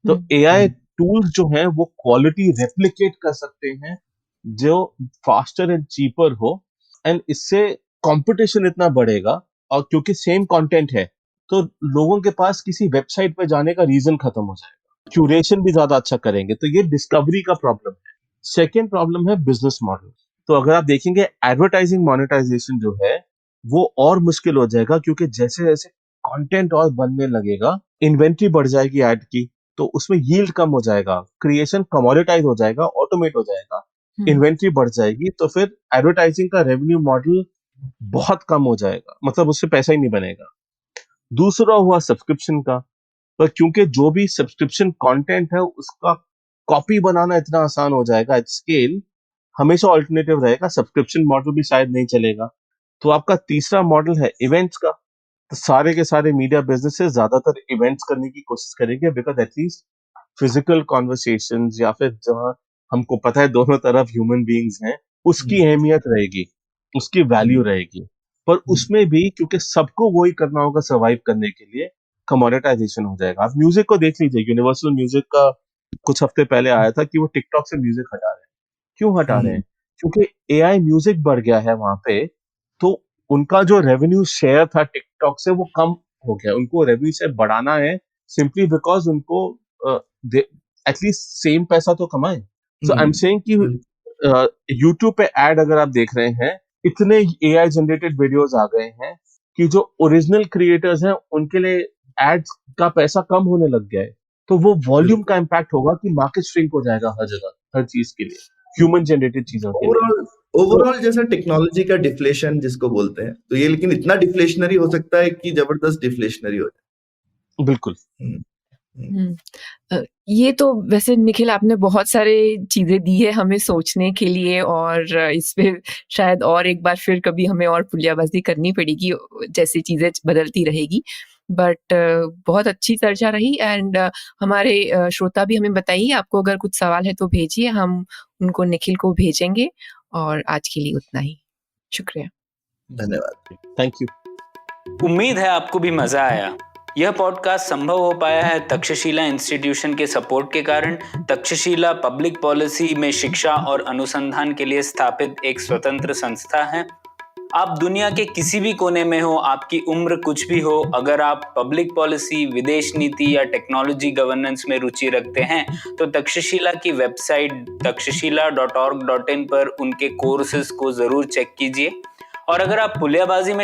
तो एआई टूल्स जो हैं वो क्वालिटी रेप्लिकेट कर सकते हैं जो फास्टर एंड चीपर हो, एंड इससे कंपटीशन इतना बढ़ेगा। और क्योंकि सेम कंटेंट है तो लोगों के पास किसी वेबसाइट पे जाने का रीजन खत्म हो जाएगा, क्यूरेशन भी ज्यादा अच्छा करेंगे। तो ये डिस्कवरी का प्रॉब्लम है। सेकेंड प्रॉब्लम है बिजनेस मॉडल। तो अगर आप देखेंगे एडवर्टाइजिंग मोनेटाइजेशन जो है वो और मुश्किल हो जाएगा, क्योंकि जैसे जैसे कंटेंट और बनने लगेगा, इन्वेंट्री बढ़ जाएगी ऐड की, तो उसमें यील्ड कम हो जाएगा, क्रिएशन कमोडिटाइज हो जाएगा, ऑटोमेट हो जाएगा, इन्वेंट्री बढ़ जाएगी, तो फिर एडवर्टाइजिंग का रेवेन्यू मॉडल बहुत कम हो जाएगा, मतलब उससे पैसा ही नहीं बनेगा। दूसरा हुआ सब्सक्रिप्शन का। पर क्योंकि जो भी सब्सक्रिप्शन कंटेंट है उसका कॉपी बनाना इतना आसान हो जाएगा एट स्केल, हमेशा ऑल्टरनेटिव रहेगा, सब्सक्रिप्शन मॉडल भी शायद नहीं चलेगा। तो आपका तीसरा मॉडल है इवेंट्स का। तो सारे के सारे मीडिया बिजनेसेस ज्यादातर इवेंट्स करने की कोशिश करेंगे, बिकॉज एटलीस्ट फिजिकल कॉन्वर्सेशंस या फिर जहां हमको पता है दोनों तरफ ह्यूमन बीइंग्स हैं, उसकी अहमियत रहेगी, उसकी वैल्यू रहेगी। पर उसमें भी क्योंकि सबको वही करना होगा सर्वाइव करने के लिए, कमोडिटाइजेशन हो जाएगा। आप म्यूजिक को देख लीजिए, यूनिवर्सल म्यूजिक का कुछ हफ्ते पहले आया था कि वो टिकटॉक से म्यूजिक हटा रहे हैं। क्यों हटा रहे हैं? क्योंकि एआई म्यूजिक बढ़ गया है वहां पे, तो उनका जो रेवेन्यू शेयर था टिकटॉक से वो कम हो गया। उनको रेवेन्यू शेयर बढ़ाना है, सिंपली बिकॉज उनको एटलीस्ट सेम पैसा तो कमाए। सो आई एम सेइंग कि यूट्यूब पे एड अगर आप देख रहे हैं इतने AI जनरेटेड वीडियोस आ गए हैं कि जो ओरिजिनल क्रिएटर्स हैं उनके लिए एड्स का पैसा कम होने लग गया है। तो वो वॉल्यूम का इम्पैक्ट होगा कि मार्केट श्रिंक हो जाएगा हर जगह, हर चीज के लिए, ह्यूमन जनरेटेड चीजों के लिए। ओवरऑल जैसा टेक्नोलॉजी का डिफ्लेशन जिसको बोलते हैं, तो ये लेकिन इतना डिफ्लेशनरी हो सकता है कि जबरदस्त डिफ्लेशनरी हो जाए। बिल्कुल। ये तो वैसे निखिल आपने बहुत सारे चीजें दी है हमें सोचने के लिए, और इस पे शायद और एक बार फिर कभी हमें और पुलियाबाजी करनी पड़ेगी जैसी चीजें बदलती रहेगी। बट बहुत अच्छी चर्चा रही, एंड हमारे श्रोता भी हमें बताइए, आपको अगर कुछ सवाल है तो भेजिए, हम उनको निखिल को भेजेंगे। और आज के लिए उतना ही, शुक्रिया, धन्यवाद, थैंक यू। उम्मीद है आपको भी मजा आया। यह पॉडकास्ट संभव हो पाया है तक्षशिला इंस्टीट्यूशन के सपोर्ट के कारण। तक्षशिला पब्लिक पॉलिसी में शिक्षा और अनुसंधान के लिए स्थापित एक स्वतंत्र संस्था है। आप दुनिया के किसी भी कोने में हो, आपकी उम्र कुछ भी हो, अगर आप पब्लिक पॉलिसी, विदेश नीति या टेक्नोलॉजी गवर्नेंस में रुचि रखते हैं तो तक्षशिला की वेबसाइट takshashila.org.in पर उनके कोर्सेज को जरूर चेक कीजिए। और अगर आप पुलियाबाजी में